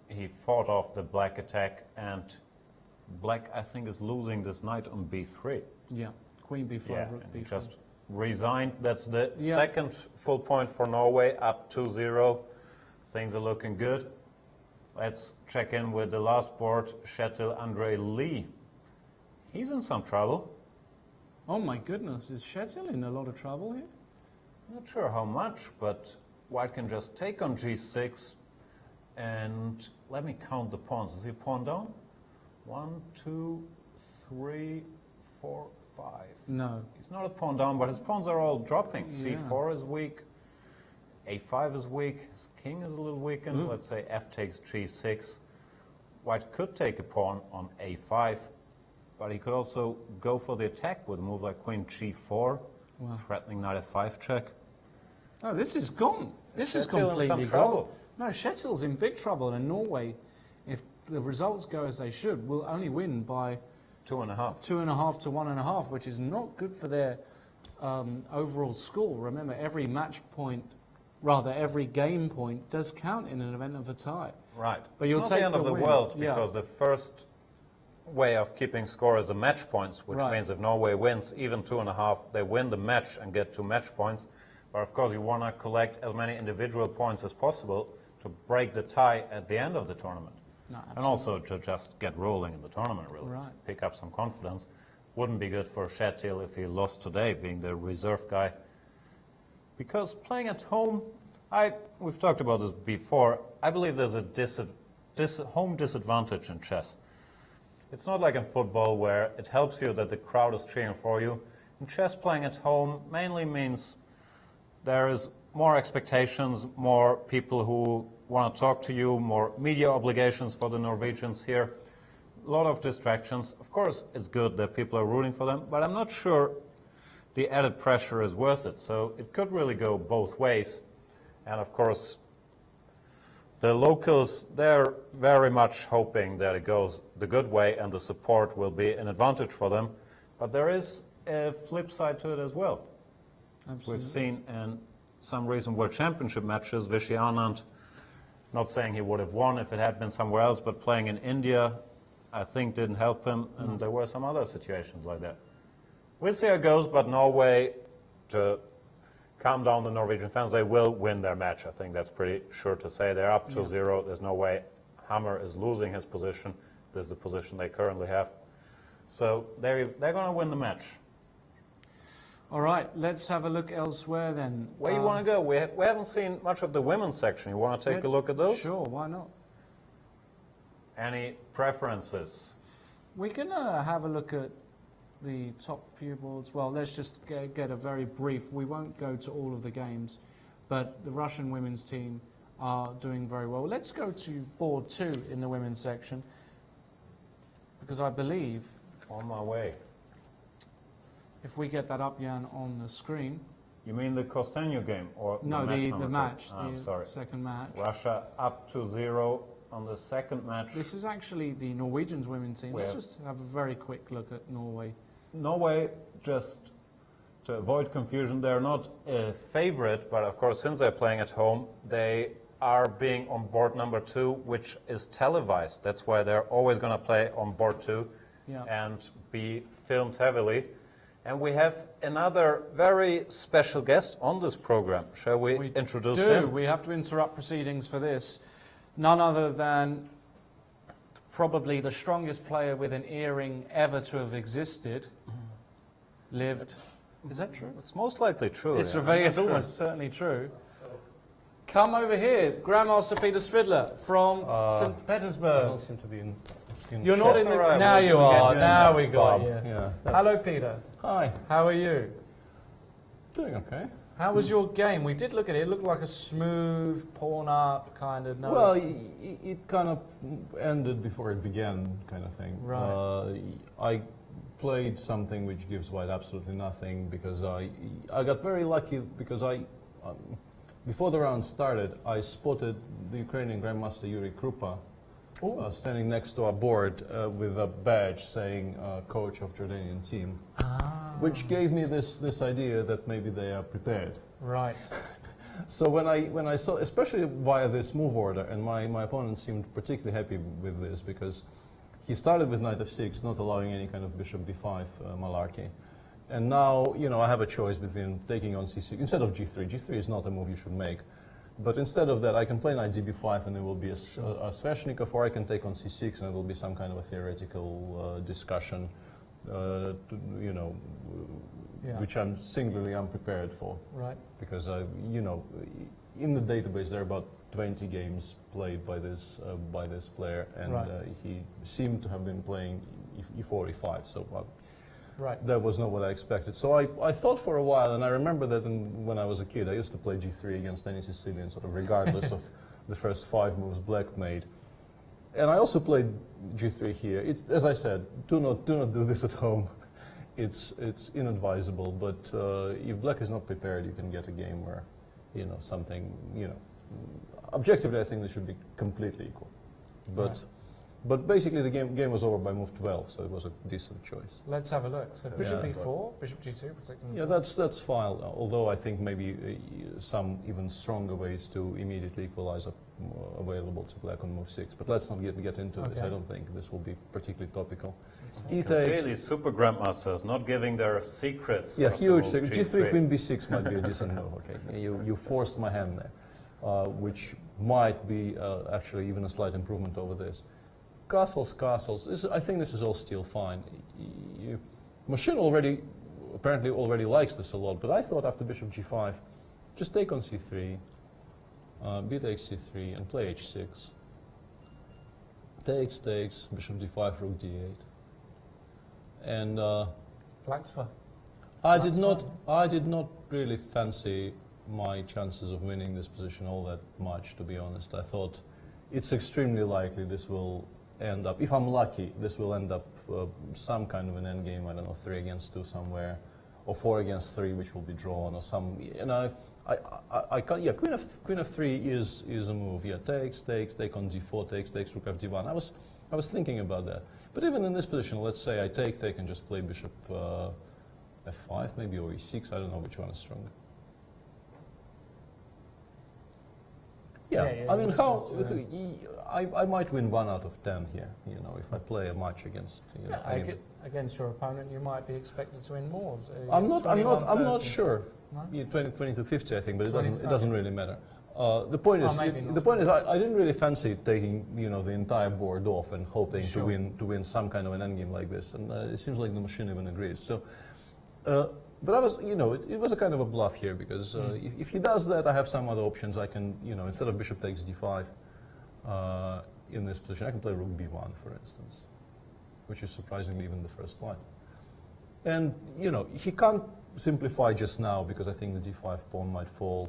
He fought off the Black attack, and Black, I think, is losing this knight on B3. Yeah, Queen B5, Yeah, Rook and he B5. just resigned. That's the Yeah. second full point for Norway, up 2-0. Things are looking good. Let's check in with the last board, Kjetil André Lee. He's in some trouble. Oh my goodness, is Kjetil in a lot of trouble here? Not sure how much, but White can just take on G6, and let me count the pawns. Is he pawn down? 1, 2, 3, 4, 5. No. He's not a pawn down, but his pawns are all dropping. Yeah. C4 is weak, A5 is weak, his king is a little weakened. Let's say F takes G6. White could take a pawn on A5, but he could also go for the attack with a move like Queen G4, threatening knight F5 check. Oh, this is gone. This is Kjetil in some completely gone. trouble. No, Kjetil's in big trouble, and Norway, if the results go as they should, will only win by 2.5. 2.5 to 1.5, which is not good for their overall score. Remember, every game point does count in an event of a tie. Right. But it's you'll not take the end of the the win. world, Yeah. because the first way of keeping score is the match points, which Right. means if Norway wins even 2.5, they win the match and get 2 match points. But of course, you want to collect as many individual points as possible to break the tie at the end of the tournament. No, And also to just get rolling in the tournament, really. Right. Pick up some confidence. Wouldn't be good for Kjetil if he lost today, being the reserve guy. Because playing at home, we've talked about this before, I believe there's a home disadvantage in chess. It's not like in football where it helps you that the crowd is cheering for you. In chess, playing at home mainly means there is more expectations, more people who want to talk to you, more media obligations for the Norwegians here, a lot of distractions. Of course, it's good that people are rooting for them, but I'm not sure the added pressure is worth it. So it could really go both ways. And of course, the locals, they're very much hoping that it goes the good way and the support will be an advantage for them. But there is a flip side to it as well. Absolutely. We've seen in some recent World Championship matches, Vishy Anand, not saying he would have won if it had been somewhere else, but playing in India, I think didn't help him, and there were some other situations like that. We'll see how it goes, but Norway to calm down the Norwegian fans, they will win their match. I think that's pretty sure to say. They're up 2-0. There's no way Hammer is losing his position. This is the position they currently have. So they're going to win the match. All right, let's have a look elsewhere then. Where you want to go? We haven't seen much of the women's section. You want to take a look at those? Sure, why not? Any preferences? We can have a look at the top few boards. Well, let's just get a very brief. We won't go to all of the games, but the Russian women's team are doing very well. Let's go to board 2 in the women's section, because I believe... On my way. If we get that up, Jan, on the screen. You mean the Costeño game? Or No, the match, the the second match. Russia up 2-0 on the second match. This is actually the Norwegians women's team. Let's just have a very quick look at Norway. Norway, just to avoid confusion, they're not a favorite, but of course, since they're playing at home, they are being on board number 2, which is televised. That's why they're always going to play on board 2 and be filmed heavily. And we have another very special guest on this program. Shall we introduce him? We have to interrupt proceedings for this. None other than probably the strongest player with an earring ever to have existed. Lived. Is that true? It's most likely true. It's almost certainly true. Come over here, Grandmaster Peter Svidler from St. Petersburg. I don't seem to be in You're not in the... Right. Now you are. Now we got you. Yeah, hello, Peter. Hi. How are you? Doing okay. How was your game? We did look at it. It looked like a smooth, pawn-up kind of... No. Well, it kind of ended before it began, kind of thing. Right. I played something which gives white absolutely nothing because I got very lucky because before the round started, I spotted the Ukrainian Grandmaster Yuri Krupa standing next to a board with a badge saying coach of Jordanian team, which gave me this idea that maybe they are prepared. Right. So when I saw, especially via this move order, and my opponent seemed particularly happy with this because he started with knight f6, not allowing any kind of bishop b5 malarkey. And now, I have a choice between taking on c6 instead of g3. g3 is not a move you should make. But instead of that, I can play knight db5 and it will be a Sveshnikov, or I can take on c6 and it will be some kind of a theoretical discussion, which I'm singularly unprepared for. Right. Because, in the database there are about 20 games played by this player, and he seemed to have been playing e4, e5, so that was not what I expected. So I thought for a while, and I remember that when I was a kid, I used to play g3 against any Sicilian, sort of regardless of the first 5 moves black made. And I also played g3 here. As I said, do not do this at home. It's inadvisable, but if black is not prepared, you can get a game where, objectively I think they should be completely equal. But basically the game was over by move 12, so it was a decent choice. Let's have a look. So bishop b4, bishop g2, protecting... Yeah, that's fine, although I think maybe some even stronger ways to immediately equalize are available to black on move 6. But let's not get into this. I don't think this will be particularly topical. You can see these super grandmasters not giving their secrets. Yeah, huge. G3, queen b6 might be a decent move, okay. You forced my hand there, which might be actually even a slight improvement over this. Castles. I think this is all still fine. Machine apparently already likes this a lot, but I thought after bishop g5, just take on c3, b takes c3, and play h6. Takes, bishop d5, rook d8. And Black's fine. I did not really fancy my chances of winning this position all that much, to be honest. I thought it's extremely likely this will end up, if I'm lucky, this will end up some kind of an endgame, I don't know, 3 against 2 somewhere, or 4 against 3, which will be drawn, or some, I can't, queen of 3 is a move, takes, take on d4, takes, rook f d1. I was thinking about that. But even in this position, let's say I take, and just play bishop f5 maybe, or e6, I don't know which one is stronger. Yeah. I mean, this how is, I might win 1 out of 10 here. You know, if I play a match against anybody. against your opponent, you might be expected to win more. I'm not sure. No? Yeah, 20 to 50, I think, but it 20, doesn't really matter. The point is, maybe not. the point is, I didn't really fancy taking the entire board off and hoping Sure. to win some kind of an endgame like this, and it seems like the machine even agrees. So, but I was, it was a kind of a bluff here because if he does that, I have some other options. I can, instead of bishop takes d5 in this position, I can play rook b1, for instance, which is surprisingly even the first line. And he can't simplify just now because I think the d5 pawn might fall.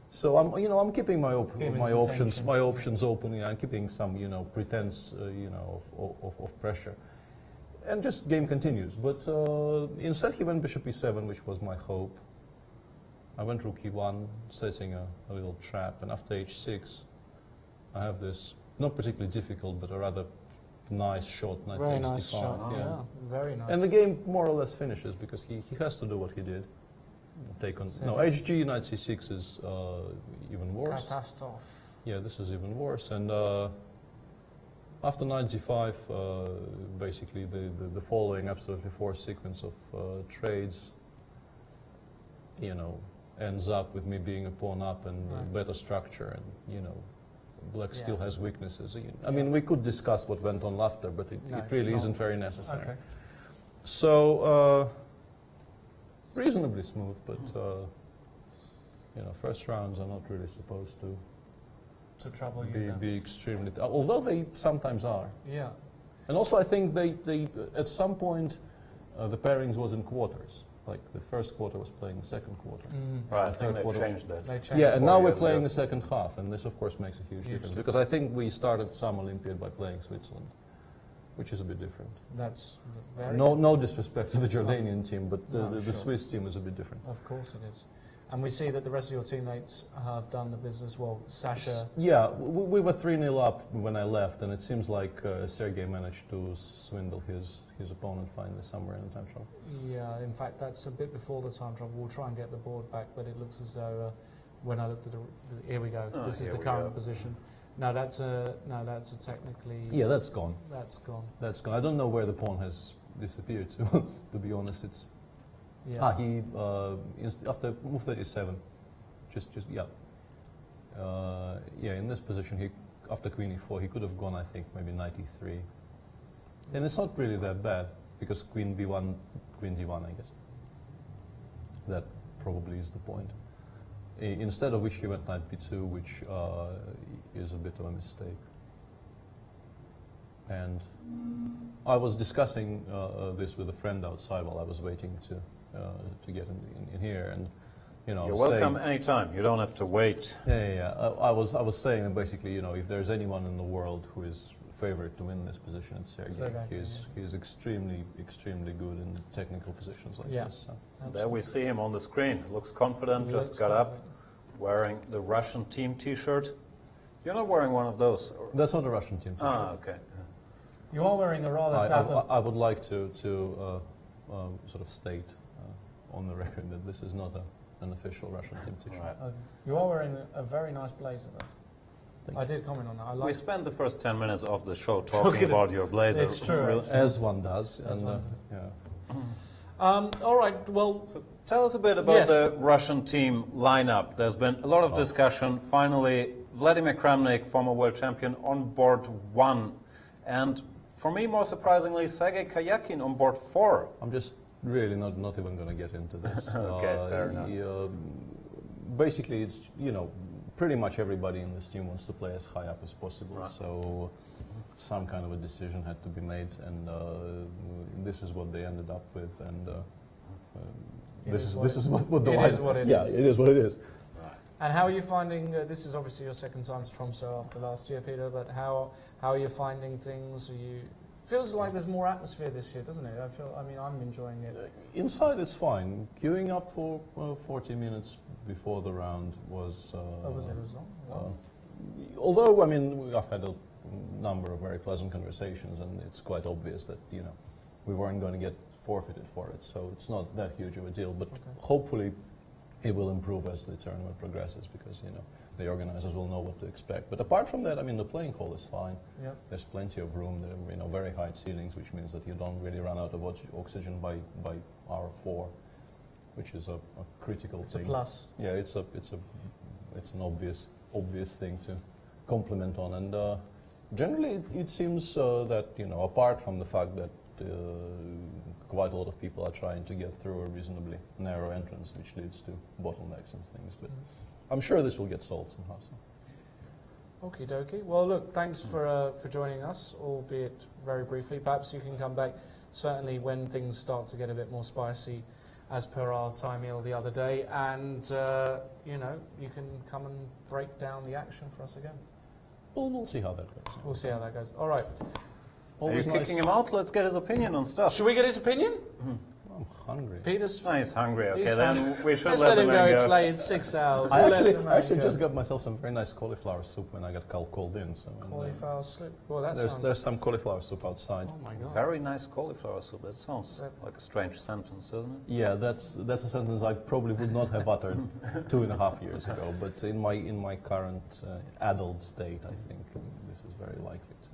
So I'm keeping my options open. I'm keeping some pretense of pressure, and just game continues. But instead he went bishop e7, which was my hope. I went rook e1, setting a little trap, and after h6, I have this not particularly difficult but a rather nice shot. Knight Very takes nice d5. shot. Yeah, very nice. And the game more or less finishes because he has to do what he did. Take on hg, knight c6 is even worse. Catastrophe. Yeah, this is even worse. And after knight g5, basically the following absolutely forced sequence of trades, ends up with me being a pawn up and better structure, and black still has weaknesses. I mean, we could discuss what went on after, but it really isn't very necessary. Okay. So, reasonably smooth, but first rounds are not really supposed to trouble you. be extremely. Although they sometimes are. Yeah. And also, I think they at some point the pairings was in quarters. Like the first quarter was playing the second quarter. Right, I The think third quarter- they changed that. They changed Yeah, and now we're years playing ago. the second half, and this, of course, makes a huge difference. Because I think we started some Olympiad by playing Switzerland, which is a bit different. That's very. No disrespect to the Jordanian team, but No, the sure. Swiss team is a bit different. Of course it is. And we see that the rest of your teammates have done the business well. Sasha. Yeah, we were 3-0 up when I left, and it seems like Sergei managed to swindle his opponent finally somewhere in the time trial. Yeah, in fact, that's a bit before the time trouble. We'll try and get the board back, but it looks as though when I looked at here we go. This is here the we current go. position. No, that's a technically. Yeah, that's gone. That's gone. That's gone. I don't know where the pawn has disappeared to. To be honest, it's. Yeah. He after move 37, in this position he after queen e4 he could have gone, I think, maybe knight e3, and it's not really that bad because queen b1, queen d1, I guess. That probably is the point. Instead of which he went knight b2, which is a bit of a mistake. And I was discussing this with a friend outside while I was waiting to get in here, and You're welcome anytime. You don't have to wait. I was saying that basically, if there's anyone in the world who is favored to win this position, it's Sergei. He's extremely good in technical positions like this. So. There we see him on the screen. Looks confident, just got up, wearing the Russian team T-shirt. You're not wearing one of those? Or? That's not a Russian team T-shirt. Ah, okay. You are wearing a rather dapper. I would like to sort of state on the record that this is not an official Russian team T-shirt. Right. You are wearing a very nice blazer, though. I did comment on that. I We like. spent the first 10 minutes of the show talking about your blazer. It's true. Really. As one does. All right. Well, So tell us a bit about the Russian team lineup. There's been a lot of discussion. Finally, Vladimir Kramnik, former world champion, on board 1. And for me, more surprisingly, Sergei Karyakin on board 4. I'm just really not even going to get into this. Okay, fair enough. Basically, it's, pretty much everybody in this team wants to play as high up as possible. Right. So some kind of a decision had to be made, and this is what they ended up with. And this is what the it line. is what it yeah, is. it is what it is. and how are you finding? This is obviously your second time to Tromsø after last year, Peter. But how are you finding things? Feels like there's more atmosphere this year, doesn't it? I'm enjoying it. Inside it's fine. Queuing up for 40 minutes before the round was... Was it as long? Wow. Although, I've had a number of very pleasant conversations, and it's quite obvious that, we weren't going to get forfeited for it, so it's not that huge of a deal, but hopefully it will improve as the tournament progresses, because, the organizers will know what to expect. But apart from that, I mean, the playing hall is fine. Yep. There's plenty of room. There are, very high ceilings, which means that you don't really run out of oxygen by hour 4, which is a critical It's thing. a plus. Yeah, it's an obvious thing to compliment on. And generally, it seems that apart from the fact that quite a lot of people are trying to get through a reasonably narrow entrance, which leads to bottlenecks and things. But I'm sure this will get solved somehow. So. Okie dokie. Well, look, thanks for joining us, albeit very briefly. Perhaps you can come back, certainly when things start to get a bit more spicy, as per our Thai meal the other day, and you can come and break down the action for us again. Well, we'll see how that goes. We'll see how that goes. All right. Are you Always kicking him out? Let's get his opinion on stuff. Should we get his opinion? I'm hungry. Peter's. No, he's hungry. Okay, He's then hungry. we should Let's let let him the go. man It's go. late. It's 6 hours. I We'll let the man actually go. just got myself some very nice cauliflower soup when I got called in. So Cauliflower soup. Well, that there's sounds. some cauliflower soup outside. Oh my god. Very nice cauliflower soup. That sounds like a strange sentence, doesn't it? Yeah, that's a sentence I probably would not have uttered 2.5 years ago. But in my current adult state, I think this is very likely to.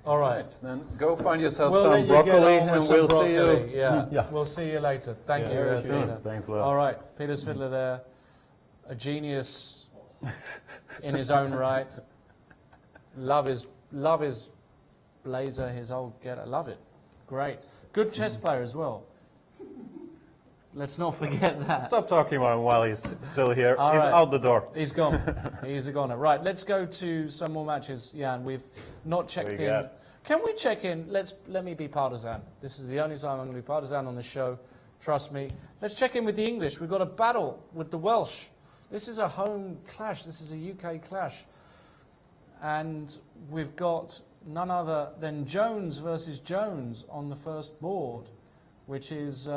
All right. Then go find yourself We'll let some you broccoli get on and with some we'll see broccoli. you. Yeah. Yeah. We'll see you later. Thank you, Very soon. Peter. Thanks a lot. All right. Peter Svidler there, a genius in his own right. Love his blazer, his old getter. Love it. Great. Good chess player as well. Let's not forget that. Stop talking about him while he's still here. All He's right. out the door. He's gone. He's a goner. Right, let's go to some more matches. Jan, we've not checked What do you in. got? Can we check in? Let me be partisan. This is the only time I'm going to be partisan on the show. Trust me. Let's check in with the English. We've got a battle with the Welsh. This is a home clash. This is a UK clash. And we've got none other than Jones versus Jones on the first board, which is...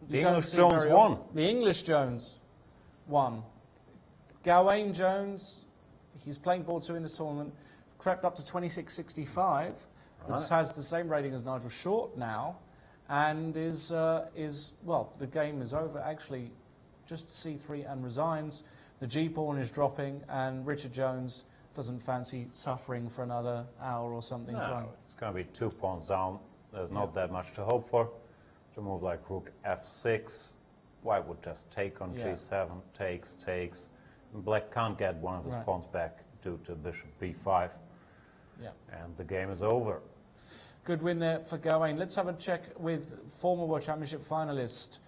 The you don't English see Jones very won. often. The English Jones won. Gawain Jones, he's playing board 2 in this tournament, crept up to 26.65. This has the same rating as Nigel Short now, and is well, the game is over. Actually, just C3 and resigns. The G pawn is dropping, and Richard Jones doesn't fancy suffering for another hour or something. Trying. No, it's going to be 2 pawns down. There's not that much to hope for. To move like rook f6, white would just take on g7, takes. And black can't get one of his pawns back due to bishop b5. Yeah. And the game is over. Good win there for Gawain. Let's have a check with former World Championship finalist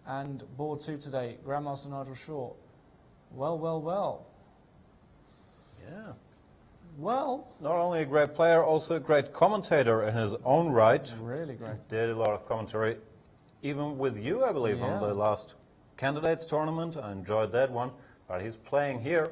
and board 2 today, Grandmaster Nigel Short. Well. Yeah. Well, Not only a great player, also a great commentator in his own right. really great. Did a lot of commentary, even with you, I believe, Yeah. on the last candidates tournament. I enjoyed that one. But he's playing here,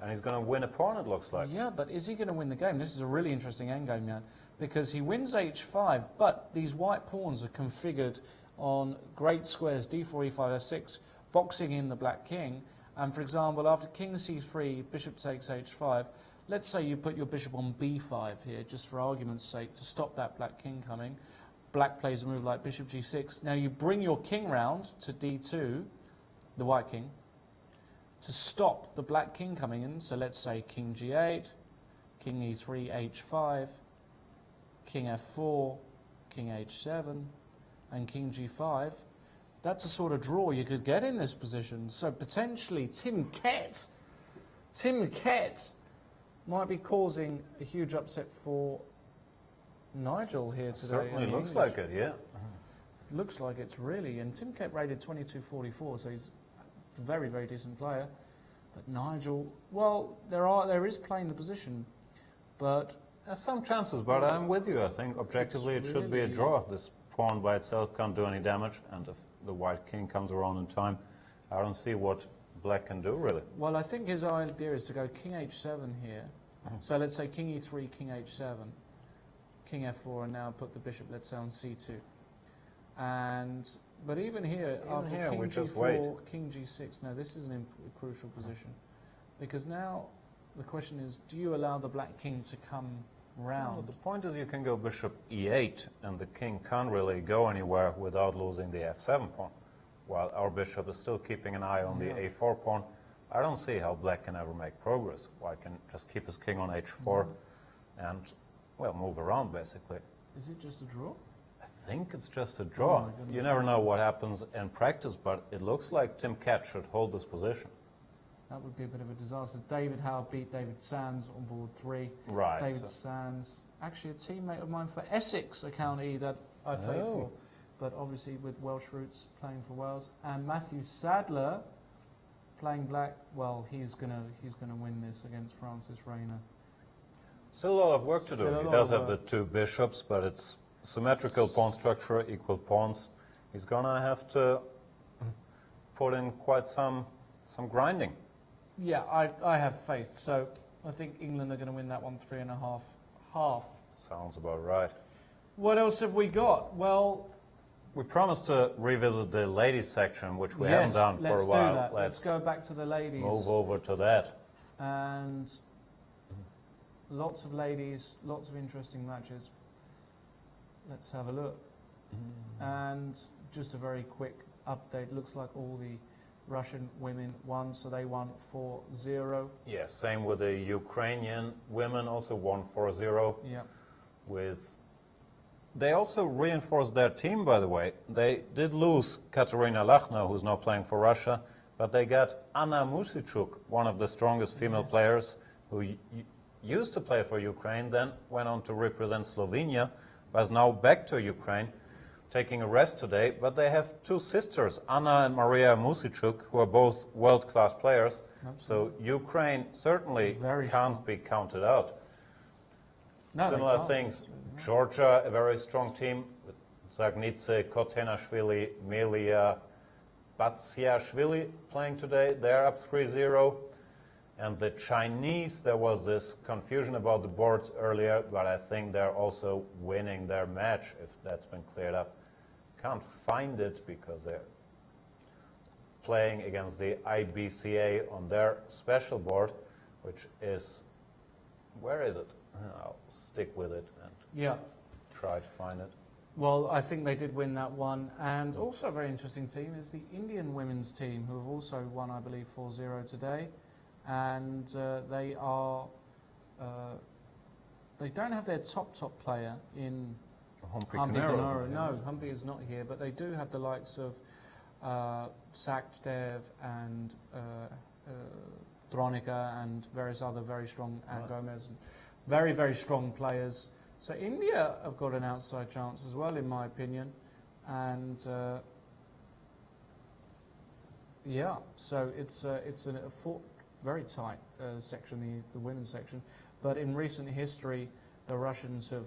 and he's going to win a pawn, it looks like. Yeah, but is he going to win the game? This is a really interesting endgame, man, because he wins h5, but these white pawns are configured on great squares, d4, e5, f6, boxing in the black king. And for example, after king c3, bishop takes h5, let's say you put your bishop on b5 here, just for argument's sake, to stop that black king coming. Black plays a move like bishop g6. Now you bring your king round to d2, the white king, to stop the black king coming in. So let's say king g8, king e3, h5, king f4, king h7, and king g5. That's a sort of draw you could get in this position. So potentially Tim Kett might be causing a huge upset for Nigel here today. Certainly in the looks English. like it, yeah. Looks like it's really. And Tim Kett rated 22.44, so he's a very, very decent player. But Nigel, well, there is playing the position, but There's some chances, but I'm with you. I think objectively it should be a really- draw. This pawn by itself can't do any damage, and if the white king comes around in time, I don't see what black can do, really. well, I think his idea is to go king h7 here. So let's say king e3, king h7, king f4, and now put the bishop, let's say, on c2. But even here, after here, king we just g4, wait. king g6, no, this is a crucial position. Because now the question is, do you allow the black king to come Well, round? the point is you can go bishop e8, and the king can't really go anywhere without losing the f7 pawn, while our bishop is still keeping an eye on the a4 pawn. I don't see how black can ever make progress. White can just keep his king on h4 and, well, move around basically. Is it just a draw? I think it's just a draw. my goodness. You never know what happens in practice, but it looks like Tim Cat should hold this position. That would be a bit of a disaster. David Howe beat David Sands on board 3. Right. David Sands, actually a teammate of mine for Essex, a county that I played for, but obviously with Welsh roots, playing for Wales. And Matthew Sadler, playing black. Well, he's gonna win this against Francis Rayner. Still a lot of work to Still a do. He lot does of have the 2 bishops, but it's symmetrical pawn structure, equal pawns. He's gonna have to put in quite some grinding. Yeah, I have faith. So I think England are going to win that one 3.5 half. Sounds about right. What else have we got? Well, We promised to revisit the ladies section, which we yes, haven't done for let's a while. do that. Let's go back to the ladies. move over to that. And lots of ladies, lots of interesting matches. Let's have a look. And just a very quick update. Looks like all the Russian women won, so they won 4-0. Yeah, same with the Ukrainian women, also won 4-0. Yeah. They also reinforced their team, by the way. They did lose Katerina Lachno, who's now playing for Russia, but they got Anna Musichuk, one of the strongest female players, who used to play for Ukraine, then went on to represent Slovenia, but is now back to Ukraine, taking a rest today. But they have 2 sisters, Anna and Maria Musichuk, who are both world-class players. So Ukraine certainly Very can't strong. be counted out. No, they Similar can't. things. Georgia, a very strong team with Zagnitze, Kotenashvili, Melia, Batsiashvili playing today. They're up 3-0. And the Chinese, there was this confusion about the boards earlier, but I think they're also winning their match, if that's been cleared up. Can't find it because they're playing against the IBCA on their special board, which is, where is it? I'll stick with it and Yeah. try to find it. Well, I think they did win that one. And also a very interesting team is the Indian women's team, who have also won, I believe, 4-0 today. And they are... they don't have their top player in Humphrey Humpy Canaro, Canaro. isn't it? No, Humpy is not here, but they do have the likes of Sakdev and Dronica and various other very strong, and Gomez, and very, very strong players. So India have got an outside chance as well, in my opinion. And yeah, so it's a very tight section, the women's section. But in recent history, the Russians have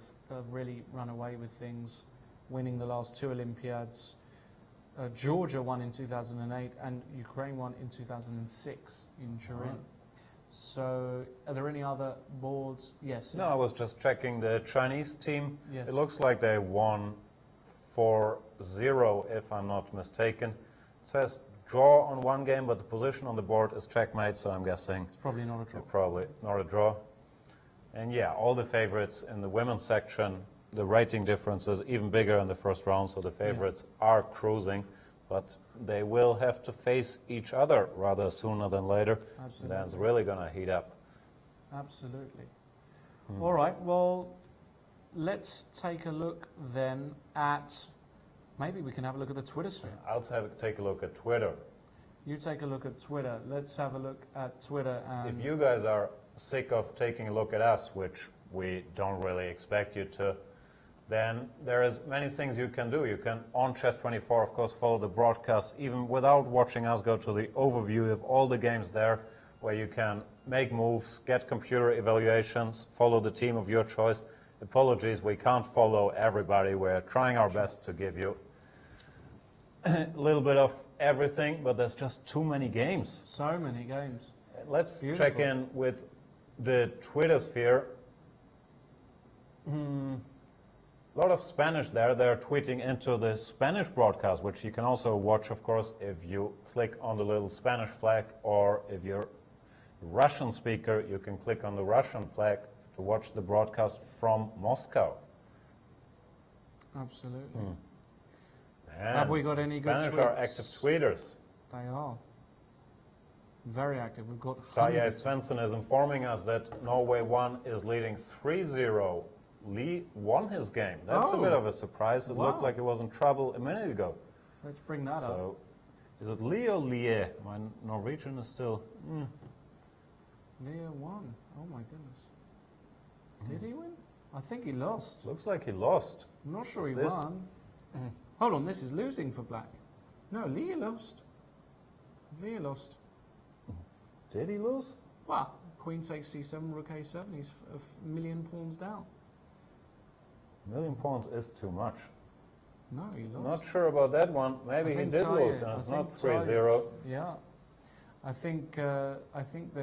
really run away with things, winning the last 2 Olympiads. Georgia won in 2008 and Ukraine won in 2006 in Turin. Right. So are there any other boards? Yes. No, I was just checking the Chinese team. Yes. It looks like they won 4-0, if I'm not mistaken. It says draw on one game, but the position on the board is checkmate, so I'm guessing It's probably not a draw. probably not a draw. And yeah, all the favorites in the women's section, the rating difference is even bigger in the first round, so the favorites are cruising, but they will have to face each other rather sooner than later. Absolutely. Then it's really going to heat up. Absolutely. All right, well, let's take a look then at, maybe we can have a look at the Twitter sphere. I'll take a look at Twitter. You take a look at Twitter. Let's have a look at Twitter. And If you guys are sick of taking a look at us, which we don't really expect you to, then there is many things you can do. You can, on Chess24, of course, follow the broadcast. Even without watching us, go to the overview. You have all the games there where you can make moves, get computer evaluations, follow the team of your choice. Apologies, we can't follow everybody. We're trying our best to give you a little bit of everything, but there's just too many games. so many games. Let's Beautiful. check in with the Twitter sphere. A lot of Spanish there. They're tweeting into the Spanish broadcast, which you can also watch, of course, if you click on the little Spanish flag, or if you're a Russian speaker, you can click on the Russian flag to watch the broadcast from Moscow. Absolutely. And Have we got any good Spanish are tweets? active tweeters. They are. Very active. We've got Tarjei hundreds. Svensson is informing us that Norway 1 is leading 3-0. Lee won his game. That's a Oh. bit of a surprise. It looked Wow. like he was in trouble a minute ago. Let's bring that up. So, is it Lee or Lie? My Norwegian is still... Leah won. Oh my goodness. Did he win? I think he lost. Looks like he lost. I'm not sure Is he this- won. Hold on, this is losing for black. No, Leah lost. Leah lost. Did he lose? Well, Queen takes C7, Rook A7. He's a million pawns down. A million pawns is too much. No, he lost. Not sure about that one. Maybe I he think did Tarjei- lose, and I it's think not Tarjei- 3-0. Yeah, I think I think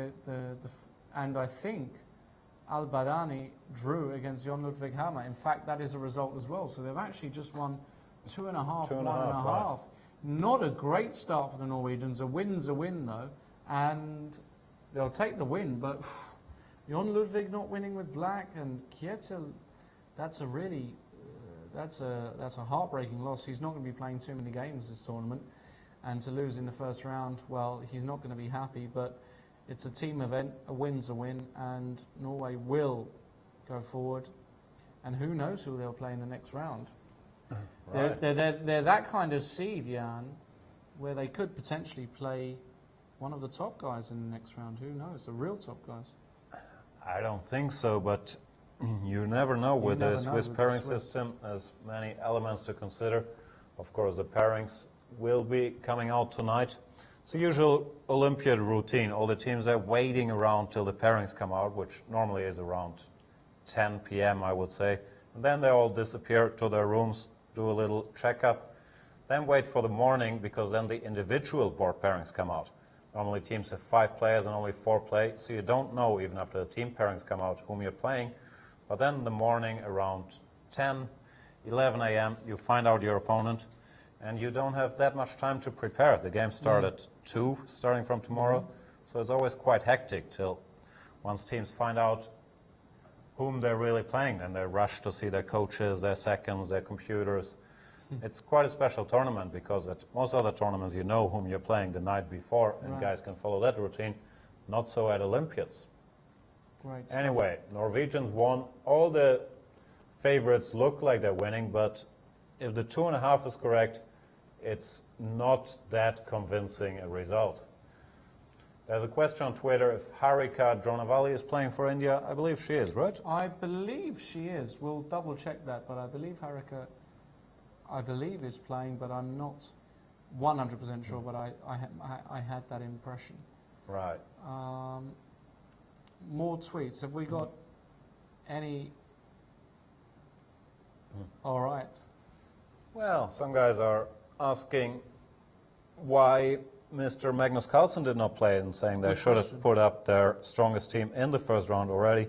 Al Badani drew against Jon Ludwig Hammer. In fact, that is a result as well. So they've actually just won 2.5, 1.5. right. Not a great start for the Norwegians. A win's a win though, and they'll take the win. But Jon Ludwig not winning with black and Kjetil, that's a really that's a heartbreaking loss. He's not going to be playing too many games this tournament, and to lose in the first round, well, he's not going to be happy. But it's a team event. A win's a win, and Norway will go forward. And who knows who they'll play in the next round? Right. They're that kind of seed, Jan, where they could potentially play one of the top guys in the next round. Who knows? The real top guys. I don't think so, but you never know with never the know Swiss with the pairing Swiss. system. There's many elements to consider. Of course, the pairings will be coming out tonight. It's the usual Olympiad routine. All the teams are waiting around till the pairings come out, which normally is around 10 p.m., I would say. And then they all disappear to their rooms, do a little checkup, then wait for the morning, because then the individual board pairings come out. Normally teams have 5 players and only 4 play, so you don't know, even after the team pairings come out, whom you're playing. But then in the morning, around 10, 11 a.m., you find out your opponent, and you don't have that much time to prepare. The games start at 2, starting from tomorrow, so it's always quite hectic till once teams find out whom they're really playing, and they rush to see their coaches, their seconds, their computers. It's quite a special tournament, because at most other tournaments you know whom you're playing the night before, and Right. guys can follow that routine. Not so at Olympiads. Great stuff. Anyway, Norwegians won. All the favorites look like they're winning, but if the 2.5 is correct, it's not that convincing a result. There's a question on Twitter if Harika Dronavalli is playing for India. I believe she is, right? I believe she is. We'll double check that, but I believe Harika, is playing, but I'm not 100% sure, but I had that impression. Right. More tweets. Have we got any? All right. Well, some guys are asking why Mr. Magnus Carlsen did not play, and saying they Good should question. have put up their strongest team in the first round already.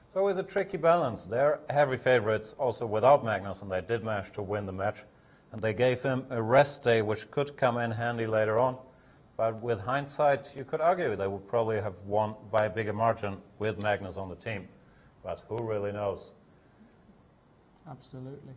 It's always a tricky balance. They're heavy favorites also without Magnus, and they did manage to win the match. And they gave him a rest day, which could come in handy later on. But with hindsight, you could argue they would probably have won by a bigger margin with Magnus on the team. But who really knows? Absolutely.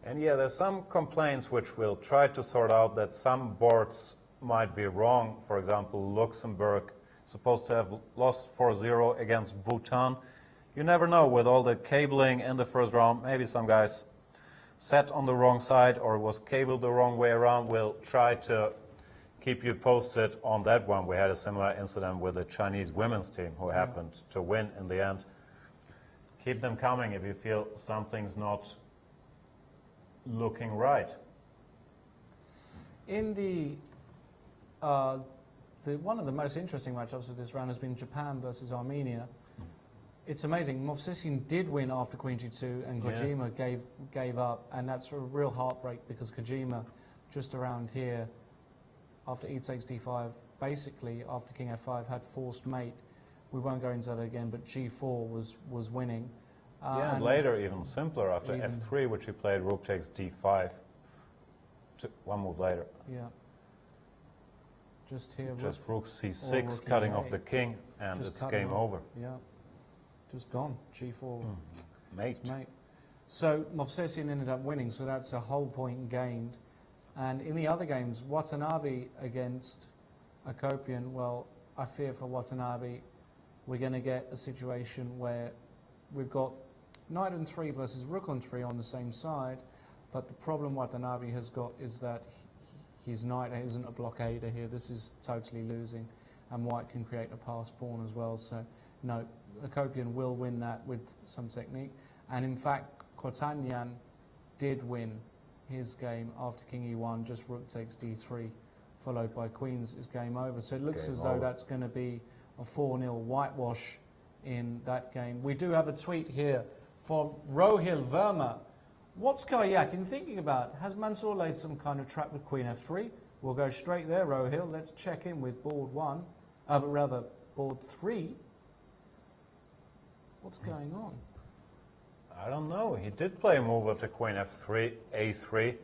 And yeah, there's some complaints which we'll try to sort out, that some boards might be wrong. For example, Luxembourg supposed to have lost 4-0 against Bhutan. You never know with all the cabling in the first round. Maybe some guys sat on the wrong side or was cabled the wrong way around. We'll try to keep you posted on that one. We had a similar incident with the Chinese women's team who happened to win in the end. Keep them coming if you feel something's not looking right. In the one of the most interesting matchups of this round has been Japan versus Armenia. It's amazing. Movsisyan did win after Queen G2, and Kojima gave up, and that's a real heartbreak, because Kojima, just around here, after E takes D5, basically after King F5 had forced mate. We won't go into that again, but G4 was winning. Yeah, and later even simpler after even- F3, which he played Rook takes D5. One move later. Yeah. Just here. Just Rook Or C6, Rook cutting E8. off the king, and Just it's cutting game off. over. Yeah. Just gone. G4. Mate. Mate. So Movsisyan ended up winning, so that's a whole point gained. And in the other games, Watanabe against Akopian, well, I fear for Watanabe, we're going to get a situation where we've got knight on 3 versus rook on 3 on the same side, but the problem Watanabe has got is that his knight isn't a blockader here. This is totally losing, and white can create a pass pawn as well. So, no, Akopian will win that with some technique. And in fact, Kotanyan did win his game after king e1, just rook takes d3, followed by queens is game over. So it looks as though that's going to be a 4-0 whitewash in that game. We do have a tweet here from Rohil Verma. What's Karyakin thinking about? Has Mansour laid some kind of trap with queen f3? We'll go straight there, Rohil. Let's check in with board 1, but rather board 3. What's going on? I don't know. He did play a move after queen f3, a3,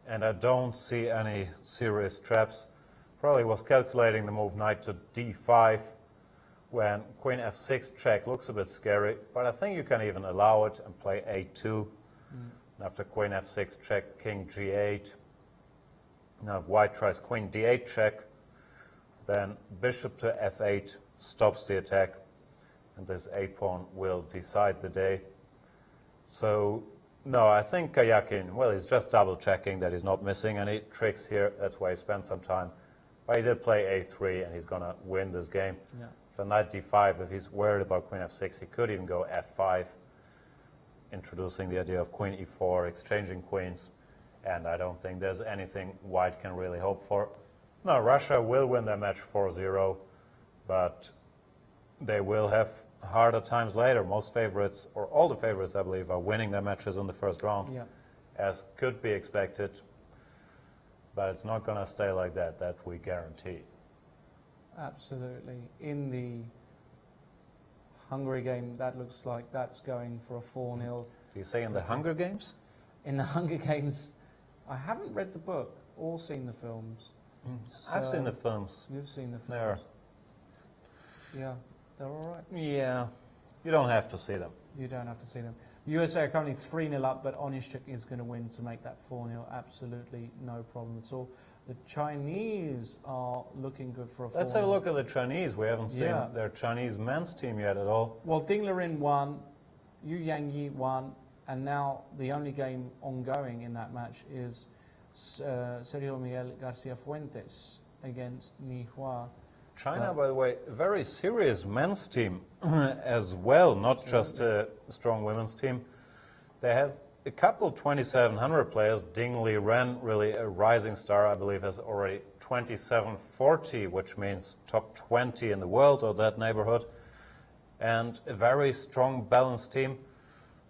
and I don't see any serious traps. Probably was calculating the move knight to d5 when queen f6 check looks a bit scary, but I think you can even allow it and play a2. And after queen f6 check, king g8. Now if white tries queen d8 check, then bishop to f8 stops the attack, and this a-pawn will decide the day. So, no, I think Karyakin, well, he's just double-checking that he's not missing any tricks here. That's why he spent some time. But he did play a3, and he's going to win this game. Yeah. For knight d5, if he's worried about queen f6, he could even go f5, introducing the idea of queen e4, exchanging queens. And I don't think there's anything white can really hope for. No, Russia will win their match 4-0, but they will have harder times later. Most favorites, or all the favorites, I believe, are winning their matches in the first round, as could be expected. But it's not going to stay like that, that we guarantee. Absolutely. In the Hungary game, that looks like that's going for a 4-0. Do you say in the Hunger Games? In the Hunger Games, I haven't read the book or seen the films. So I've seen the films. You've seen the They're, films. Yeah, they're all right. yeah, you don't have to see them. You don't have to see them. USA are currently 3-0 up, but Onishchuk is going to win to make that 4-0. Absolutely no problem at all. The Chinese are looking good for a 4-0. Let's have a look at the Chinese. We haven't seen their Chinese men's team yet at all. Well, Ding Liren won, Yu Yangyi won, and now the only game ongoing in that match is Sergio Miguel Garcia Fuentes against Ni Hua. China, by the way, a very serious men's team as well, not just a strong women's team. They have a couple 2,700 players. Ding Liren, really a rising star, I believe, has already 2,740, which means top 20 in the world or that neighborhood. And a very strong, balanced team.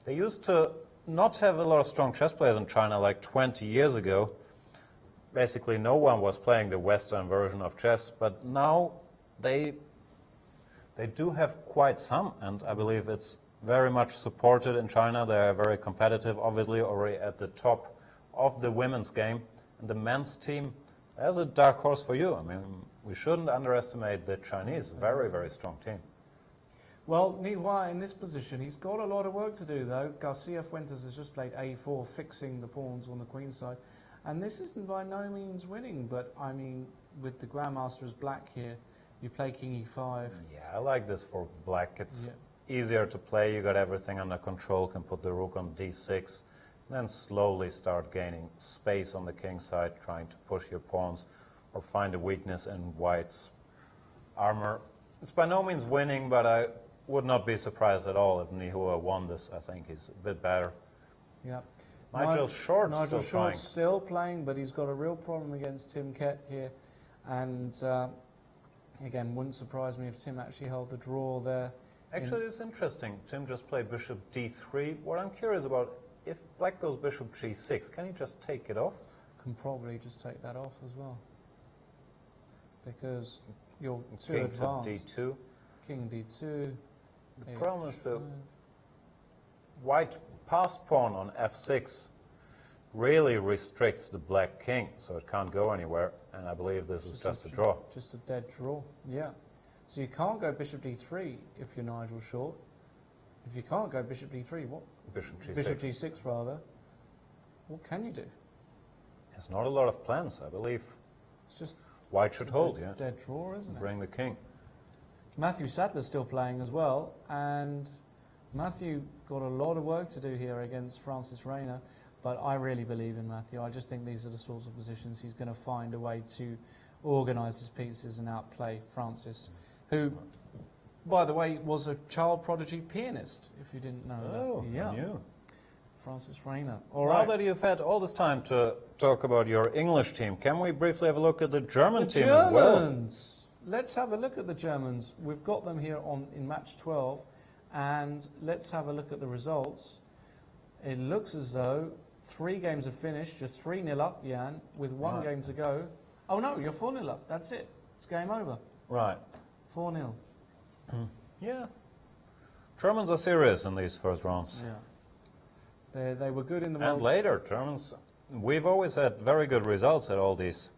They used to not have a lot of strong chess players in China like 20 years ago. Basically, no one was playing the Western version of chess, but now they do have quite some, and I believe it's very much supported in China. They are very competitive, obviously, already at the top of the women's game. And the men's team, there's a dark horse for you. I mean, we shouldn't underestimate the Chinese. Very, very strong team. Well, Ni Hua in this position, he's got a lot of work to do, though. Garcia Fuentes has just played a4, fixing the pawns on the queen side. And this isn't by no means winning, but I mean, with the Grandmaster as black here, you play king e5. Yeah, I like this for black. It's easier to play. You got everything under control, can put the rook on d6, then slowly start gaining space on the king side, trying to push your pawns or find a weakness in white's armor. It's by no means winning, but I would not be surprised at all if Ni Hua won this. I think he's a bit better. Yeah. Nigel Short's still playing, but he's got a real problem against Tim Kett here. And again, wouldn't surprise me if Tim actually held the draw there. Actually, it's interesting. Tim just played bishop d3. What I'm curious about, if black goes bishop g6, can he just take it off? Can probably just take that off as well. Because you're too King advanced. to d2. King d2. The problem is the white passed pawn on f6 really restricts the black king, so it can't go anywhere, and I believe this is just a draw. Just a dead draw, yeah. So you can't go bishop d3 if you're Nigel Short. If you can't go bishop d3, what? Bishop g6. Bishop g6, rather. What can you do? There's not a lot of plans, I believe. It's just White should hold, dead, yeah. dead draw, isn't it? Bring the king. Matthew Sattler's still playing as well, and Matthew got a lot of work to do here against Francis Reyna, but I really believe in Matthew. I just think these are the sorts of positions he's going to find a way to organise his pieces and outplay Francis, who, by the way, was a child prodigy pianist, if you didn't know Oh, that. Yeah, I knew. Francis Reyna. All Now right. that you've had all this time to talk about your English team, can we briefly have a look at the German The team as well? Germans. Let's have a look at the Germans. We've got them here in match 12, and let's have a look at the results. It looks as though 3 games have finished. You're 3-0 up, Jan, with 1 Right. game to go. Oh no, you're 4-0 up. That's it. It's game over. Right. 4-0. Yeah. Germans are serious in these first rounds. Yeah. They were good in the And world. later, Germans, we've always had very good results at all these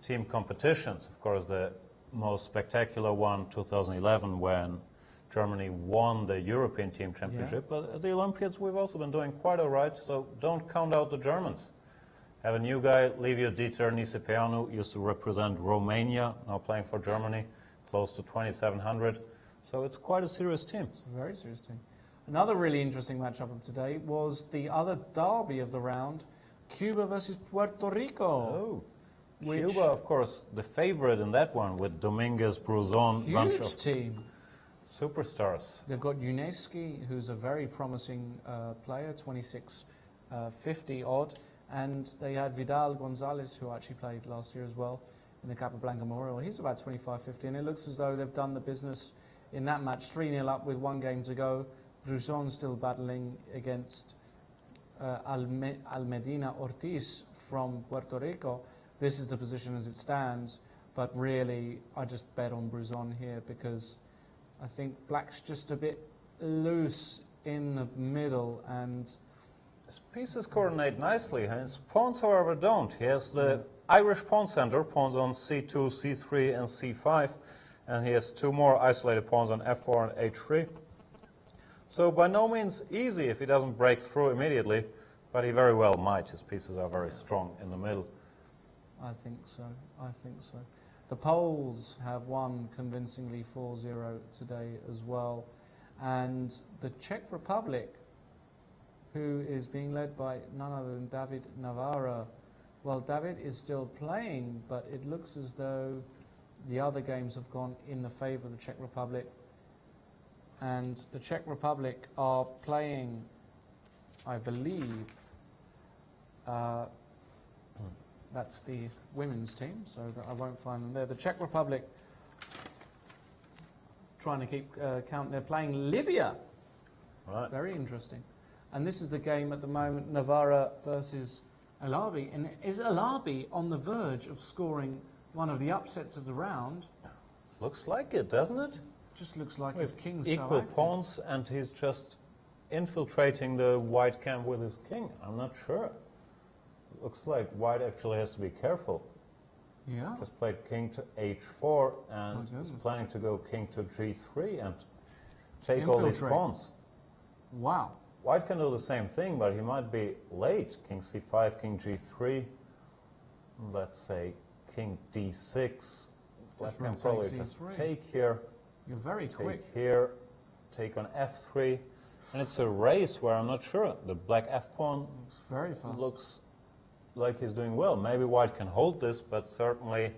team competitions. Of course, the most spectacular one, 2011, when Germany won the European Team Championship. But at the Olympiads, we've also been doing quite all right, so don't count out the Germans. Have a new guy, Liviu Dieter Nicepeanu, used to represent Romania, now playing for Germany, close to 2,700. So it's quite a serious team. It's a very serious team. Another really interesting matchup of today was the other derby of the round, Cuba versus Puerto Rico. Oh, Which- Cuba, of course, the favorite in that one with Dominguez, Bruzon, bunch Huge of team. superstars. They've got Uneski, who's a very promising player, 26.50 odd, and they had Vidal Gonzalez, who actually played last year as well in the Capablanca Memorial. He's about 25.50, and it looks as though they've done the business in that match. 3-0 up with 1 game to go. Bruzon still battling against Almedina Ortiz from Puerto Rico. This is the position as it stands, but really I just bet on Bruzon here because I think Black's just a bit loose in the middle, and His pieces coordinate nicely. His pawns, however, don't. He has the Irish pawn center, pawns on c2, c3, and c5, and he has 2 more isolated pawns on f4 and h3. So by no means easy if he doesn't break through immediately, but he very well might. His pieces are very strong in the middle. I think so. I think so. The Poles have won convincingly 4-0 today as well, and the Czech Republic, who is being led by none other than David Navarra. Well, David is still playing, but it looks as though the other games have gone in the favour of the Czech Republic. And the Czech Republic are playing, I believe, that's the women's team, so that I won't find them there. The Czech Republic, trying to keep count, they're playing Libya. Right. Very interesting. And this is the game at the moment, Navarra versus Alabi. And is Alabi on the verge of scoring one of the upsets of the round? Looks like it, doesn't it? Just looks like his king's so Equal active. pawns, and he's just infiltrating the white camp with his king. I'm not sure. Looks like white actually has to be careful. Yeah. Just played king to h4 and Oh, is goodness. planning to go king to g3 and take all these Infiltrate. pawns. Wow. White can do the same thing, but he might be late. King c5, king g3. Let's say king d6. Black can rook takes probably e3. just take here, You're very take quick. here, take on f3. And it's a race where I'm not sure. The black f pawn It's very fast. looks like he's doing well. Maybe white can hold this, but certainly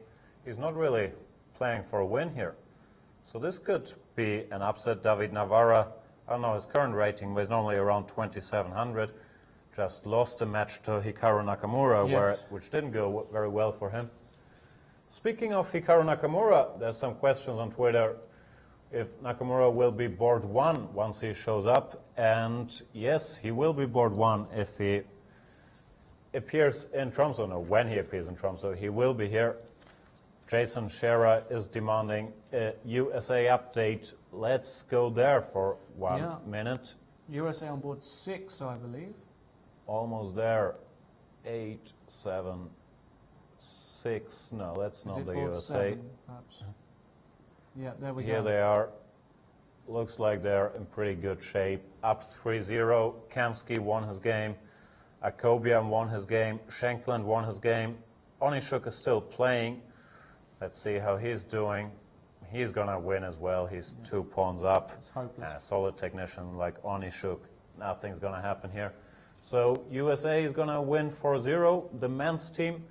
he's not really playing for a win here. So this could be an upset. David Navarra, I don't know his current rating, but he's normally around 2,700. Just lost a match to Hikaru Nakamura, Yes. which didn't go very well for him. Speaking of Hikaru Nakamura, there's some questions on Twitter if Nakamura will be board 1 once he shows up. And yes, he will be board 1 if he appears in Tromsø, or when he appears in Tromsø. He will be here. Jason Scherer is demanding a USA update. Let's go there for 1 minute. USA on board 6, I believe. Almost there. 8, 7, 6. No, that's Is not it the board USA. 7, perhaps? Yeah, there we Here go. they are. Looks like they're in pretty good shape. Up 3-0. Kamsky won his game. Akobian won his game. Shankland won his game. Onishuk is still playing. Let's see how he's doing. He's going to win as well. He's 2 pawns up. It's hopeless. A solid technician like Onishuk. Nothing's going to happen here. So USA is going to win 4-0. The men's team,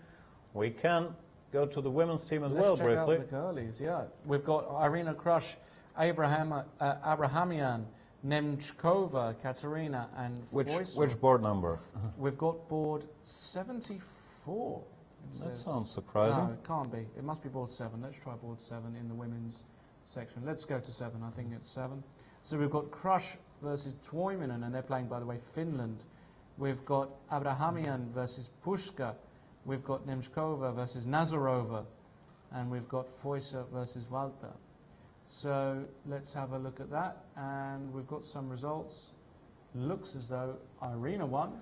we can go to the women's team as well Let's check briefly. out the girlies, yeah. We've got Irina Krush, Abrahamian, Nemchkova, Katerina, and Foyce. Which board number? We've got board 74. It That says. sounds surprising. No, it can't be. It must be board 7. Let's try board 7 in the women's section. Let's go to 7. I think it's 7. So we've got Krush versus Toiminen, and they're playing, by the way, Finland. We've got Abrahamian versus Pushka. We've got Nemchkova versus Nazarova. And we've got Foyce versus Walter. So let's have a look at that. And we've got some results. Looks as though Irina won.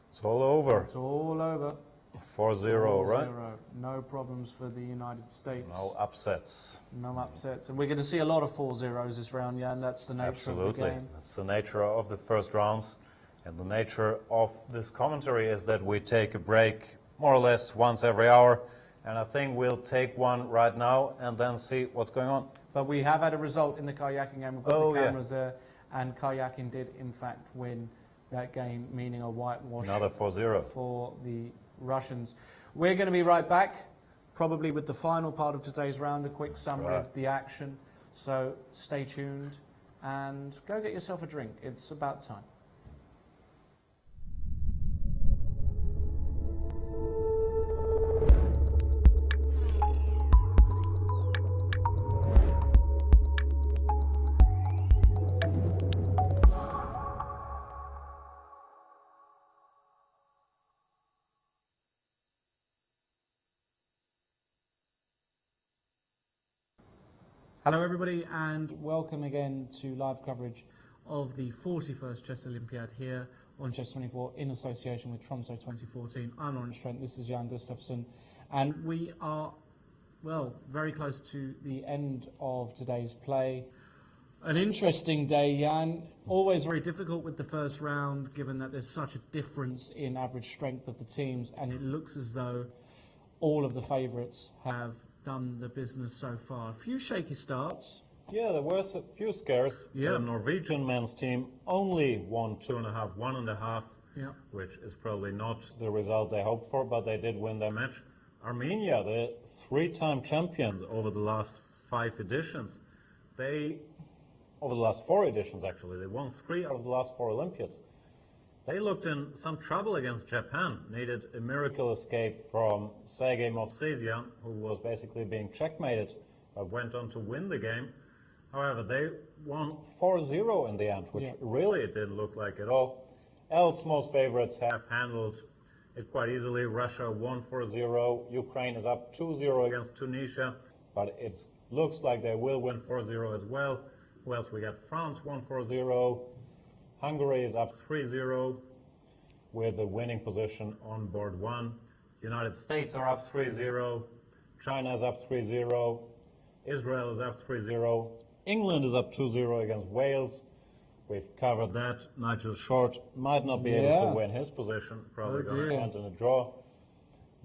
It's all over. It's all over. 4-0, right? 4-0. No problems for the United States. No upsets. No upsets. And we're going to see a lot of 4-0s this round, Jan. That's the nature of the Absolutely. game. That's the nature of the first rounds. And the nature of this commentary is that we take a break more or less once every hour. And I think we'll take one right now and then see what's going on. But we have had a result in the kayaking game. We've got Oh, the yeah. cameras there. And kayaking did, in fact, win that game, meaning a whitewash Another 4-0. for the Russians. We're going to be right back, probably with the final part of today's round, a quick summary right. of the action. So stay tuned and go get yourself a drink. It's about time. Hello everybody and welcome again to live coverage of the 41st Chess Olympiad here on Chess 24 in association with Tromsø 2014. I'm Trent, this is Jan Gustafsson, and we are, well, very close to the end of today's play. An interesting day, Jan. Always very difficult with the first round given that there's such a difference in average strength of the teams, and it looks as though all of the favourites have done the business so far. A few shaky starts. Yeah, there were a few scares. Yeah. The Norwegian men's team only won 2.5, 1.5, Yeah. which is probably not the result they hoped for, but they did win their match. Armenia, the 3-time champions over the last 5 editions, over the last 4 editions actually, they won 3 out of the last 4 Olympiads. They looked in some trouble against Japan, needed a miracle escape from Sergei Movsesian, who was basically being checkmated, but went on to win the game. However, they won 4-0 in the end, which really it didn't look like at all. Else, most favorites have handled it quite easily. Russia won 4-0. Ukraine is up 2-0 against Tunisia, but it looks like they will win 4-0 as well. Who else? We got France won 4-0. Hungary is up 3-0 with the winning position on board 1. United States are up 3-0. China is up 3-0. Israel is up 3-0. England is up 2-0 against Wales. We've covered that. Nigel Short might not be able to win his position. Probably going to end in a draw.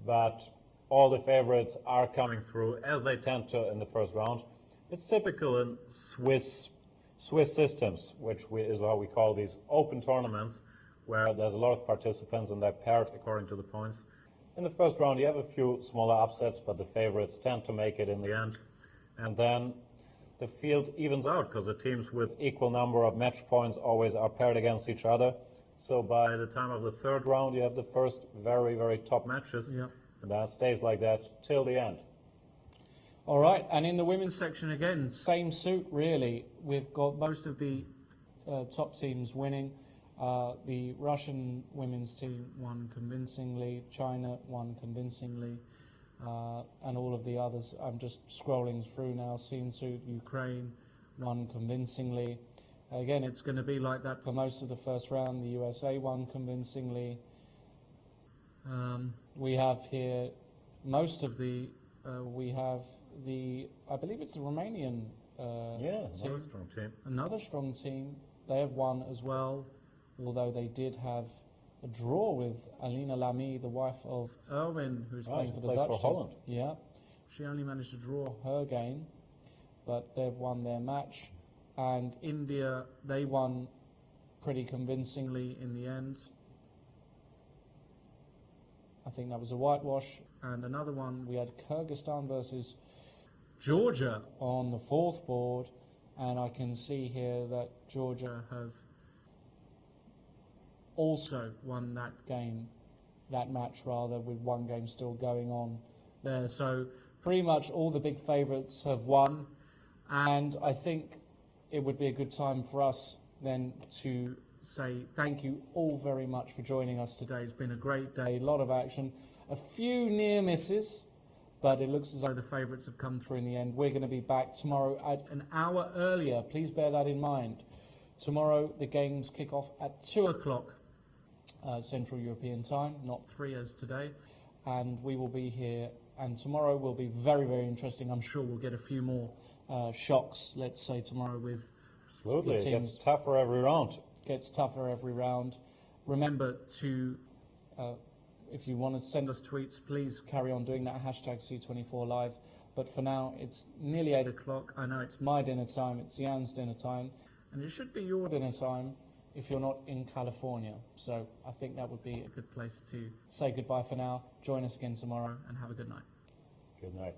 But all the favorites are coming through as they tend to in the first round. It's typical in Swiss systems, which is what we call these open tournaments, where there's a lot of participants and they're paired according to the points. In the first round, you have a few smaller upsets, but the favorites tend to make it in the end. And then the field evens out because the teams with equal number of match points always are paired against each other. So by the time of the third round, you have the first very, very top matches. Yeah. And that stays like that till the end. All right, and in the women's section again, same suit really. We've got most of the top teams winning. The Russian women's team won convincingly, China won convincingly, and all of the others, I'm just scrolling through now, seem to, Ukraine won convincingly. Again, it's going to be like that for most of the first round. The USA won convincingly. We have here most of the we have I believe it's the Romanian Another strong team. Another strong team. They have won as well, although they did have a draw with Alina Lamy, the wife of Erwin, who's Right, playing who for the plays Dutch for team. Holland. Yeah, she only managed to draw her game, but they've won their match. And India, they won pretty convincingly in the end. I think that was a whitewash. And another one, we had Kyrgyzstan versus Georgia on the fourth board, and I can see here that Georgia have also won that game, that match rather, with one game still going on there. So pretty much all the big favourites have won, and I think it would be a good time for us then to say thank you all very much for joining us today. It's been a great day, a lot of action, a few near misses, but it looks as though the favourites have come through in the end. We're going to be back tomorrow at an hour earlier. Please bear that in mind. Tomorrow the games kick off at 2 o'clock Central European time, not 3 as today, and we will be here. And tomorrow will be very, very interesting. I'm sure we'll get a few more shocks, let's say, tomorrow with Absolutely, the it teams. gets tougher every round. Gets tougher every round. Remember to, if you want to send us tweets, please carry on doing that, hashtag C24Live. But for now, it's nearly 8 o'clock. I know it's my dinner time, it's Jan's dinner time, and it should be your dinner time if you're not in California. So I think that would be a good place to say goodbye for now. Join us again tomorrow, and have a good night. Good night.